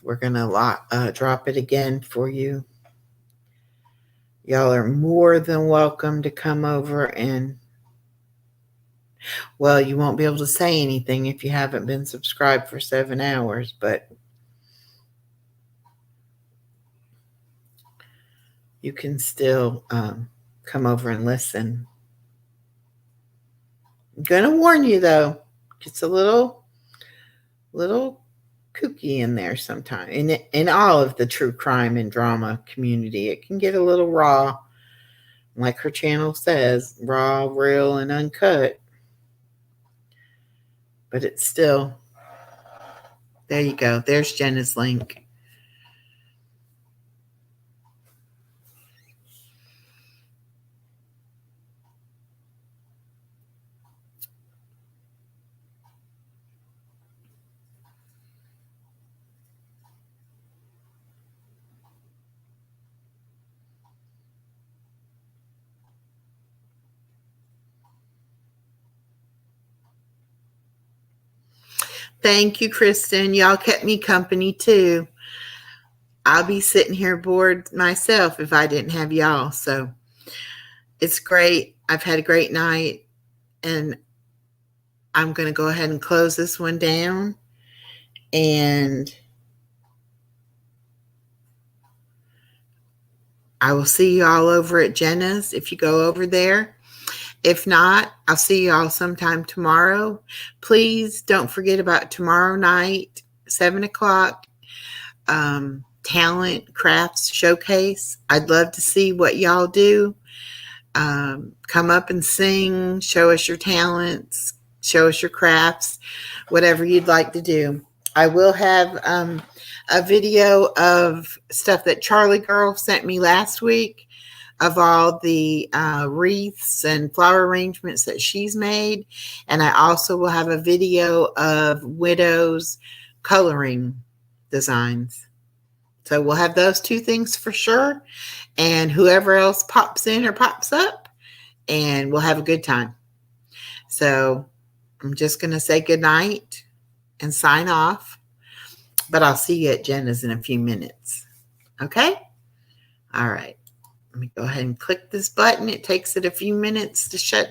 we're going to drop it again for you. Y'all are more than welcome to come over and, well, you won't be able to say anything if you haven't been subscribed for 7 hours, but you can still come over and listen. I'm going to warn you, though, it's a little kooky in there sometimes. In all of the true crime and drama community, it can get a little raw. Like her channel says, raw, real, and uncut. But it's still, there you go. There's Jenna's link. Thank you, Kristen. Y'all kept me company too. I'll be sitting here bored myself if I didn't have y'all. So it's great. I've had a great night, and I'm going to go ahead and close this one down. And I will see you all over at Jenna's if you go over there. If not, I'll see you all sometime tomorrow. Please don't forget about tomorrow night, 7 o'clock, talent crafts showcase. I'd love to see what y'all do. Come up and sing, show us your talents, show us your crafts, whatever you'd like to do. I will have a video of stuff that Charlie Girl sent me last week of all the wreaths and flower arrangements that she's made. And I also will have a video of Widow's coloring designs. So we'll have those 2 things for sure. And whoever else pops in or pops up, and we'll have a good time. So I'm just going to say good night and sign off. But I'll see you at Jenna's in a few minutes. Okay? All right. Let me go ahead and click this button. It takes it a few minutes to shut